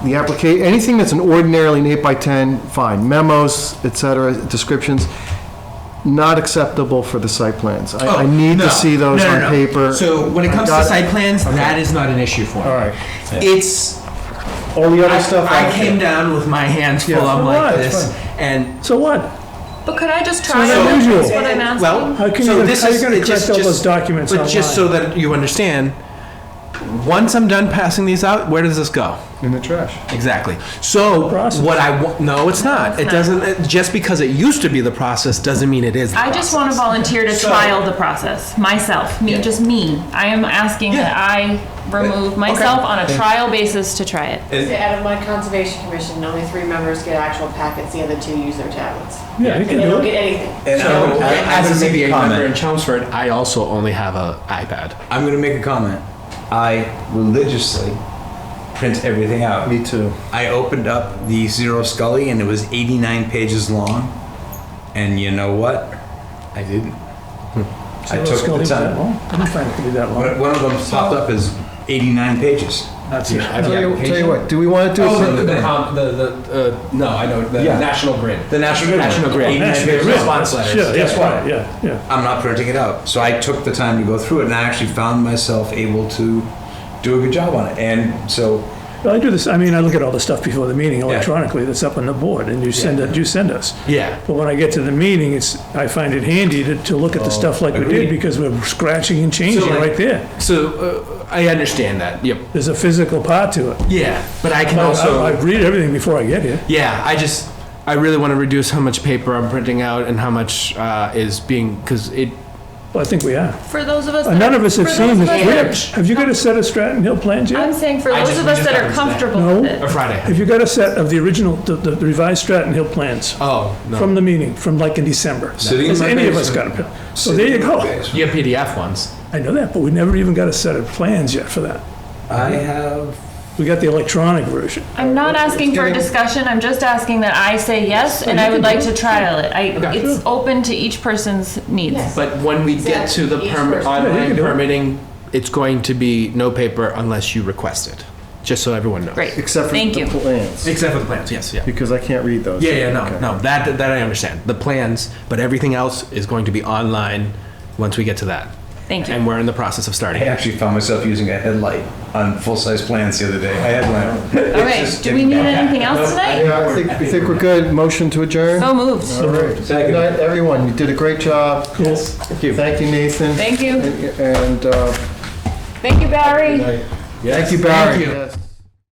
the application, anything that's an ordinarily an 8x10, fine. Memos, et cetera, descriptions, not acceptable for the site plans. I need to see those on paper. So when it I comes got to it. site plans, that is not an issue for me. All right. It's, All the other stuff. I came down with my hands full. I'm so like what? this, It's and So what? But could I just try So it? unusual. That's what I'm asking. well, How can so you, this how are you is gonna it correct all those documents But online? just so that you understand, once I'm done passing these out, where does this go? In the trash. Exactly. So Process. what I want, no, it's not. It doesn't. Just because it used to be the process doesn't mean it is. The I just want to volunteer to trial the process, myself, just me. I am asking that I remove myself on a trial basis to try it. Out of my conservation commission, only 3 members get actual packets, the other 2 use their tablets. Yeah, you And can they do don't it. get anything. And So, I'm as a gonna make CBA comment. member in Chelmsford, I also only have a iPad. I'm going to make a comment. I religiously print everything out. Me too. I opened up the Zero Scully and it was 89 pages long. And you know what? I didn't. I Zero took Scully the was that time. long? I didn't find it to be that long. One of them popped up as 89 pages. That's Yeah, I Tell you what, do we want to do? Oh, something? no, I know the Yeah. National Grid. The National Grid. National Grid. 89 National pages. Grid. Response letters. Sure, Guess yeah, what? right, yeah, yeah. I'm not printing it out. So I took the time to go through it and I actually found myself able to do a good job on it. And so Well, I do this, I mean, I look at all the stuff before the meeting electronically that's up on the board, and you send us. Yeah. But when I get to the meeting, I find it handy to look at the stuff like we did, agreed. because we're scratching and changing like- right there. So I understand that. Yep. There's a physical part to it. Yeah, but I can I also. read everything before I get here. Yeah, I really want to reduce how much paper I'm printing out and how much is being, because it. Well, I think we are. For those of us. None of us have seen this. this. Have you got a set of Stratton Hill plans I'm yet? saying for I those just- of we us just that got are them today. comfortable No. with it. Or Friday. Have you got a set of the original, the revised Stratton Hill plans? Oh, no. From the meeting, from like in December? Sitting in Has my any of us basement. got a, so there you go. You have PDF ones. I know that, but we never even got a set of plans yet for that. I have. We got the electronic version. I'm not asking for a discussion, I'm just asking that I say yes, and I would like to trial it. It's open to each person's needs. But when we get to the Each permit, person. Yeah, you online can do it. permitting, it's going to be no paper unless you request it, just so everyone knows. Great, Except for thank the you. plans, Except for the plans, yes, yeah. because I can't read those. Yeah, Okay. no, that I understand. The plans, but everything else is going to be online once we get to that. Thank you. And we're in the process of I starting. actually found myself using a headlight on full-size plans the other day. I had one. Okay, do we need anything else tonight? Yeah, I think we're good. Motion to adjourn? So moved. All right. Good night, everyone. You did a great job. Yes. Thank you. Thank you, Nathan. Thank you. And, Thank you, Barry. thank you, Barry. Thank you. Yes.